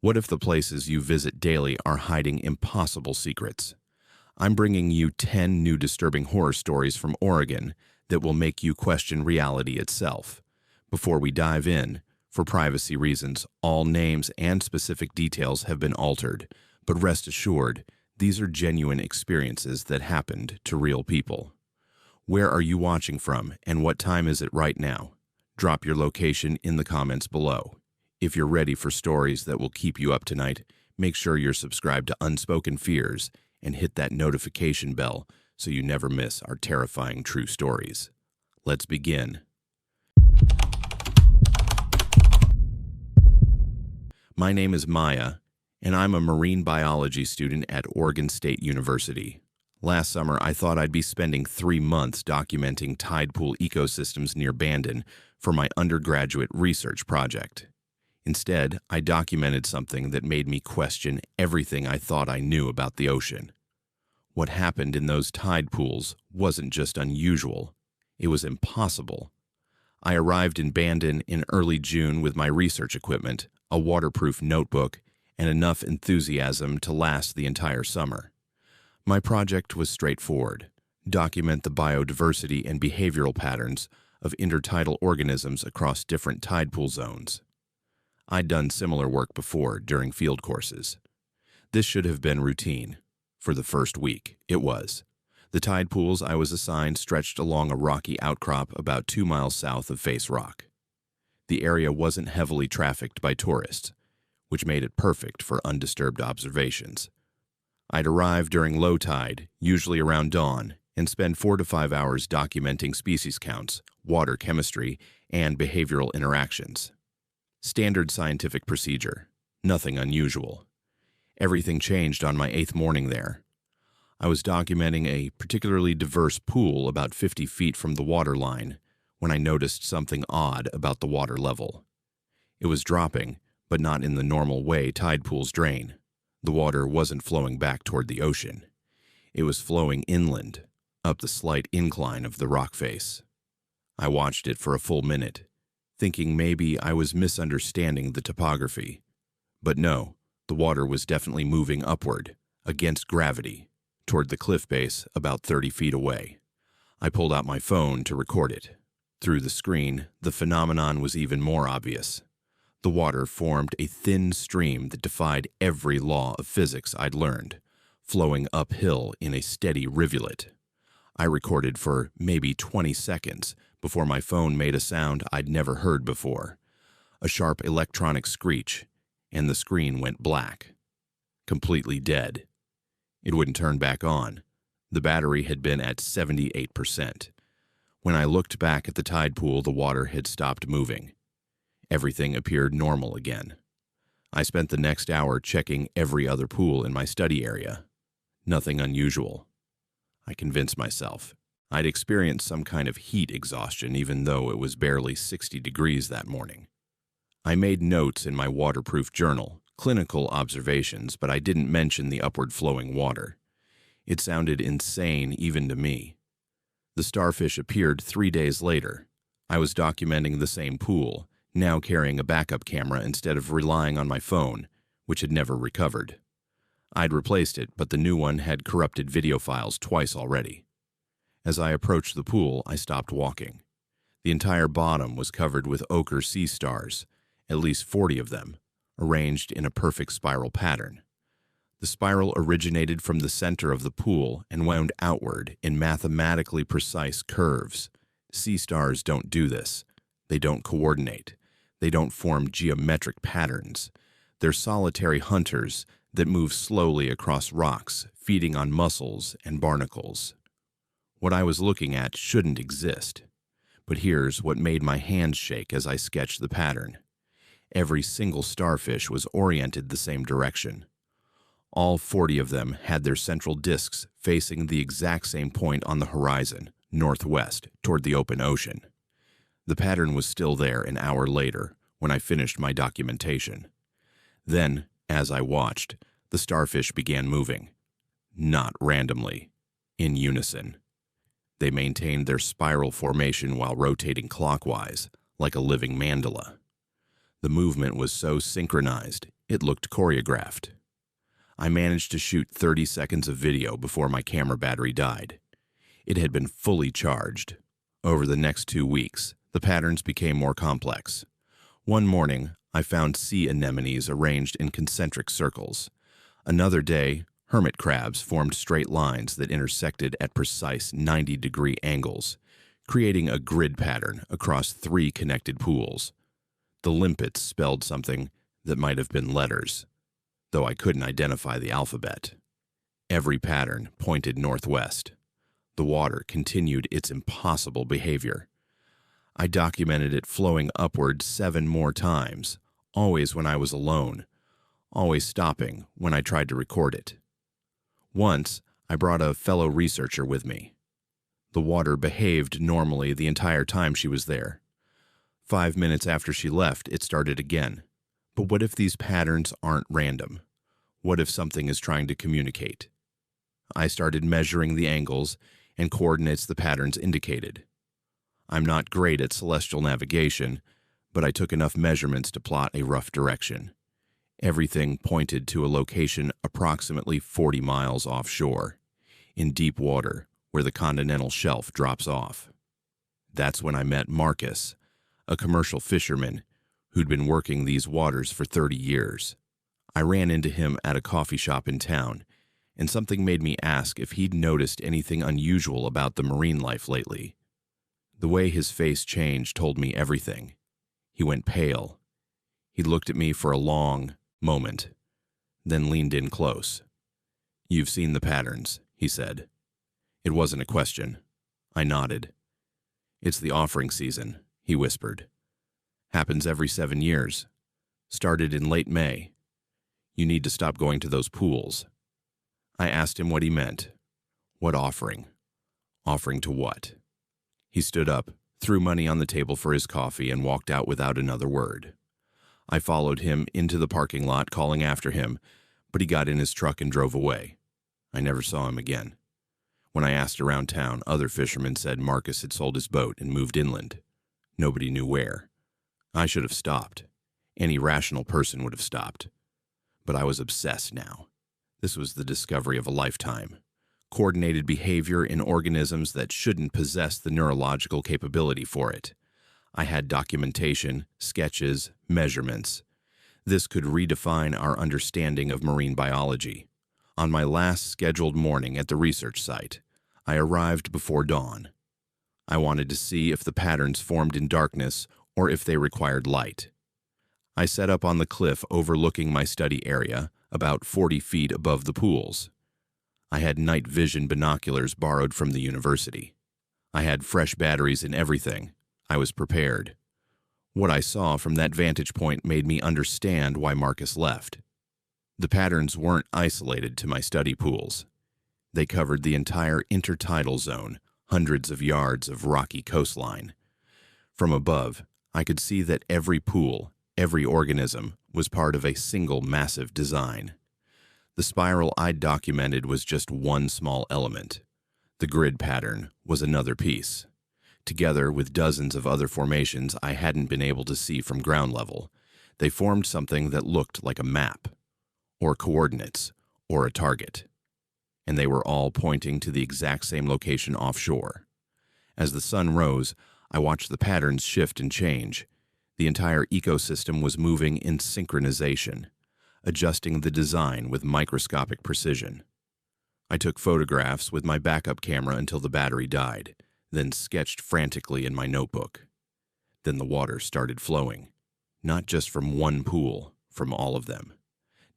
What if the places you visit daily are hiding impossible secrets? I'm bringing you 10 new disturbing horror stories from Oregon that will make you question reality itself. Before we dive in, for privacy reasons, all names and specific details have been altered, but rest assured, these are genuine experiences that happened to real people. Where are you watching from, and what time is it right now? Drop your location in the comments below. If you're ready for stories that will keep you up tonight, make sure you're subscribed to Unspoken Fears and hit that notification bell so you never miss our terrifying true stories. Let's begin. My name is Maya, and I'm a marine biology student at Oregon State University. Last summer, I thought I'd be spending 3 months documenting tide pool ecosystems near Bandon for my undergraduate research project. Instead, I documented something that made me question everything I thought I knew about the ocean. What happened in those tide pools wasn't just unusual, it was impossible. I arrived in Bandon in early June with my research equipment, a waterproof notebook, and enough enthusiasm to last the entire summer. My project was straightforward: document the biodiversity and behavioral patterns of intertidal organisms across different tide pool zones. I'd done similar work before during field courses. This should have been routine. For the first week, it was. The tide pools I was assigned stretched along a rocky outcrop about 2 miles south of Face Rock. The area wasn't heavily trafficked by tourists, which made it perfect for undisturbed observations. I'd arrive during low tide, usually around dawn, and spend 4 to 5 hours documenting species counts, water chemistry, and behavioral interactions. Standard scientific procedure, nothing unusual. Everything changed on my 8th morning there. I was documenting a particularly diverse pool about 50 feet from the water line when I noticed something odd about the water level. It was dropping, but not in the normal way tide pools drain. The water wasn't flowing back toward the ocean. It was flowing inland, up the slight incline of the rock face. I watched it for a full minute, thinking maybe I was misunderstanding the topography. But no, the water was definitely moving upward, against gravity, toward the cliff base about 30 feet away. I pulled out my phone to record it. Through the screen, the phenomenon was even more obvious. The water formed a thin stream that defied every law of physics I'd learned, flowing uphill in a steady rivulet. I recorded for maybe 20 seconds before my phone made a sound I'd never heard before, a sharp electronic screech, and the screen went black, completely dead. It wouldn't turn back on. The battery had been at 78%. When I looked back at the tide pool, the water had stopped moving. Everything appeared normal again. I spent the next hour checking every other pool in my study area. Nothing unusual. I convinced myself I'd experienced some kind of heat exhaustion even though it was barely 60 degrees that morning. I made notes in my waterproof journal, clinical observations, but I didn't mention the upward flowing water. It sounded insane even to me. The starfish appeared 3 days later. I was documenting the same pool, now carrying a backup camera instead of relying on my phone, which had never recovered. I'd replaced it, but the new one had corrupted video files twice already. As I approached the pool, I stopped walking. The entire bottom was covered with ochre sea stars, at least 40 of them, arranged in a perfect spiral pattern. The spiral originated from the center of the pool and wound outward in mathematically precise curves. Sea stars don't do this. They don't coordinate. They don't form geometric patterns. They're solitary hunters that move slowly across rocks, feeding on mussels and barnacles. What I was looking at shouldn't exist. But here's what made my hands shake as I sketched the pattern. Every single starfish was oriented the same direction. All 40 of them had their central discs facing the exact same point on the horizon, northwest, toward the open ocean. The pattern was still there an hour later when I finished my documentation. Then, as I watched, the starfish began moving. Not randomly, in unison. They maintained their spiral formation while rotating clockwise, like a living mandala. The movement was so synchronized, It looked choreographed. I managed to shoot 30 seconds of video before my camera battery died. It had been fully charged. Over the next 2 weeks, the patterns became more complex. One morning, I found sea anemones arranged in concentric circles. Another day, hermit crabs formed straight lines that intersected at precise 90-degree angles, creating a grid pattern across 3 connected pools. The limpets spelled something that might have been letters, though I couldn't identify the alphabet. Every pattern pointed northwest. The water continued its impossible behavior. I documented it flowing upward 7 more times, always when I was alone, always stopping when I tried to record it. Once, I brought a fellow researcher with me. The water behaved normally the entire time she was there. 5 minutes after she left, it started again. But what if these patterns aren't random? What if something is trying to communicate? I started measuring the angles and coordinates the patterns indicated. I'm not great at celestial navigation, but I took enough measurements to plot a rough direction. Everything pointed to a location approximately 40 miles offshore, in deep water where the continental shelf drops off. That's when I met Marcus, a commercial fisherman who'd been working these waters for 30 years. I ran into him at a coffee shop in town, and something made me ask if he'd noticed anything unusual about the marine life lately. The way his face changed told me everything. He went pale. He looked at me for a long moment, then leaned in close. "You've seen the patterns," he said. It wasn't a question. I nodded. "It's the offering season," he whispered. "Happens every 7 years. Started in late May. You need to stop going to those pools." I asked him what he meant. What offering? Offering to what? He stood up, threw money on the table for his coffee, and walked out without another word. I followed him into the parking lot, calling after him, but he got in his truck and drove away. I never saw him again. When I asked around town, other fishermen said Marcus had sold his boat and moved inland. Nobody knew where. I should have stopped. Any rational person would have stopped. But I was obsessed now. This was the discovery of a lifetime. Coordinated behavior in organisms that shouldn't possess the neurological capability for it. I had documentation, sketches, measurements. This could redefine our understanding of marine biology. On my last scheduled morning at the research site, I arrived before dawn. I wanted to see if the patterns formed in darkness or if they required light. I set up on the cliff overlooking my study area, about 40 feet above the pools. I had night vision binoculars borrowed from the university. I had fresh batteries and everything. I was prepared. What I saw from that vantage point made me understand why Marcus left. The patterns weren't isolated to my study pools. They covered the entire intertidal zone, hundreds of yards of rocky coastline. From above, I could see that every pool, every organism, was part of a single massive design. The spiral I'd documented was just one small element. The grid pattern was another piece. Together with dozens of other formations I hadn't been able to see from ground level, they formed something that looked like a map, or coordinates, or a target. And they were all pointing to the exact same location offshore. As the sun rose, I watched the patterns shift and change. The entire ecosystem was moving in synchronization, adjusting the design with microscopic precision. I took photographs with my backup camera until the battery died, then sketched frantically in my notebook. Then the water started flowing, not just from one pool, from all of them.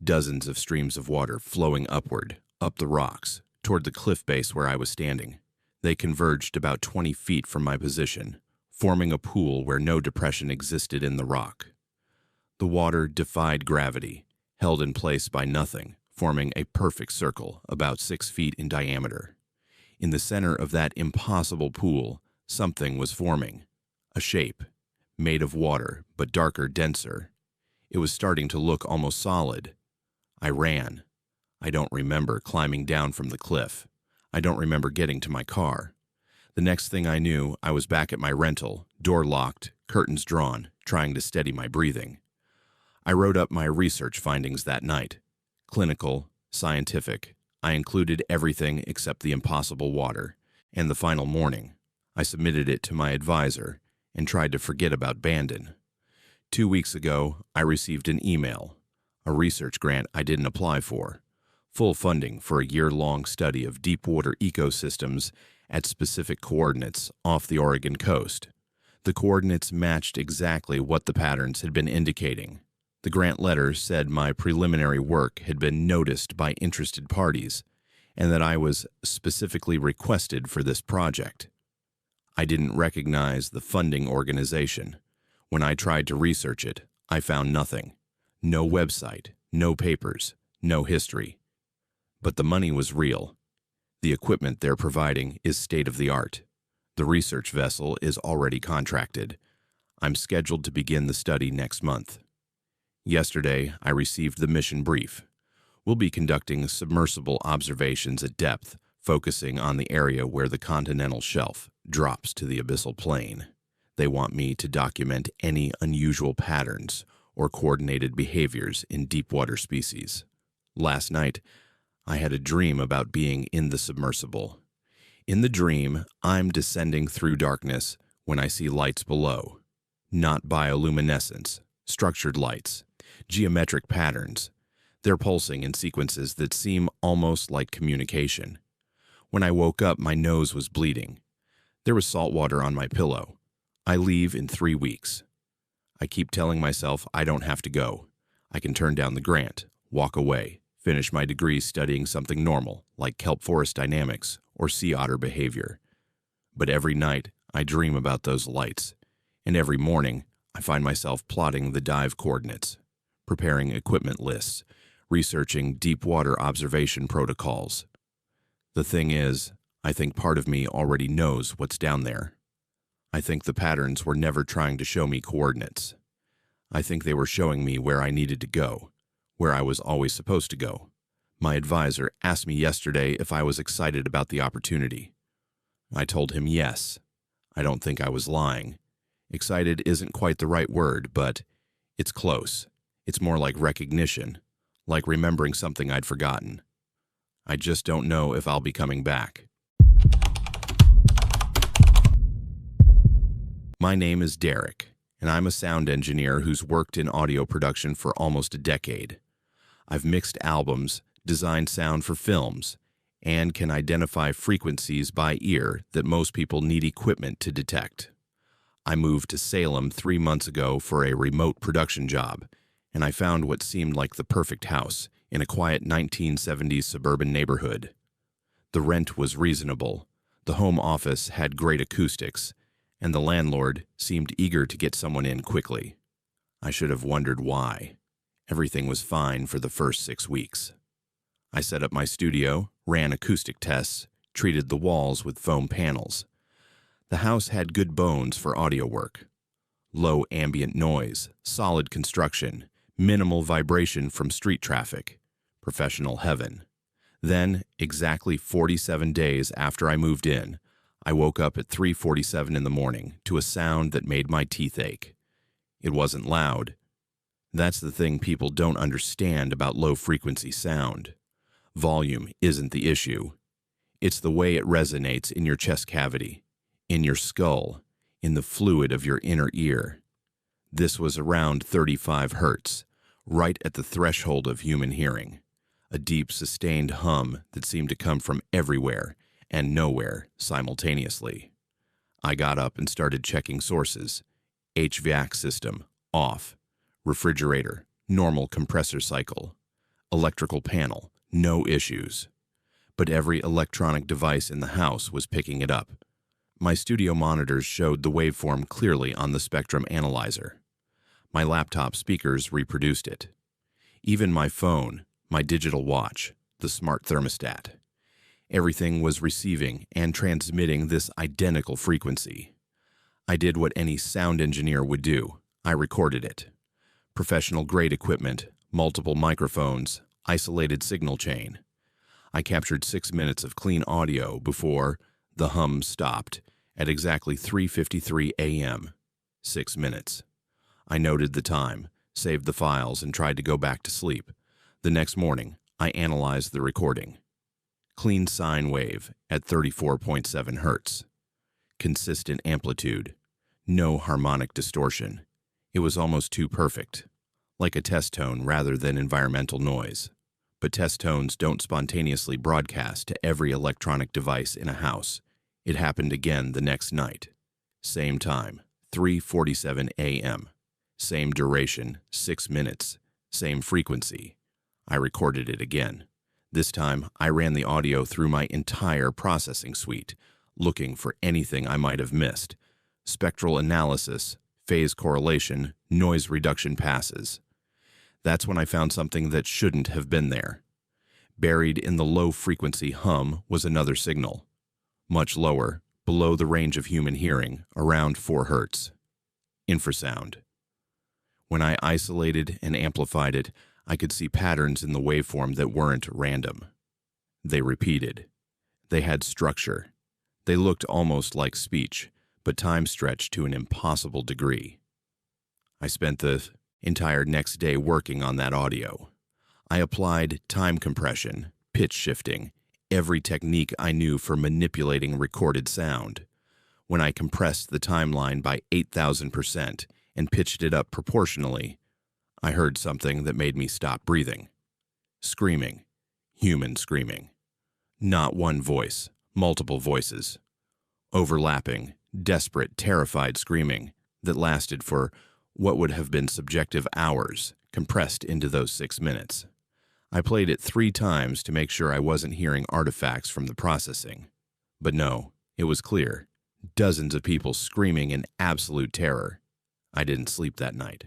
Dozens of streams of water flowing upward, up the rocks, toward the cliff base where I was standing. They converged about 20 feet from my position, forming a pool where no depression existed in the rock. The water defied gravity, held in place by nothing, forming a perfect circle about 6 feet in diameter. In the center of that impossible pool, something was forming, a shape, made of water, but darker, denser. It was starting to look almost solid. I ran. I don't remember climbing down from the cliff. I don't remember getting to my car. The next thing I knew, I was back at my rental, door locked, curtains drawn, trying to steady my breathing. I wrote up my research findings that night. Clinical, scientific. I included everything except the impossible water. And the final morning, I submitted it to my advisor and tried to forget about Bandon. 2 weeks ago, I received an email, a research grant I didn't apply for, full funding for a year-long study of deep-water ecosystems at specific coordinates off the Oregon coast. The coordinates matched exactly what the patterns had been indicating. The grant letter said my preliminary work had been noticed by interested parties and that I was specifically requested for this project. I didn't recognize the funding organization. When I tried to research it, I found nothing. No website, no papers, no history. But the money was real. The equipment they're providing is state-of-the-art. The research vessel is already contracted. I'm scheduled to begin the study next month. Yesterday, I received the mission brief. We'll be conducting submersible observations at depth, focusing on the area where the continental shelf drops to the abyssal plain. They want me to document any unusual patterns or coordinated behaviors in deep-water species. Last night, I had a dream about being in the submersible. In the dream, I'm descending through darkness when I see lights below. Not bioluminescence, structured lights, geometric patterns. They're pulsing in sequences that seem almost like communication. When I woke up, my nose was bleeding. There was salt water on my pillow. I leave in 3 weeks. I keep telling myself I don't have to go. I can turn down the grant, walk away, finish my degree studying something normal, like kelp forest dynamics or sea otter behavior. But every night, I dream about those lights, and every morning, I find myself plotting the dive coordinates, preparing equipment lists, researching deep water observation protocols. The thing is, I think part of me already knows what's down there. I think the patterns were never trying to show me coordinates. I think they were showing me where I needed to go, where I was always supposed to go. My advisor asked me yesterday if I was excited about the opportunity. I told him yes. I don't think I was lying. Excited isn't quite the right word, but it's close. It's more like recognition, like remembering something I'd forgotten. I just don't know if I'll be coming back. My name is Derek, and I'm a sound engineer who's worked in audio production for almost a decade. I've mixed albums, designed sound for films, and can identify frequencies by ear that most people need equipment to detect. I moved to Salem 3 months ago for a remote production job, and I found what seemed like the perfect house in a quiet 1970s suburban neighborhood. The rent was reasonable, the home office had great acoustics, and the landlord seemed eager to get someone in quickly. I should have wondered why. Everything was fine for the first 6 weeks. I set up my studio, ran acoustic tests, treated the walls with foam panels. The house had good bones for audio work. Low ambient noise, solid construction, minimal vibration from street traffic. Professional heaven. Then, exactly 47 days after I moved in, I woke up at 3:47 in the morning to a sound that made my teeth ache. It wasn't loud. That's the thing people don't understand about low-frequency sound. Volume isn't the issue. It's the way it resonates in your chest cavity, in your skull, in the fluid of your inner ear. This was around 35 hertz, right at the threshold of human hearing. A deep, sustained hum that seemed to come from everywhere and nowhere simultaneously. I got up and started checking sources. HVAC system, off. Refrigerator, normal compressor cycle. Electrical panel, no issues. But every electronic device in the house was picking it up. My studio monitors showed the waveform clearly on the spectrum analyzer. My laptop speakers reproduced it. Even my phone, my digital watch, the smart thermostat. Everything was receiving and transmitting this identical frequency. I did what any sound engineer would do. I recorded it. Professional-grade equipment, multiple microphones, isolated signal chain. I captured 6 minutes of clean audio before the hum stopped at exactly 3:53 a.m. 6 minutes. I noted the time, saved the files, and tried to go back to sleep. The next morning, I analyzed the recording. Clean sine wave at 34.7 hertz. Consistent amplitude. No harmonic distortion. It was almost too perfect, like a test tone rather than environmental noise. But test tones don't spontaneously broadcast to every electronic device in a house. It happened again the next night. Same time, 3:47 a.m. Same duration, 6 minutes. Same frequency. I recorded it again. This time, I ran the audio through my entire processing suite, looking for anything I might have missed. Spectral analysis, phase correlation, noise reduction passes. That's when I found something that shouldn't have been there. Buried in the low-frequency hum was another signal. Much lower, below the range of human hearing, around 4 hertz. Infrasound. When I isolated and amplified it, I could see patterns in the waveform that weren't random. They repeated. They had structure. They looked almost like speech, but time stretched to an impossible degree. I spent the entire next day working on that audio. I applied time compression, pitch shifting, every technique I knew for manipulating recorded sound. When I compressed the timeline by 8,000% and pitched it up proportionally, I heard something that made me stop breathing. Screaming. Human screaming. Not one voice, multiple voices. Overlapping, desperate, terrified screaming that lasted for what would have been subjective hours, compressed into those 6 minutes. I played it 3 times to make sure I wasn't hearing artifacts from the processing. But no, it was clear. Dozens of people screaming in absolute terror. I didn't sleep that night.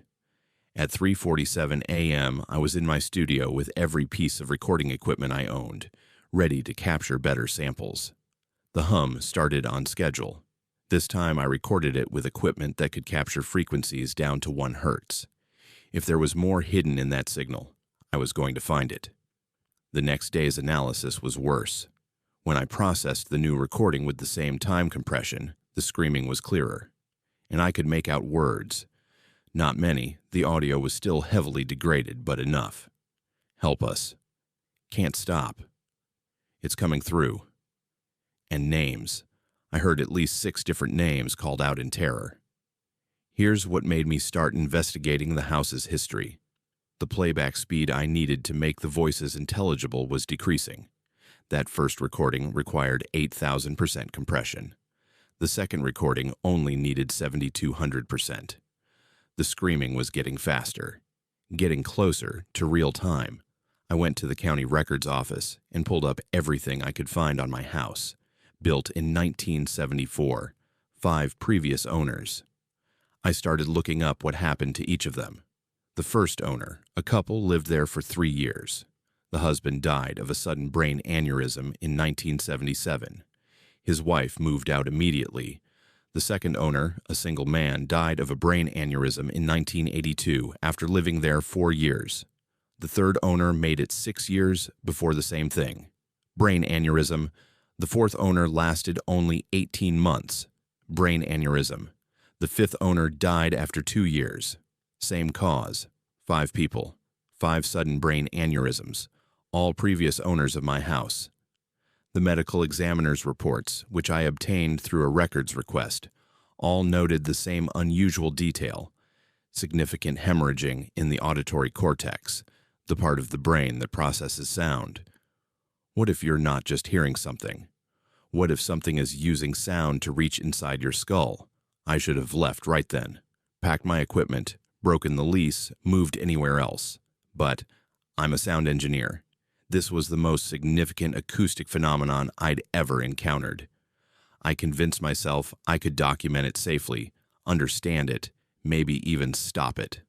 At 3:47 a.m., I was in my studio with every piece of recording equipment I owned, ready to capture better samples. The hum started on schedule. This time I recorded it with equipment that could capture frequencies down to 1 hertz. If there was more hidden in that signal, I was going to find it. The next day's analysis was worse. When I processed the new recording with the same time compression, the screaming was clearer, and I could make out words. Not many, the audio was still heavily degraded, but enough. Help us. Can't stop. It's coming through. And names. I heard at least 6 different names called out in terror. Here's what made me start investigating the house's history. The playback speed I needed to make the voices intelligible was decreasing. That first recording required 8,000% compression. The second recording only needed 7,200%. The screaming was getting faster, getting closer to real time. I went to the county records office and pulled up everything I could find on my house. Built in 1974, 5 previous owners. I started looking up what happened to each of them. The first owner, a couple, lived there for 3 years. The husband died of a sudden brain aneurysm in 1977. His wife moved out immediately. The second owner, a single man, died of a brain aneurysm in 1982 after living there 4 years. The third owner made it 6 years before the same thing. Brain aneurysm. The fourth owner lasted only 18 months. Brain aneurysm. The fifth owner died after 2 years. Same cause. 5 people. 5 sudden brain aneurysms. All previous owners of my house. The medical examiner's reports, which I obtained through a records request, all noted the same unusual detail. Significant hemorrhaging in the auditory cortex, the part of the brain that processes sound. What if you're not just hearing something? What if something is using sound to reach inside your skull? I should have left right then, packed my equipment, broken the lease, moved anywhere else. But I'm a sound engineer. This was the most significant acoustic phenomenon I'd ever encountered. I convinced myself I could document it safely, understand it, maybe even stop it.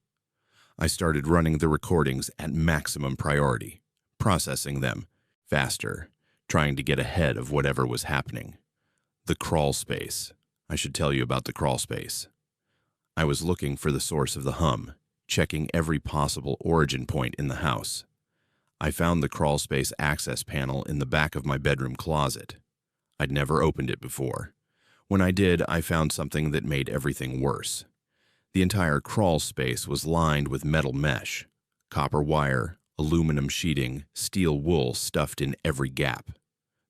I started running the recordings at maximum priority, processing them faster, trying to get ahead of whatever was happening. The crawl space. I should tell you about the crawl space. I was looking for the source of the hum, checking every possible origin point in the house. I found the crawl space access panel in the back of my bedroom closet. I'd never opened it before. When I did, I found something that made everything worse. The entire crawl space was lined with metal mesh, copper wire, aluminum sheeting, steel wool stuffed in every gap.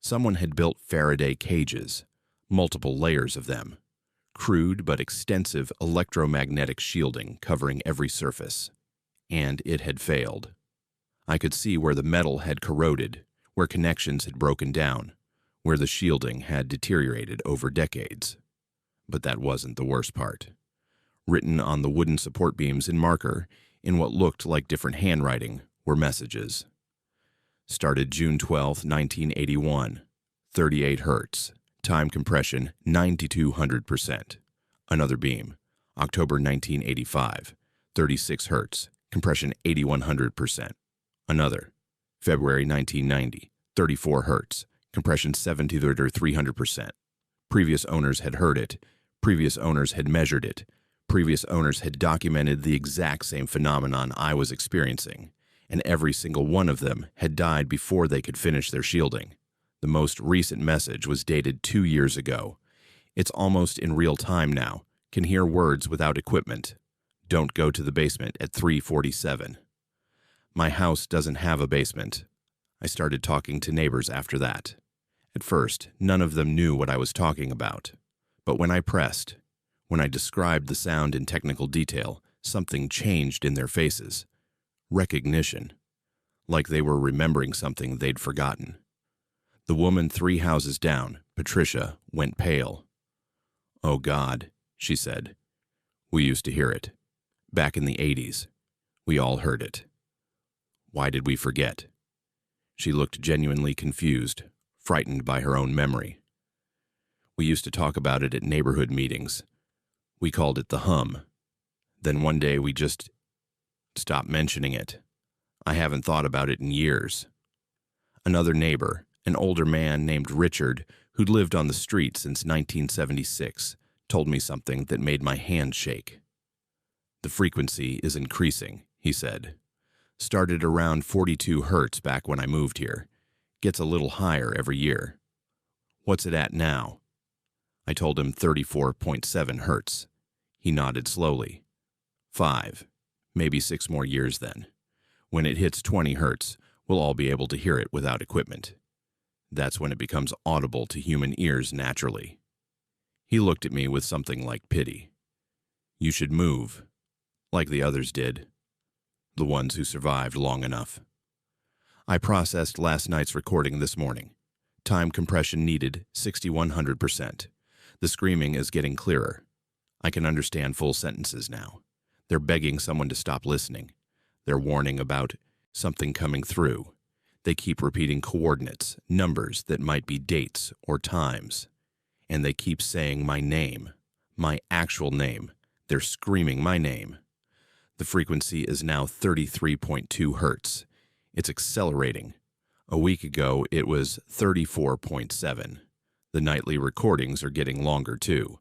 Someone had built Faraday cages, multiple layers of them, crude but extensive electromagnetic shielding covering every surface. And it had failed. I could see where the metal had corroded, where connections had broken down, where the shielding had deteriorated over decades. But that wasn't the worst part. Written on the wooden support beams in marker, in what looked like different handwriting, were messages. Started June 12, 1981. 38 hertz. Time compression 9200%. Another beam. October 1985. 36 hertz. Compression 8100%. Another. February 1990. 34 hertz. Compression 7300%. Previous owners had heard it. Previous owners had measured it. Previous owners had documented the exact same phenomenon I was experiencing, and every single one of them had died before they could finish their shielding. The most recent message was dated 2 years ago. It's almost in real time now. Can hear words without equipment. Don't go to the basement at 3:47. My house doesn't have a basement. I started talking to neighbors after that. At first, none of them knew what I was talking about. But when I pressed, when I described the sound in technical detail, something changed in their faces. Recognition. Like they were remembering something they'd forgotten. The woman 3 houses down, Patricia, went pale. "Oh God," she said. "We used to hear it. Back in the 80s. We all heard it. Why did we forget?" She looked genuinely confused, frightened by her own memory. "We used to talk about it at neighborhood meetings. We called it the hum. Then one day we just stopped mentioning it. I haven't thought about it in years." Another neighbor, an older man named Richard, who'd lived on the street since 1976, told me something that made my hand shake. "The frequency is increasing," he said. "Started around 42 hertz back when I moved here. Gets a little higher every year." "What's it at now?" I told him 34.7 hertz. He nodded slowly. 5, maybe 6 more years then. When it hits 20 hertz, we'll all be able to hear it without equipment. That's when it becomes audible to human ears naturally. He looked at me with something like pity. "You should move, like the others did, the ones who survived long enough." I processed last night's recording this morning. Time compression needed 6100%. The screaming is getting clearer. I can understand full sentences now. They're begging someone to stop listening. They're warning about something coming through. They keep repeating coordinates, numbers that might be dates or times. And they keep saying my name, my actual name. They're screaming my name. The frequency is now 33.2 hertz. It's accelerating. A week ago, it was 34.7. The nightly recordings are getting longer, too.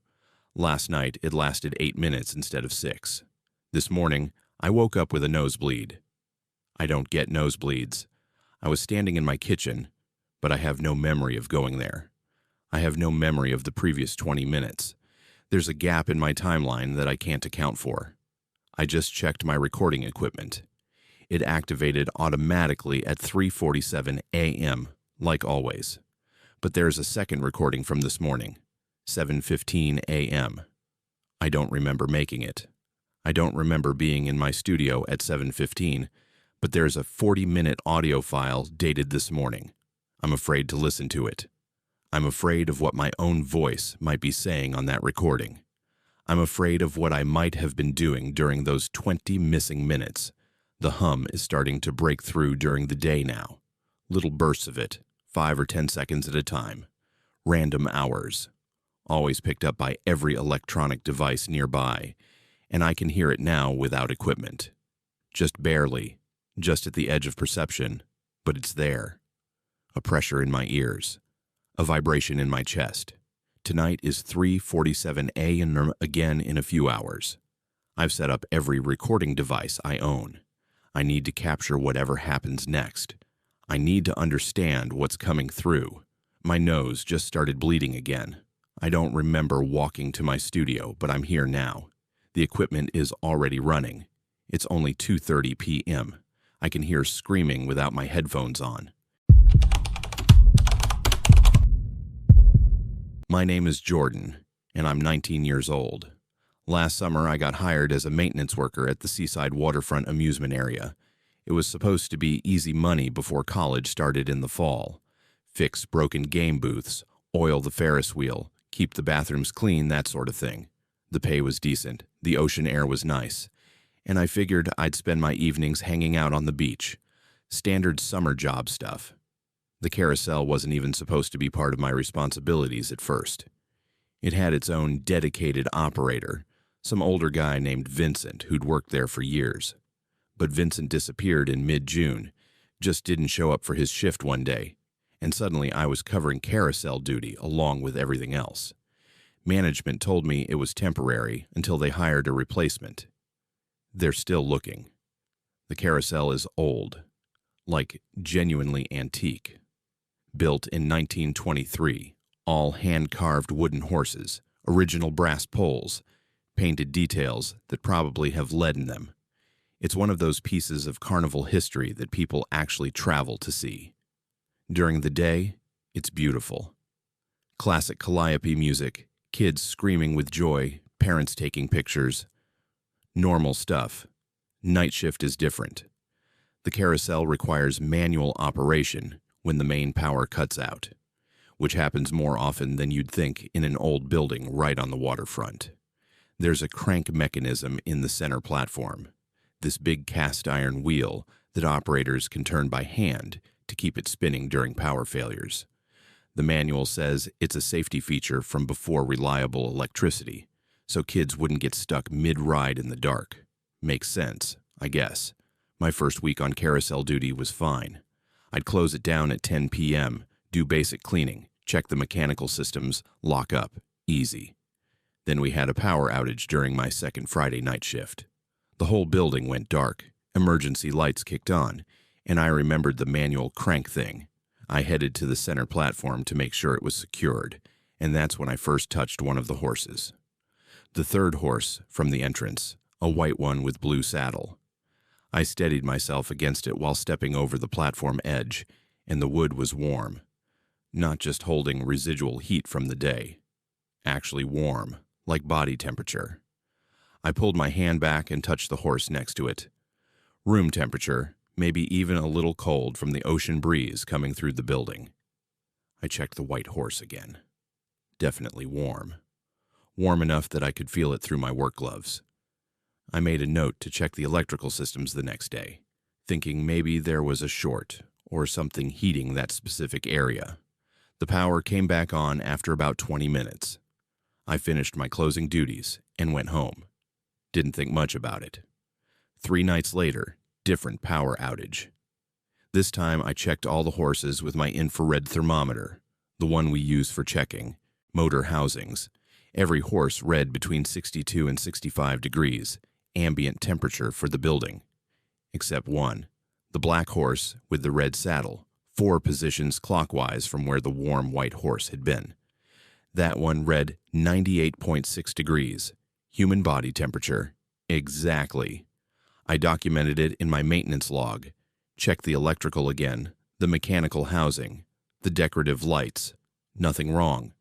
Last night, it lasted 8 minutes instead of 6. This morning, I woke up with a nosebleed. I don't get nosebleeds. I was standing in my kitchen, but I have no memory of going there. I have no memory of the previous 20 minutes. There's a gap in my timeline that I can't account for. I just checked my recording equipment. It activated automatically at 3:47 a.m., like always. But there's a second recording from this morning, 7:15 a.m. I don't remember making it. I don't remember being in my studio at 7:15, but there's a 40-minute audio file dated this morning. I'm afraid to listen to it. I'm afraid of what my own voice might be saying on that recording. I'm afraid of what I might have been doing during those 20 missing minutes. The hum is starting to break through during the day now. Little bursts of it, 5 or 10 seconds at a time. Random hours. Always picked up by every electronic device nearby, and I can hear it now without equipment. Just barely, just at the edge of perception, but it's there. A pressure in my ears. A vibration in my chest. Tonight is 3:47 a.m. again in a few hours. I've set up every recording device I own. I need to capture whatever happens next. I need to understand what's coming through. My nose just started bleeding again. I don't remember walking to my studio, but I'm here now. The equipment is already running. It's only 2:30 p.m. I can hear screaming without my headphones on. My name is Jordan, and I'm 19 years old. Last summer, I got hired as a maintenance worker at the Seaside Waterfront amusement area. It was supposed to be easy money before college started in the fall. Fix broken game booths, oil the Ferris wheel, keep the bathrooms clean, that sort of thing. The pay was decent, the ocean air was nice, and I figured I'd spend my evenings hanging out on the beach. Standard summer job stuff. The carousel wasn't even supposed to be part of my responsibilities at first. It had its own dedicated operator, some older guy named Vincent who'd worked there for years. But Vincent disappeared in mid-June, just didn't show up for his shift one day, and suddenly I was covering carousel duty along with everything else. Management told me it was temporary until they hired a replacement. They're still looking. The carousel is old, like genuinely antique. Built in 1923, all hand-carved wooden horses, original brass poles, painted details that probably have lead in them. It's one of those pieces of carnival history that people actually travel to see. During the day, it's beautiful. Classic calliope music, kids screaming with joy, parents taking pictures. Normal stuff. Night shift is different. The carousel requires manual operation when the main power cuts out, which happens more often than you'd think in an old building right on the waterfront. There's a crank mechanism in the center platform, this big cast iron wheel that operators can turn by hand to keep it spinning during power failures. The manual says it's a safety feature from before reliable electricity, so kids wouldn't get stuck mid-ride in the dark. Makes sense, I guess. My first week on carousel duty was fine. I'd close it down at 10 p.m., do basic cleaning, check the mechanical systems, lock up, easy. Then we had a power outage during my second Friday night shift. The whole building went dark, emergency lights kicked on, and I remembered the manual crank thing. I headed to the center platform to make sure it was secured, and that's when I first touched one of the horses. The third horse from the entrance, a white one with blue saddle. I steadied myself against it while stepping over the platform edge, and the wood was warm. Not just holding residual heat from the day. Actually warm, like body temperature. I pulled my hand back and touched the horse next to it. Room temperature, maybe even a little cold from the ocean breeze coming through the building. I checked the white horse again. Definitely warm. Warm enough that I could feel it through my work gloves. I made a note to check the electrical systems the next day, thinking maybe there was a short or something heating that specific area. The power came back on after about 20 minutes. I finished my closing duties and went home. Didn't think much about it. 3 nights later, different power outage. This time I checked all the horses with my infrared thermometer, the one we use for checking, motor housings. Every horse read between 62 and 65 degrees, ambient temperature for the building. Except one, the black horse with the red saddle, 4 positions clockwise from where the warm white horse had been. That one read 98.6 degrees, human body temperature, exactly. I documented it in my maintenance log, checked the electrical again, the mechanical housing, the decorative lights. Nothing wrong.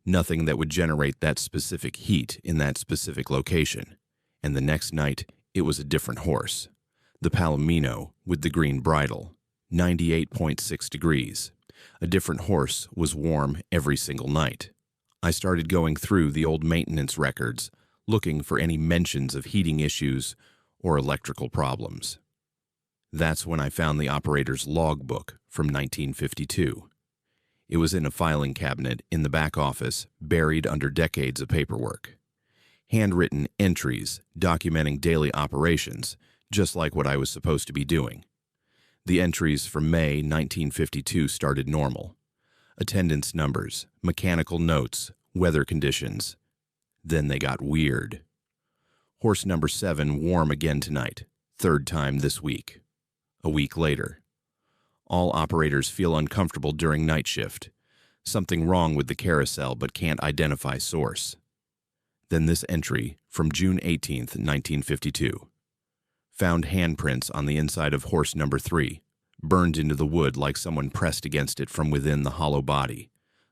Nothing that would generate that specific heat in that specific location. And the next night, it was a different horse. The Palomino with the green bridle, 98.6 degrees. A different horse was warm every single night. I started going through the old maintenance records, looking for any mentions of heating issues or electrical problems. That's when I found the operator's logbook from 1952. It was in a filing cabinet in the back office, buried under decades of paperwork. Handwritten entries documenting daily operations, just like what I was supposed to be doing. The entries from May 1952 started normal. Attendance numbers, mechanical notes, weather conditions. Then they got weird. Horse number 7 warm again tonight, 3rd time this week. A week later. All operators feel uncomfortable during night shift. Something wrong with the carousel but can't identify source. Then this entry from June 18th, 1952. Found handprints on the inside of horse number 3, burned into the wood like someone pressed against it from within the hollow body.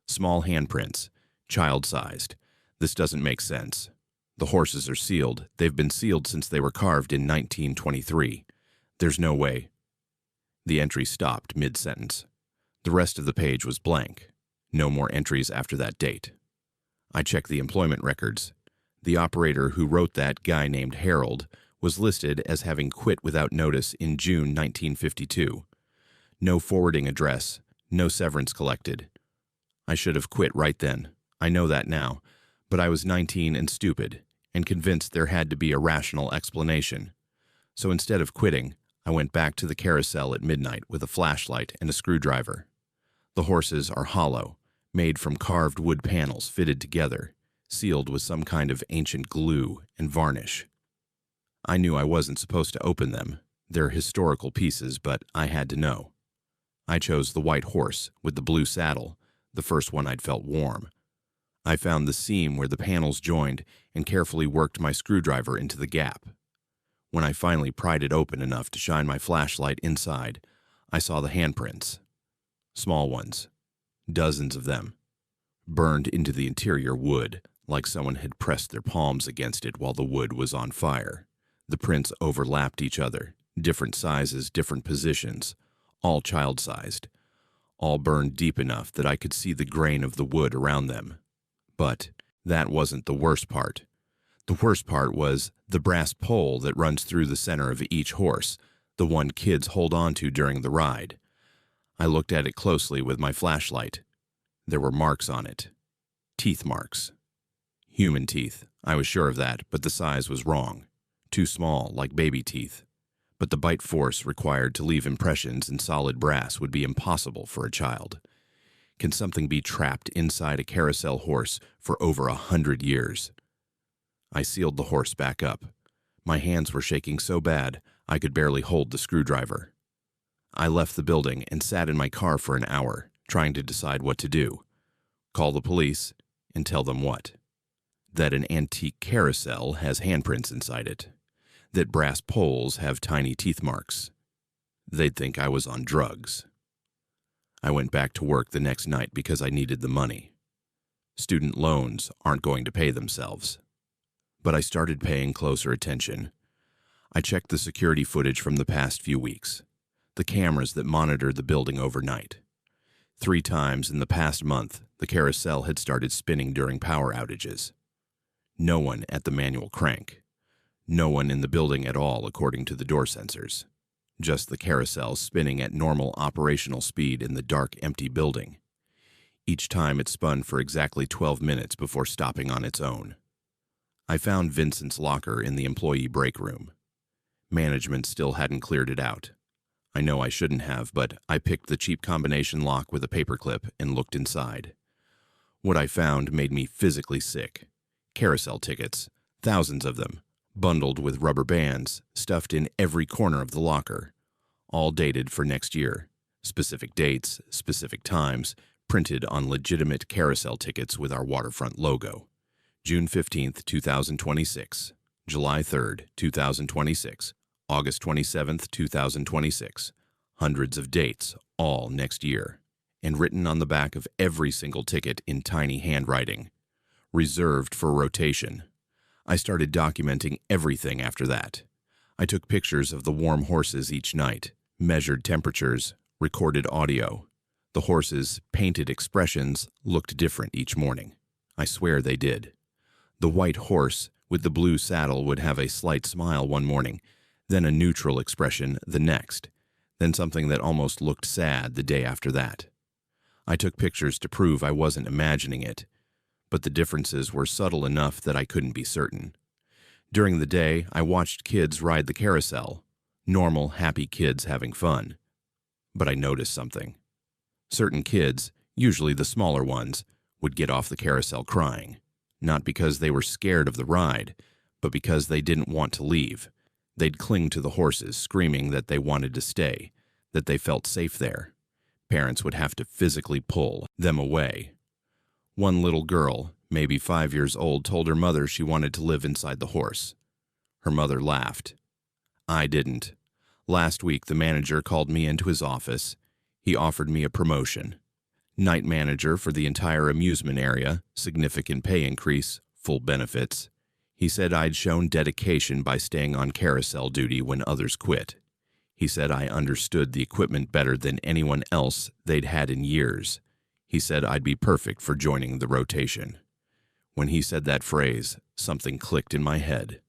Small handprints, child-sized. This doesn't make sense. The horses are sealed. They've been sealed since they were carved in 1923. There's no way. The entry stopped mid-sentence. The rest of the page was blank. No more entries after that date. I checked the employment records. The operator who wrote that, guy named Harold, was listed as having quit without notice in June 1952. No forwarding address, no severance collected. I should have quit right then. I know that now, but I was 19 and stupid, and convinced there had to be a rational explanation. So instead of quitting, I went back to the carousel at midnight with a flashlight and a screwdriver. The horses are hollow, made from carved wood panels fitted together, sealed with some kind of ancient glue and varnish. I knew I wasn't supposed to open them. They're historical pieces, but I had to know. I chose the white horse with the blue saddle, the first one I'd felt warm. I found the seam where the panels joined and carefully worked my screwdriver into the gap. When I finally pried it open enough to shine my flashlight inside, I saw the handprints. Small ones. Dozens of them. Burned into the interior wood, like someone had pressed their palms against it while the wood was on fire. The prints overlapped each other, different sizes, different positions, all child-sized, all burned deep enough that I could see the grain of the wood around them. But that wasn't the worst part. The worst part was the brass pole that runs through the center of each horse, the one kids hold on to during the ride. I looked at it closely with my flashlight. There were marks on it. Teeth marks. Human teeth, I was sure of that, but the size was wrong. Too small, like baby teeth. But the bite force required to leave impressions in solid brass would be impossible for a child. Can something be trapped inside a carousel horse for over 100 years? I sealed the horse back up. My hands were shaking so bad I could barely hold the screwdriver. I left the building and sat in my car for an hour, trying to decide what to do. Call the police and tell them what? That an antique carousel has handprints inside it. That brass poles have tiny teeth marks. They'd think I was on drugs. I went back to work the next night because I needed the money. Student loans aren't going to pay themselves. But I started paying closer attention. I checked the security footage from the past few weeks, the cameras that monitored the building overnight. 3 times in the past month, the carousel had started spinning during power outages. No one at the manual crank. No one in the building at all, according to the door sensors. Just the carousel spinning at normal operational speed in the dark, empty building. Each time it spun for exactly 12 minutes before stopping on its own. I found Vincent's locker in the employee break room. Management still hadn't cleared it out. I know I shouldn't have, but I picked the cheap combination lock with a paperclip and looked inside. What I found made me physically sick. Carousel tickets, thousands of them, bundled with rubber bands, stuffed in every corner of the locker, all dated for next year, specific dates, specific times, printed on legitimate carousel tickets with our waterfront logo. June 15th, 2026, July 3rd, 2026, August 27th, 2026. Hundreds of dates, all next year, and written on the back of every single ticket in tiny handwriting. Reserved for rotation. I started documenting everything after that. I took pictures of the warm horses each night, measured temperatures, recorded audio. The horses' painted expressions looked different each morning. I swear they did. The white horse with the blue saddle would have a slight smile one morning, then a neutral expression the next, then something that almost looked sad the day after that. I took pictures to prove I wasn't imagining it, but the differences were subtle enough that I couldn't be certain. During the day, I watched kids ride the carousel, normal, happy kids having fun. But I noticed something. Certain kids, usually the smaller ones, would get off the carousel crying, not because they were scared of the ride, but because they didn't want to leave. They'd cling to the horses, screaming that they wanted to stay, that they felt safe there. Parents would have to physically pull them away. One little girl, maybe 5 years old, told her mother she wanted to live inside the horse. Her mother laughed. I didn't. Last week, the manager called me into his office. He offered me a promotion. Night manager for the entire amusement area, significant pay increase, full benefits. He said I'd shown dedication by staying on carousel duty when others quit. He said I understood the equipment better than anyone else they'd had in years. He said I'd be perfect for joining the rotation. When he said that phrase, something clicked in my head,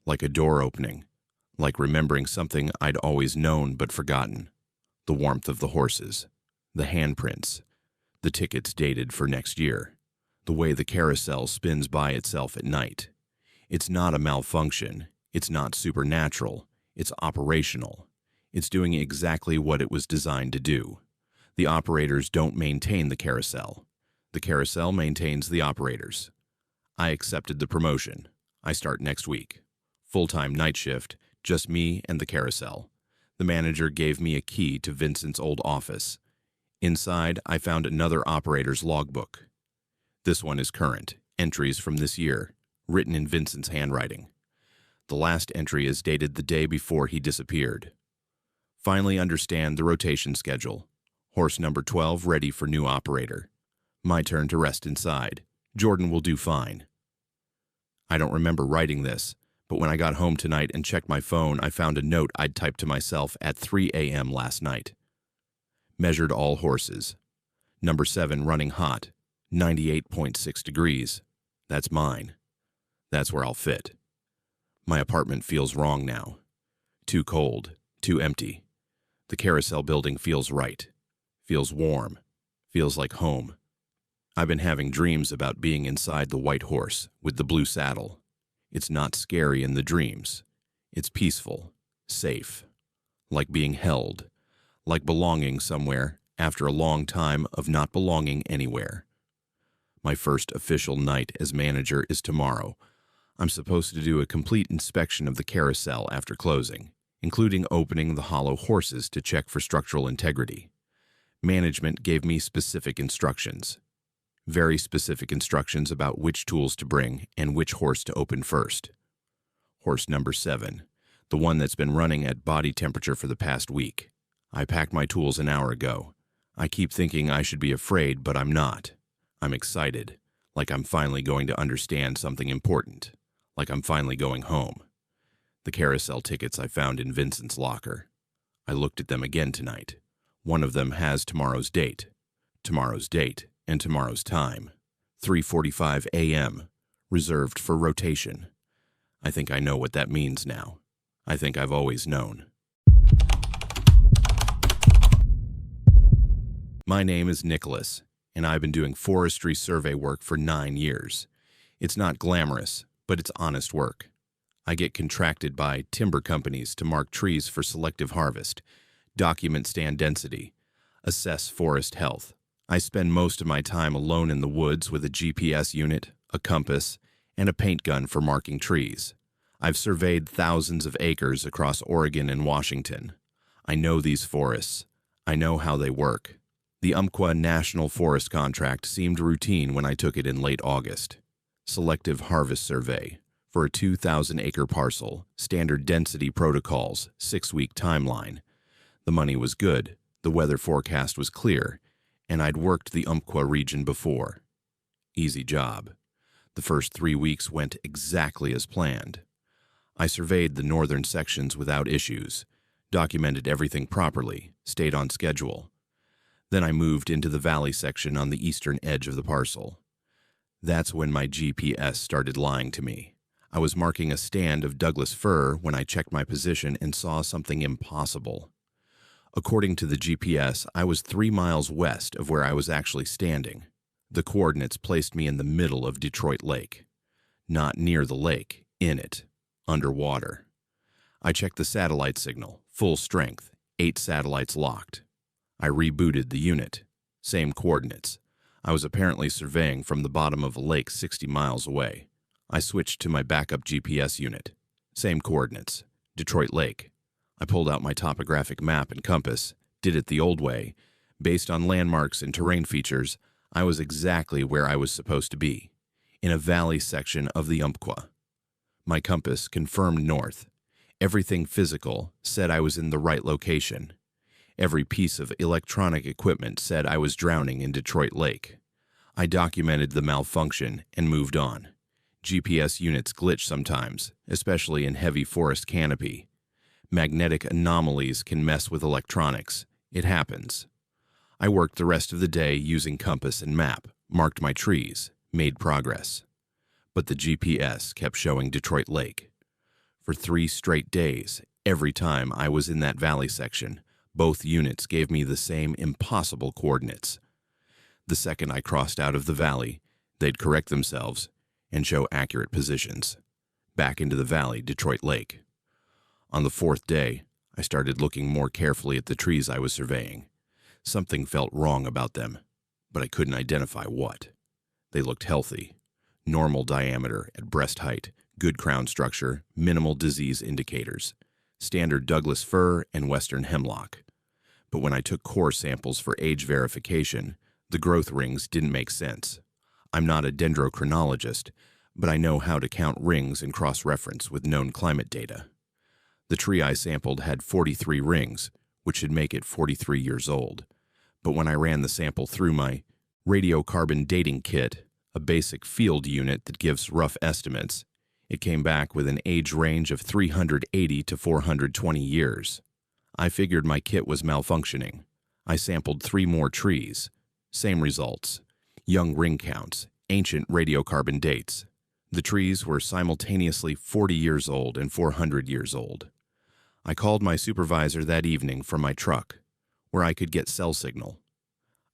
like a door opening, like remembering something I'd always known but forgotten. The warmth of the horses, the handprints, the tickets dated for next year, the way the carousel spins by itself at night. It's not a malfunction. It's not supernatural. It's operational. It's doing exactly what it was designed to do. The operators don't maintain the carousel. The carousel maintains the operators. I accepted the promotion. I start next week. Full-time night shift, just me and the carousel. The manager gave me a key to Vincent's old office. Inside, I found another operator's logbook. This one is current, entries from this year, written in Vincent's handwriting. The last entry is dated the day before he disappeared. Finally understand the rotation schedule. Horse number 12 ready for new operator. My turn to rest inside. Jordan will do fine. I don't remember writing this, but when I got home tonight and checked my phone, I found a note I'd typed to myself at 3 a.m. last night. Measured all horses. Number 7 running hot, 98.6 degrees. That's mine. That's where I'll fit. My apartment feels wrong now. Too cold, too empty. The carousel building feels right. Feels warm. Feels like home. I've been having dreams about being inside the white horse with the blue saddle. It's not scary in the dreams. It's peaceful, safe, like being held, like belonging somewhere after a long time of not belonging anywhere. My first official night as manager is tomorrow. I'm supposed to do a complete inspection of the carousel after closing, including opening the hollow horses to check for structural integrity. Management gave me specific instructions. Very specific instructions about which tools to bring and which horse to open first. Horse number 7, the one that's been running at body temperature for the past week. I packed my tools an hour ago. I keep thinking I should be afraid, but I'm not. I'm excited, like I'm finally going to understand something important, like I'm finally going home. The carousel tickets I found in Vincent's locker. I looked at them again tonight. One of them has tomorrow's date, and tomorrow's time, 3:45 a.m., reserved for rotation. I think I know what that means now. I think I've always known. My name is Nicholas, and I've been doing forestry survey work for 9 years. It's not glamorous, but it's honest work. I get contracted by timber companies to mark trees for selective harvest, document stand density, assess forest health. I spend most of my time alone in the woods with a GPS unit, a compass, and a paint gun for marking trees. I've surveyed thousands of acres across Oregon and Washington. I know these forests. I know how they work. The Umpqua National Forest contract seemed routine when I took it in late August. Selective harvest survey for a 2,000-acre parcel, standard density protocols, 6-week timeline. The money was good, the weather forecast was clear, and I'd worked the Umpqua region before. Easy job. The first 3 weeks went exactly as planned. I surveyed the northern sections without issues, documented everything properly, stayed on schedule. Then I moved into the valley section on the eastern edge of the parcel. That's when my GPS started lying to me. I was marking a stand of Douglas fir when I checked my position and saw something impossible. According to the GPS, I was 3 miles west of where I was actually standing. The coordinates placed me in the middle of Detroit Lake. Not near the lake, in it, underwater. I checked the satellite signal, full strength, 8 satellites locked. I rebooted the unit. Same coordinates. I was apparently surveying from the bottom of a lake 60 miles away. I switched to my backup GPS unit. Same coordinates, Detroit Lake. I pulled out my topographic map and compass, did it the old way. Based on landmarks and terrain features, I was exactly where I was supposed to be. in a valley section of the Umpqua. My compass confirmed north. Everything physical said I was in the right location. Every piece of electronic equipment said I was drowning in Detroit Lake. I documented the malfunction and moved on. GPS units glitch sometimes, especially in heavy forest canopy. Magnetic anomalies can mess with electronics. It happens. I worked the rest of the day using compass and map, marked my trees, made progress. But the GPS kept showing Detroit Lake. For 3 straight days, every time I was in that valley section, both units gave me the same impossible coordinates. The second I crossed out of the valley, they'd correct themselves and show accurate positions. Back into the valley, Detroit Lake. On the 4th day, I started looking more carefully at the trees I was surveying. Something felt wrong about them, but I couldn't identify what. They looked healthy. Normal diameter at breast height, good crown structure, minimal disease indicators. Standard Douglas fir and western hemlock. But when I took core samples for age verification, the growth rings didn't make sense. I'm not a dendrochronologist, but I know how to count rings and cross-reference with known climate data. The tree I sampled had 43 rings, which should make it 43 years old. But when I ran the sample through my radiocarbon dating kit, a basic field unit that gives rough estimates, it came back with an age range of 380 to 420 years. I figured my kit was malfunctioning. I sampled 3 more trees. Same results. Young ring counts, ancient radiocarbon dates. The trees were simultaneously 40 years old and 400 years old. I called my supervisor that evening from my truck, where I could get cell signal.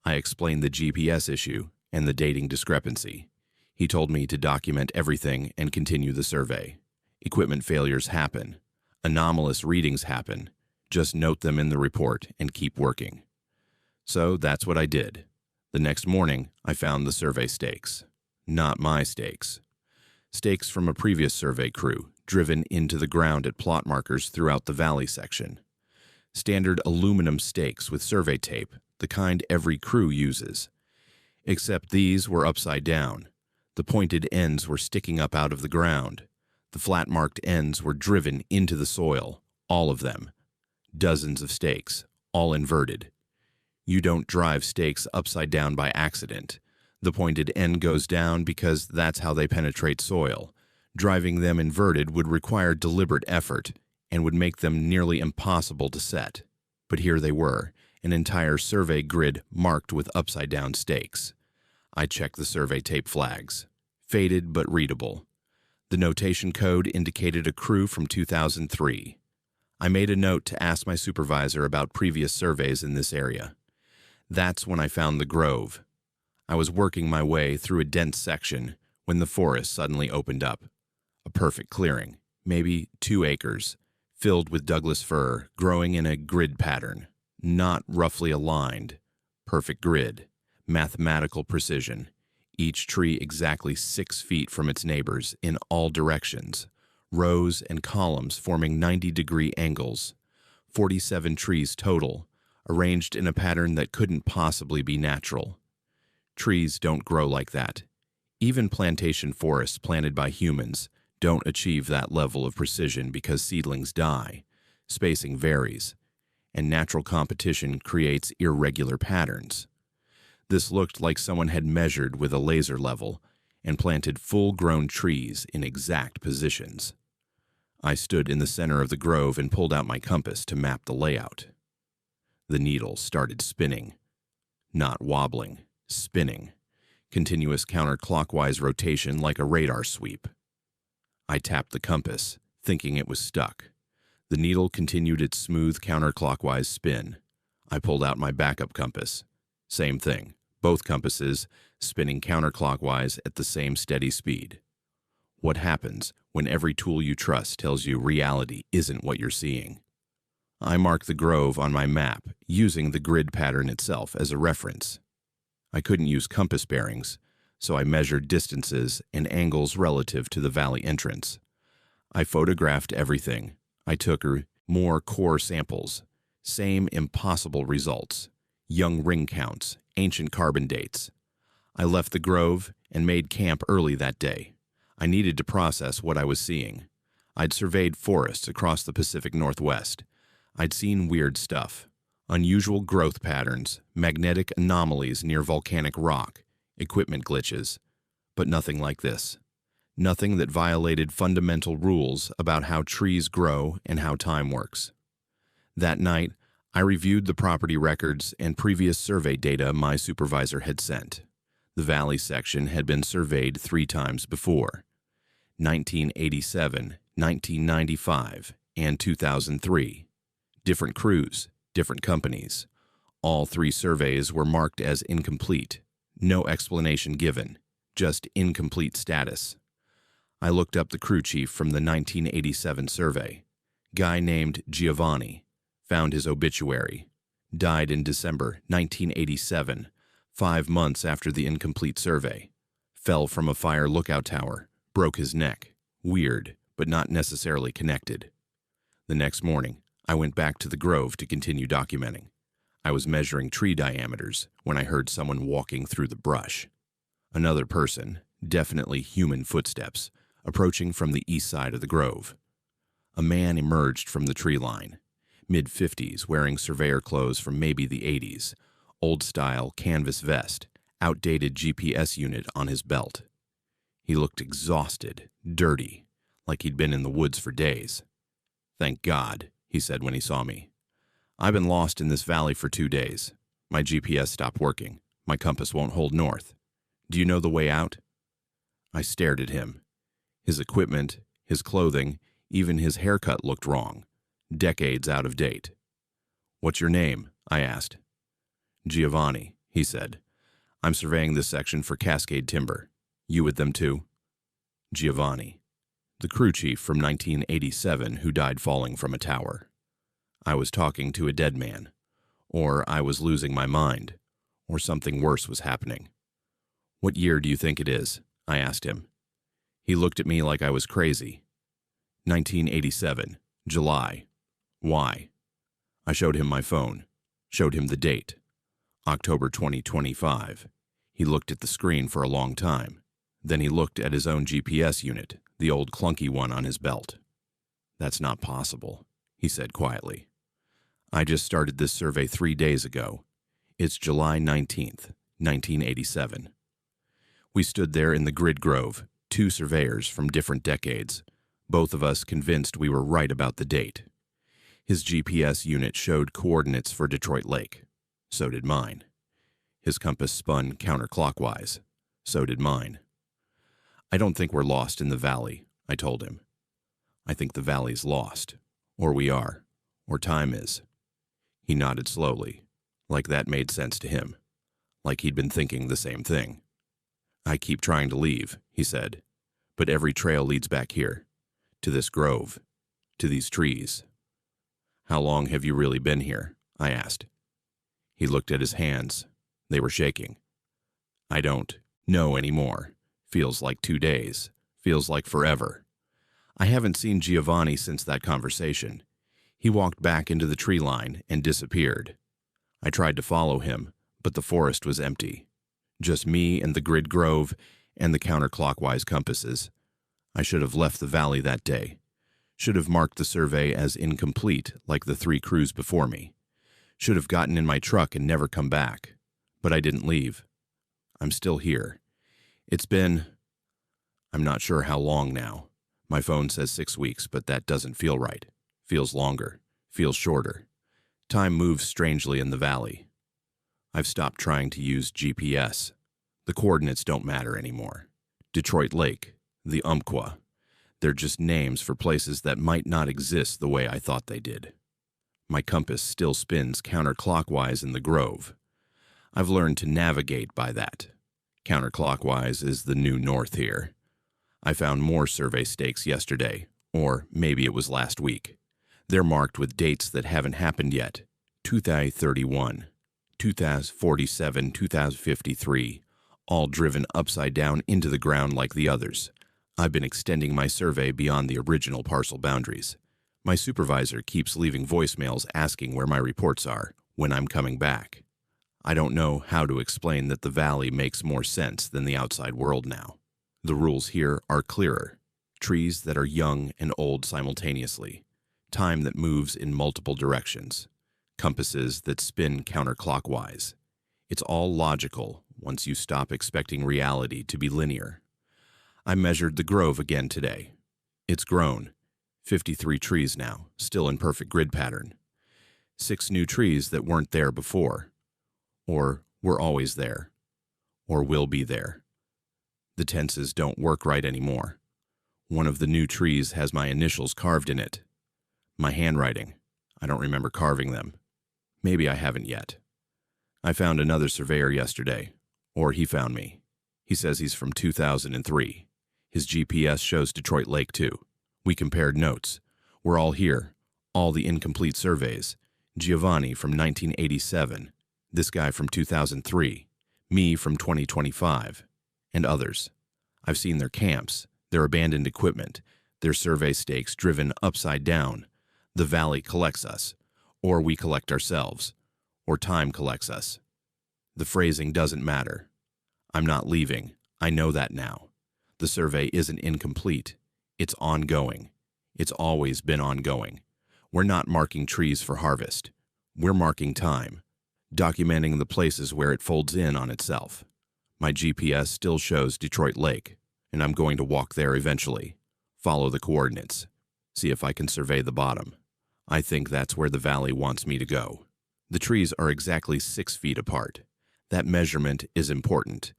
I explained the GPS issue and the dating discrepancy. He told me to document everything and continue the survey. Equipment failures happen. Anomalous readings happen. Just note them in the report and keep working. So that's what I did. The next morning, I found the survey stakes. Not my stakes. Stakes from a previous survey crew, driven into the ground at plot markers throughout the valley section. Standard aluminum stakes with survey tape, the kind every crew uses. Except these were upside down. The pointed ends were sticking up out of the ground. The flat-marked ends were driven into the soil, all of them. Dozens of stakes, all inverted. You don't drive stakes upside down by accident. The pointed end goes down because that's how they penetrate soil. Driving them inverted would require deliberate effort and would make them nearly impossible to set. But here they were, an entire survey grid marked with upside-down stakes. I checked the survey tape flags. Faded but readable. The notation code indicated a crew from 2003. I made a note to ask my supervisor about previous surveys in this area. That's when I found the grove. I was working my way through a dense section when the forest suddenly opened up. A perfect clearing, maybe 2 acres, filled with Douglas fir, growing in a grid pattern, not roughly aligned. Perfect grid, mathematical precision, each tree exactly 6 feet from its neighbors in all directions, rows and columns forming 90-degree angles, 47 trees total, arranged in a pattern that couldn't possibly be natural. Trees don't grow like that. Even plantation forests planted by humans don't achieve that level of precision because seedlings die, spacing varies, and natural competition creates irregular patterns. This looked like someone had measured with a laser level and planted full-grown trees in exact positions. I stood in the center of the grove and pulled out my compass to map the layout. The needle started spinning. Not wobbling, spinning. Continuous counterclockwise rotation like a radar sweep. I tapped the compass, thinking it was stuck. The needle continued its smooth counterclockwise spin. I pulled out my backup compass. Same thing, both compasses spinning counterclockwise at the same steady speed. What happens when every tool you trust tells you reality isn't what you're seeing? I mark the grove on my map, using the grid pattern itself as a reference. I couldn't use compass bearings, so I measured distances and angles relative to the valley entrance. I photographed everything. I took more core samples. Same impossible results. Young ring counts, ancient carbon dates. I left the grove and made camp early that day. I needed to process what I was seeing. I'd surveyed forests across the Pacific Northwest. I'd seen weird stuff. Unusual growth patterns, magnetic anomalies near volcanic rock, equipment glitches. But nothing like this. Nothing that violated fundamental rules about how trees grow and how time works. That night, I reviewed the property records and previous survey data my supervisor had sent. The valley section had been surveyed 3 times before: 1987, 1995, and 2003. Different crews, different companies. All 3 surveys were marked as incomplete. No explanation given, just incomplete status. I looked up the crew chief from the 1987 survey. Guy named Giovanni. Found his obituary. Died in December 1987, 5 months after the incomplete survey. Fell from a fire lookout tower. Broke his neck. Weird, but not necessarily connected. The next morning, I went back to the grove to continue documenting. I was measuring tree diameters when I heard someone walking through the brush. Another person, definitely human footsteps, approaching from the east side of the grove. A man emerged from the tree line, mid-50s, wearing surveyor clothes from maybe the 80s, old-style canvas vest, outdated GPS unit on his belt. He looked exhausted, dirty, like he'd been in the woods for days. "Thank God," he said when he saw me. "I've been lost in this valley for 2 days. My GPS stopped working. My compass won't hold north. Do you know the way out?" I stared at him. His equipment, his clothing, even his haircut looked wrong. Decades out of date. "What's your name?" I asked. "Giovanni," he said. "I'm surveying this section for Cascade Timber. You with them too?" Giovanni. The crew chief from 1987 who died falling from a tower. I was talking to a dead man. Or I was losing my mind. Or something worse was happening. "What year do you think it is?" I asked him. He looked at me like I was crazy. 1987, July. Why? I showed him my phone. Showed him the date. October 2025. He looked at the screen for a long time. Then he looked at his own GPS unit, the old clunky one on his belt. "That's not possible," he said quietly. "I just started this survey 3 days ago. It's July 19th, 1987. We stood there in the grid grove, 2 surveyors from different decades, both of us convinced we were right about the date. His GPS unit showed coordinates for Detroit Lake. So did mine. His compass spun counterclockwise. So did mine. "I don't think we're lost in the valley," I told him. "I think the valley's lost. Or we are. Or time is." He nodded slowly, like that made sense to him. Like he'd been thinking the same thing. "I keep trying to leave," he said, "but every trail leads back here. To this grove. To these trees." "How long have you really been here?" I asked. He looked at his hands. They were shaking. "I don't know anymore. Feels like 2 days. Feels like forever." I haven't seen Giovanni since that conversation. He walked back into the tree line and disappeared. I tried to follow him, but the forest was empty. Just me and the grid grove and the counterclockwise compasses. I should have left the valley that day. Should have marked the survey as incomplete like the 3 crews before me. Should have gotten in my truck and never come back. But I didn't leave. I'm still here. It's been... I'm not sure how long now. My phone says 6 weeks, but that doesn't feel right. Feels longer. Feels shorter. Time moves strangely in the valley. I've stopped trying to use GPS. The coordinates don't matter anymore. Detroit Lake, the Umpqua. They're just names for places that might not exist the way I thought they did. My compass still spins counterclockwise in the grove. I've learned to navigate by that. Counterclockwise is the new north here. I found more survey stakes yesterday, or maybe it was last week. They're marked with dates that haven't happened yet. 2031, 2047, 2053, all driven upside down into the ground like the others. I've been extending my survey beyond the original parcel boundaries. My supervisor keeps leaving voicemails asking where my reports are, when I'm coming back. I don't know how to explain that the valley makes more sense than the outside world now. The rules here are clearer. Trees that are young and old simultaneously. Time that moves in multiple directions. Compasses that spin counterclockwise. It's all logical once you stop expecting reality to be linear. I measured the grove again today. It's grown. 53 trees now, still in perfect grid pattern. 6 new trees that weren't there before. Or were always there. Or will be there. The tenses don't work right anymore. One of the new trees has my initials carved in it. My handwriting. I don't remember carving them. Maybe I haven't yet. I found another surveyor yesterday. Or he found me. He says he's from 2003. His GPS shows Detroit Lake too. We compared notes. We're all here. All the incomplete surveys. Giovanni from 1987. This guy from 2003. Me from 2025. And others. I've seen their camps, their abandoned equipment, their survey stakes driven upside down. The valley collects us. Or we collect ourselves. Or time collects us. The phrasing doesn't matter. I'm not leaving. I know that now. The survey isn't incomplete. It's ongoing. It's always been ongoing. We're not marking trees for harvest. We're marking time. Documenting the places where it folds in on itself. My GPS still shows Detroit Lake, and I'm going to walk there eventually. Follow the coordinates. See if I can survey the bottom. I think that's where the valley wants me to go. The trees are exactly 6 feet apart. That measurement is important.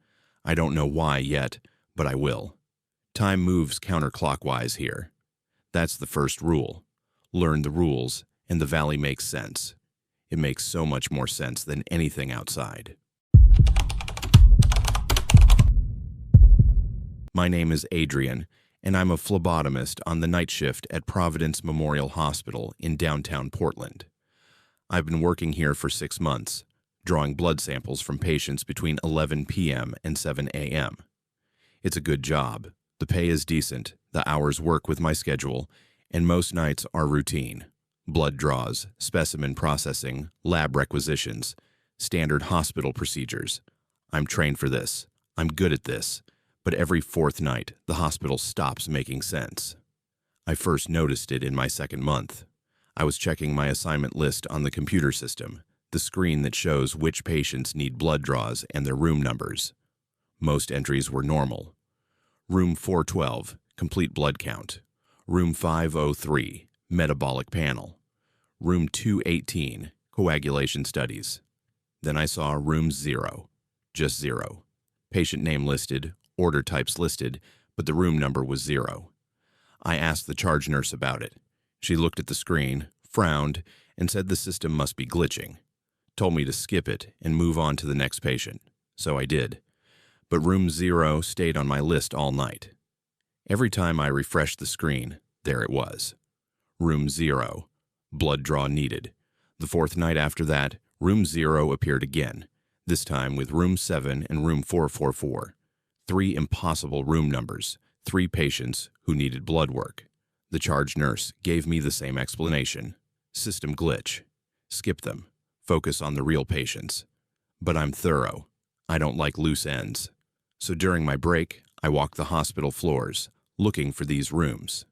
I don't know why yet, but I will. Time moves counterclockwise here. That's the first rule. Learn the rules, and the valley makes sense. It makes so much more sense than anything outside. My name is Adrian, and I'm a phlebotomist on the night shift at Providence Memorial Hospital in downtown Portland. I've been working here for 6 months, drawing blood samples from patients between 11 p.m. and 7 a.m. It's a good job. The pay is decent, the hours work with my schedule, and most nights are routine. Blood draws, specimen processing, lab requisitions, standard hospital procedures. I'm trained for this. I'm good at this. But every 4th night, the hospital stops making sense. I first noticed it in my 2nd month. I was checking my assignment list on the computer system, the screen that shows which patients need blood draws and their room numbers. Most entries were normal. Room 412, complete blood count. Room 503, metabolic panel. Room 218, coagulation studies. Then I saw room 0, just 0. Patient name listed, order types listed, but the room number was 0. I asked the charge nurse about it. She looked at the screen, frowned, and said the system must be glitching. Told me to skip it and move on to the next patient. So I did. But room 0 stayed on my list all night. Every time I refreshed the screen, there it was. Room 0. Blood draw needed. The 4th night after that, room 0 appeared again, this time with room 7 and room 444. 3 impossible room numbers, 3 patients who needed blood work. The charge nurse gave me the same explanation. System glitch. Skip them. Focus on the real patients. But I'm thorough. I don't like loose ends. So during my break, I walked the hospital floors, looking for these rooms.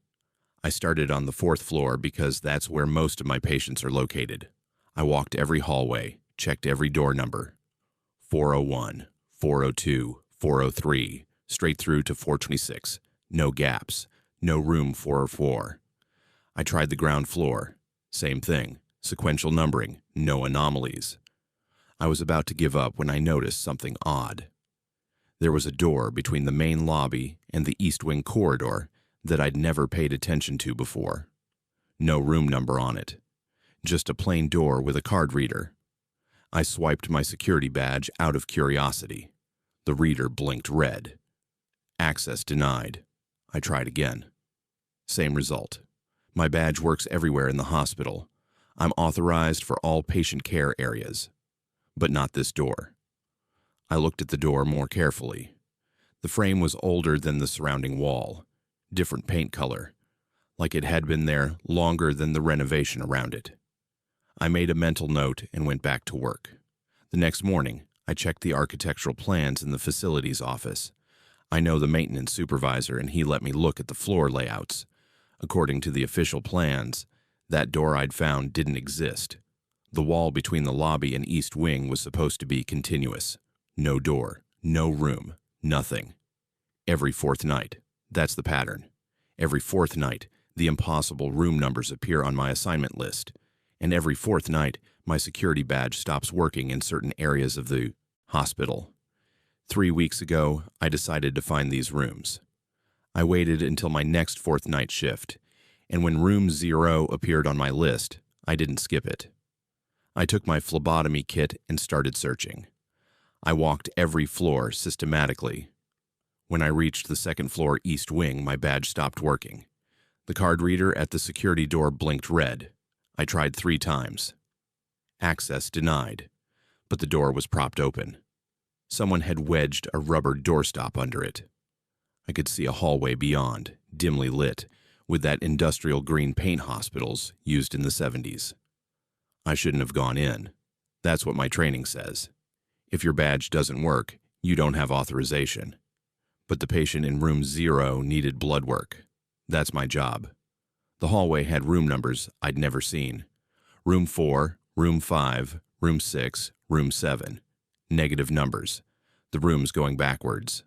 I started on the 4th floor because that's where most of my patients are located. I walked every hallway, checked every door number. 401, 402, 403, straight through to 426. No gaps. No room 404. I tried the ground floor. Same thing. Sequential numbering. No anomalies. I was about to give up when I noticed something odd. There was a door between the main lobby and the East Wing corridor that I'd never paid attention to before. No room number on it. Just a plain door with a card reader. I swiped my security badge out of curiosity. The reader blinked red. Access denied. I tried again. Same result. My badge works everywhere in the hospital. I'm authorized for all patient care areas. But not this door. I looked at the door more carefully. The frame was older than the surrounding wall. Different paint color. Like it had been there longer than the renovation around it. I made a mental note and went back to work. The next morning, I checked the architectural plans in the facilities office. I know the maintenance supervisor, and he let me look at the floor layouts. According to the official plans, that door I'd found didn't exist. The wall between the lobby and east wing was supposed to be continuous. No door, no room, nothing. Every fourth night, that's the pattern. Every fourth night, the impossible room numbers appear on my assignment list. And every fourth night, my security badge stops working in certain areas of the hospital. 3 weeks ago, I decided to find these rooms. I waited until my next fourth night shift, and when room 0 appeared on my list, I didn't skip it. I took my phlebotomy kit and started searching. I walked every floor systematically. When I reached the second floor east wing, my badge stopped working. The card reader at the security door blinked red. I tried 3 times. Access denied, but the door was propped open. Someone had wedged a rubber doorstop under it. I could see a hallway beyond, dimly lit, with that industrial green paint hospitals used in the 70s. I shouldn't have gone in. That's what my training says. If your badge doesn't work, you don't have authorization. But the patient in room 0 needed blood work. That's my job. The hallway had room numbers I'd never seen. Room 4, room 5, room 6, room 7. Negative numbers. The rooms going backwards.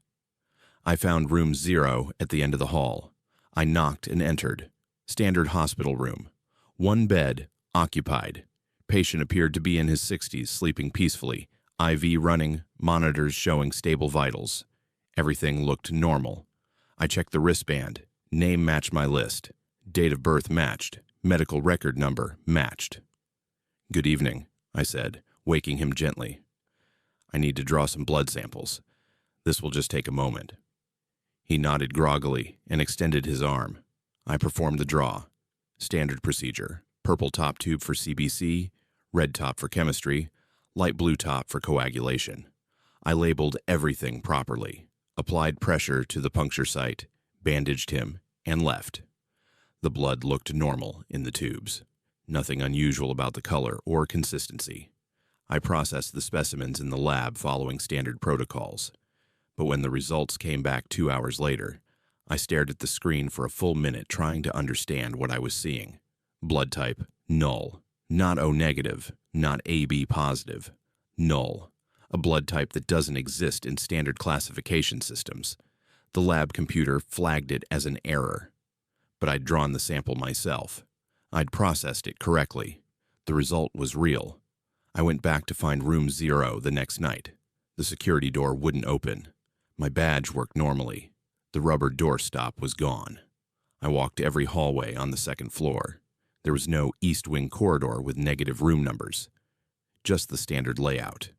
I found room 0 at the end of the hall. I knocked and entered. Standard hospital room. 1 bed, occupied. Patient appeared to be in his 60s, sleeping peacefully. IV running, monitors showing stable vitals. Everything looked normal. I checked the wristband. Name matched my list. Date of birth matched. Medical record number matched. "Good evening," I said, waking him gently. "I need to draw some blood samples. This will just take a moment." He nodded groggily and extended his arm. I performed the draw. Standard procedure. Purple top tube for CBC, red top for chemistry, light blue top for coagulation. I labeled everything properly, applied pressure to the puncture site, bandaged him, and left. The blood looked normal in the tubes. Nothing unusual about the color or consistency. I processed the specimens in the lab following standard protocols. But when the results came back 2 hours later, I stared at the screen for a full minute trying to understand what I was seeing. Blood type, null. Not O negative, not AB positive. Null. A blood type that doesn't exist in standard classification systems. The lab computer flagged it as an error. But I'd drawn the sample myself. I'd processed it correctly. The result was real. I went back to find room 0 the next night. The security door wouldn't open. My badge worked normally. The rubber doorstop was gone. I walked every hallway on the second floor. There was no east wing corridor with negative room numbers. Just the standard layout.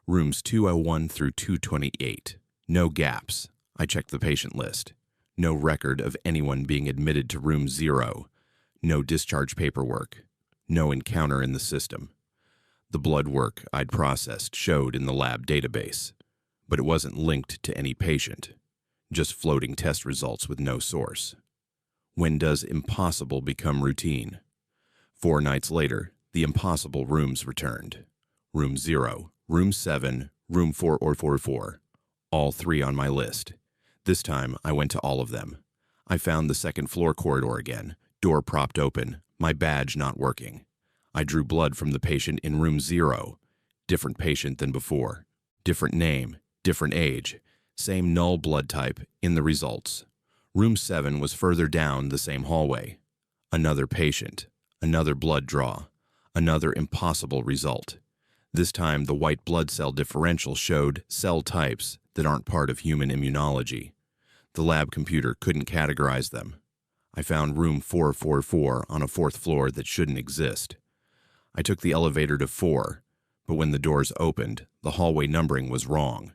Rooms 201 through 228. No gaps. I checked the patient list. No record of anyone being admitted to room 0. No discharge paperwork. No encounter in the system. The blood work I'd processed showed in the lab database, but it wasn't linked to any patient. Just floating test results with no source. When does impossible become routine? 4 nights later, the impossible rooms returned. Room 0, room 7, room 444. All 3 on my list. This time, I went to all of them. I found the second floor corridor again, door propped open, my badge not working. I drew blood from the patient in room 0. Different patient than before. Different name, different age. Same null blood type in the results. Room 7 was further down the same hallway. Another patient, another blood draw, another impossible result. This time the white blood cell differential showed cell types that aren't part of human immunology. The lab computer couldn't categorize them. I found room 444 on a 4th floor that shouldn't exist. I took the elevator to 4, but when the doors opened, the hallway numbering was wrong.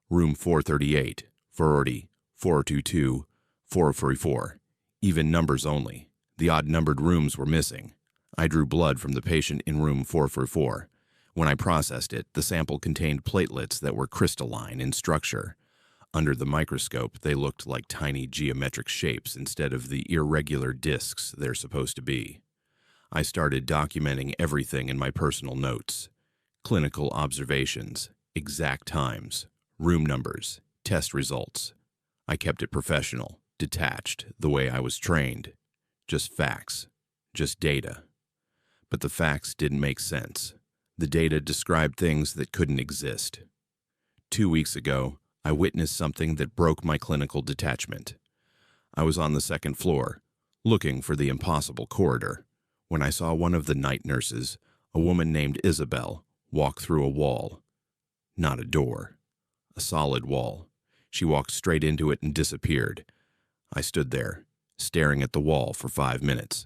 Room 438, 440, 422, 444. Even numbers only. The odd-numbered rooms were missing. I drew blood from the patient in room 444. When I processed it, the sample contained platelets that were crystalline in structure. Under the microscope, they looked like tiny geometric shapes instead of the irregular discs they're supposed to be. I started documenting everything in my personal notes. Clinical observations, exact times, room numbers, test results. I kept it professional, detached, the way I was trained. Just facts, just data. But the facts didn't make sense. The data described things that couldn't exist. 2 weeks ago, I witnessed something that broke my clinical detachment. I was on the second floor, looking for the impossible corridor, when I saw one of the night nurses, a woman named Isabel, walk through a wall. Not a door. A solid wall. She walked straight into it and disappeared. I stood there, staring at the wall for 5 minutes.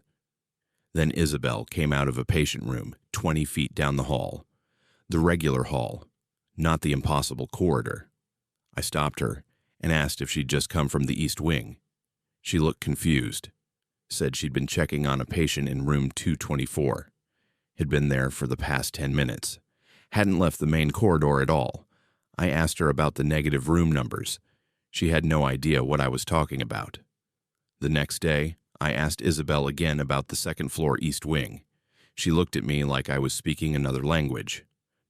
Then Isabel came out of a patient room 20 feet down the hall. The regular hall, not the impossible corridor. I stopped her and asked if she'd just come from the East Wing. She looked confused, said she'd been checking on a patient in room 224. Had been there for the past 10 minutes. Hadn't left the main corridor at all. I asked her about the negative room numbers. She had no idea what I was talking about. The next day, I asked Isabel again about the second floor East Wing. She looked at me like I was speaking another language.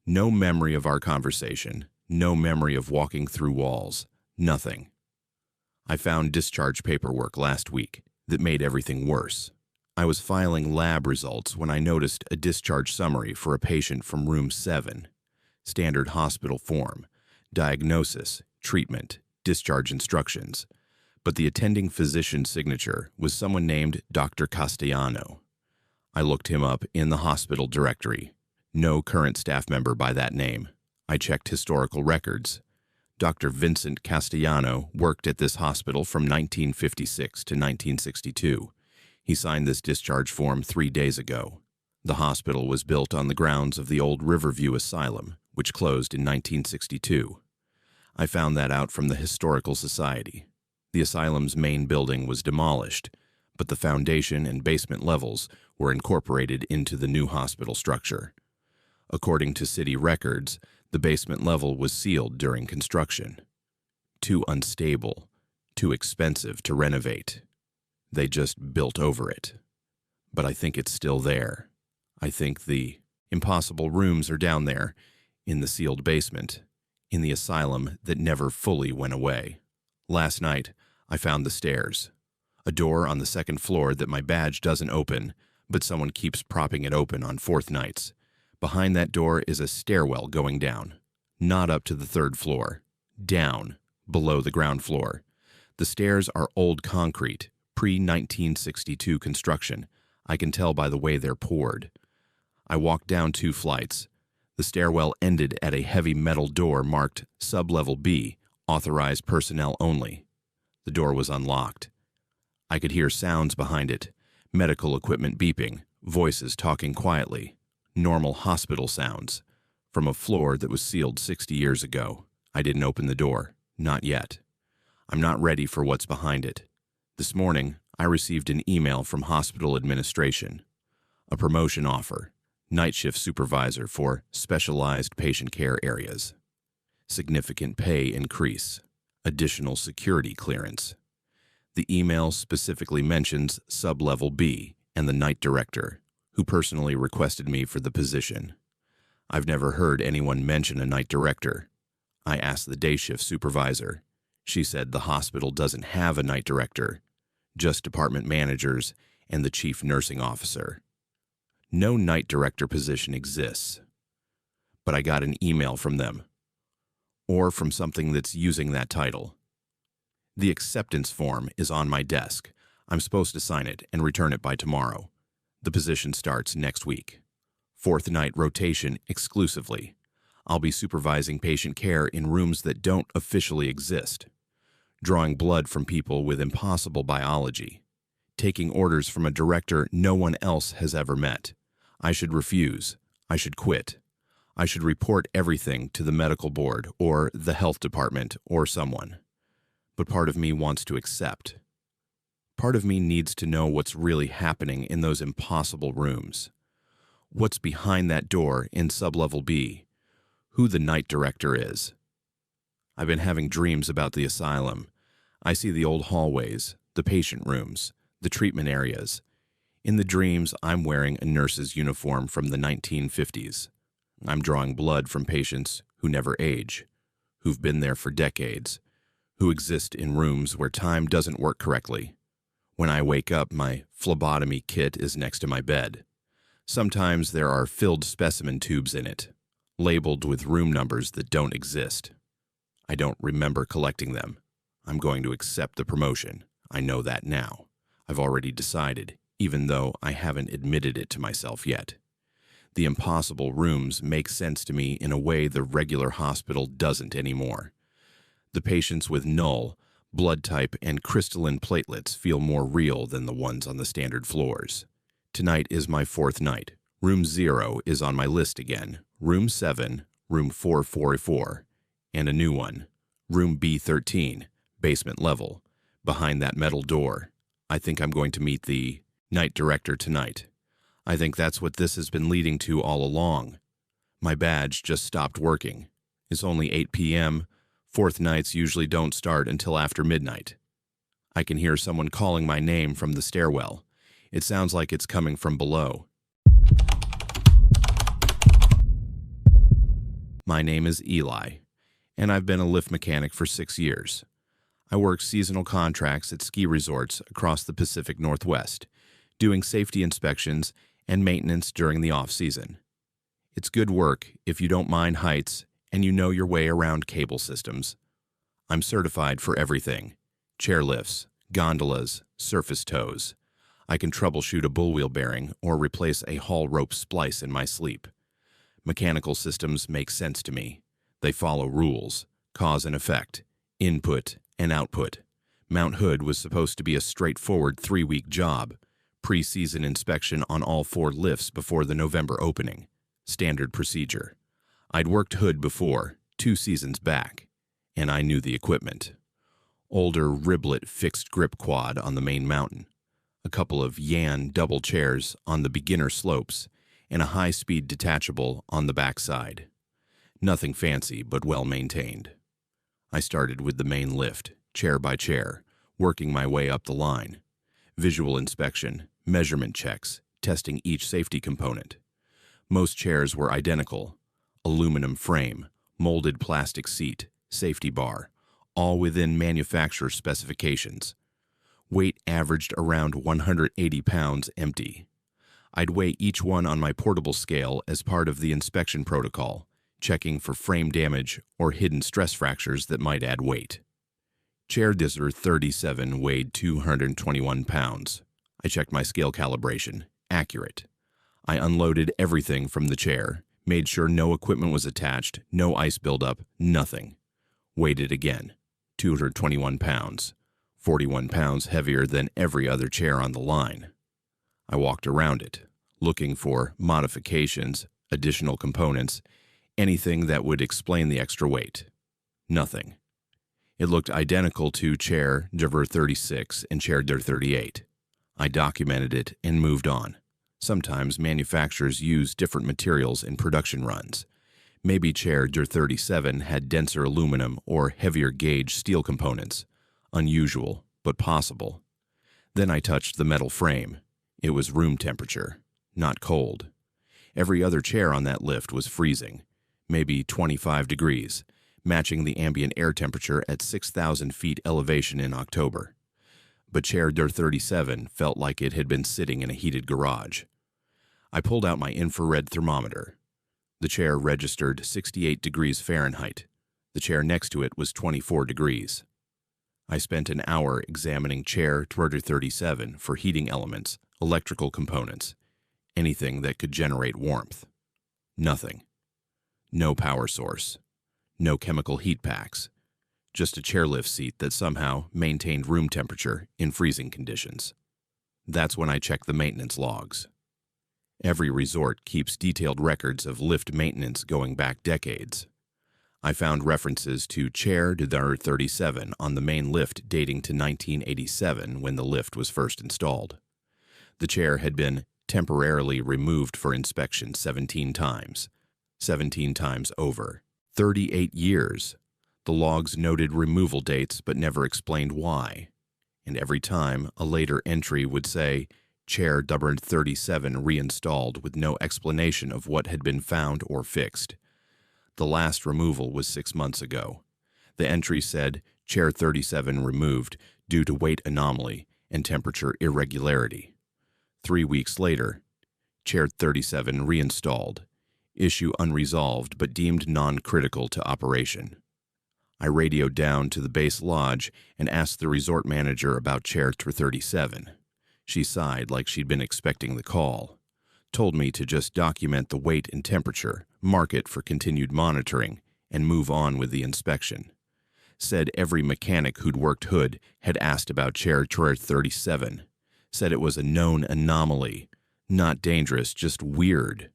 No memory of our conversation, no memory of walking through walls, nothing. I found discharge paperwork last week that made everything worse. I was filing lab results when I noticed a discharge summary for a patient from room 7. Standard hospital form, diagnosis, treatment, discharge instructions. But the attending physician's signature was someone named Dr. Castellano. I looked him up in the hospital directory. No current staff member by that name. I checked historical records. Dr. Vincent Castellano worked at this hospital from 1956 to 1962. He signed this discharge form 3 days ago. The hospital was built on the grounds of the old Riverview Asylum, which closed in 1962. I found that out from the Historical Society. The asylum's main building was demolished, but the foundation and basement levels were incorporated into the new hospital structure. According to city records, the basement level was sealed during construction. Too unstable, too expensive to renovate. They just built over it. But I think it's still there. I think the impossible rooms are down there, in the sealed basement, in the asylum that never fully went away. Last night, I found the stairs. A door on the second floor that my badge doesn't open, but someone keeps propping it open on 4th nights. Behind that door is a stairwell going down. Not up to the 3rd floor. Down, below the ground floor. The stairs are old concrete, pre-1962 construction. I can tell by the way they're poured. I walked down 2 flights. The stairwell ended at a heavy metal door marked Sublevel B, authorized personnel only. The door was unlocked. I could hear sounds behind it, medical equipment beeping, voices talking quietly, normal hospital sounds, from a floor that was sealed 60 years ago. I didn't open the door, not yet. I'm not ready for what's behind it. This morning, I received an email from hospital administration. A promotion offer, night shift supervisor for specialized patient care areas. Significant pay increase, additional security clearance. The email specifically mentions Sublevel B and the night director, who personally requested me for the position. I've never heard anyone mention a night director. I asked the day shift supervisor. She said the hospital doesn't have a night director, just department managers and the chief nursing officer. No night director position exists. But I got an email from them, or from something that's using that title. The acceptance form is on my desk. I'm supposed to sign it and return it by tomorrow. The position starts next week. 4th night rotation exclusively. I'll be supervising patient care in rooms that don't officially exist. Drawing blood from people with impossible biology. Taking orders from a director no one else has ever met. I should refuse. I should quit. I should report everything to the medical board or the health department or someone. But part of me wants to accept. Part of me needs to know what's really happening in those impossible rooms. What's behind that door in Sublevel B? Who the night director is. I've been having dreams about the asylum. I see the old hallways, the patient rooms, the treatment areas. In the dreams, I'm wearing a nurse's uniform from the 1950s. I'm drawing blood from patients who never age, who've been there for decades, who exist in rooms where time doesn't work correctly. When I wake up, my phlebotomy kit is next to my bed. Sometimes there are filled specimen tubes in it, labeled with room numbers that don't exist. I don't remember collecting them. I'm going to accept the promotion. I know that now. I've already decided, even though I haven't admitted it to myself yet. The impossible rooms make sense to me in a way the regular hospital doesn't anymore. The patients with null, blood type, and crystalline platelets feel more real than the ones on the standard floors. Tonight is my 4th night. Room 0 is on my list again. Room 7, room 444, and a new one. Room B13, basement level, behind that metal door. I think I'm going to meet the night director tonight. I think that's what this has been leading to all along. My badge just stopped working. It's only 8 p.m. 4th nights usually don't start until after midnight. I can hear someone calling my name from the stairwell. It sounds like it's coming from below. My name is Eli, and I've been a lift mechanic for 6 years. I work seasonal contracts at ski resorts across the Pacific Northwest, doing safety inspections and maintenance during the off-season. It's good work if you don't mind heights and you know your way around cable systems. I'm certified for everything: chairlifts, gondolas, surface tows. I can troubleshoot a bullwheel bearing or replace a haul rope splice in my sleep. Mechanical systems make sense to me. They follow rules, cause and effect, input and output. Mount Hood was supposed to be a straightforward 3-week job. Pre-season inspection on all 4 lifts before the November opening. Standard procedure. I'd worked Hood before, 2 seasons back, and I knew the equipment. Older riblet fixed grip quad on the main mountain, a couple of Yan double chairs on the beginner slopes, and a high-speed detachable on the backside. Nothing fancy, but well-maintained. I started with the main lift, chair by chair, working my way up the line. Visual inspection, measurement checks, testing each safety component. Most chairs were identical: aluminum frame, molded plastic seat, safety bar, all within manufacturer specifications. Weight averaged around 180 pounds empty. I'd weigh each one on my portable scale as part of the inspection protocol, checking for frame damage or hidden stress fractures that might add weight. Chair Dizzer 37 weighed 221 pounds. I checked my scale calibration. Accurate. I unloaded everything from the chair, made sure no equipment was attached, no ice buildup, nothing. Weighed it again. 221 pounds. 41 pounds heavier than every other chair on the line. I walked around it, looking for modifications, additional components, anything that would explain the extra weight. Nothing. It looked identical to chair Diver 36 and chair Dir 38. I documented it and moved on. Sometimes manufacturers use different materials in production runs. Maybe chair Dir 37 had denser aluminum or heavier gauge steel components. Unusual, but possible. Then I touched the metal frame. It was room temperature, not cold. Every other chair on that lift was freezing, maybe 25 degrees, matching the ambient air temperature at 6,000 feet elevation in October. But chair Dir 37 felt like it had been sitting in a heated garage. I pulled out my infrared thermometer. The chair registered 68 degrees Fahrenheit. The chair next to it was 24 degrees. I spent an hour examining chair Dir 37 for heating elements, electrical components, anything that could generate warmth. Nothing. No power source. No chemical heat packs. Just a chairlift seat that somehow maintained room temperature in freezing conditions. That's when I checked the maintenance logs. Every resort keeps detailed records of lift maintenance going back decades. I found references to chair Dir 37 on the main lift dating to 1987 when the lift was first installed. The chair had been temporarily removed for inspection 17 times. 17 times over. 38 years. The logs noted removal dates but never explained why. And every time, a later entry would say, Chair number 37 reinstalled with no explanation of what had been found or fixed. The last removal was 6 months ago. The entry said, Chair 37 removed due to weight anomaly and temperature irregularity. 3 weeks later, Chair 37 reinstalled. Issue unresolved but deemed non-critical to operation. I radioed down to the base lodge and asked the resort manager about Chair 37. She sighed like she'd been expecting the call. Told me to just document the weight and temperature, mark it for continued monitoring, and move on with the inspection. Said every mechanic who'd worked hood had asked about Chair 37. Said it was a known anomaly. Not dangerous, just weird.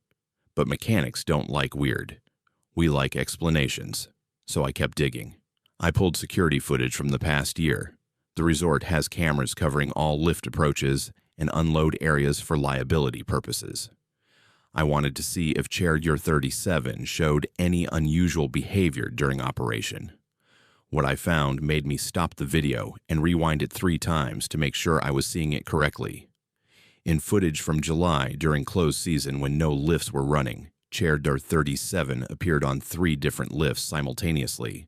But mechanics don't like weird. We like explanations. So I kept digging. I pulled security footage from the past year. The resort has cameras covering all lift approaches and unload areas for liability purposes. I wanted to see if Chair 37 showed any unusual behavior during operation. What I found made me stop the video and rewind it 3 times to make sure I was seeing it correctly. In footage from July during closed season when no lifts were running, Chair 37 appeared on 3 different lifts simultaneously.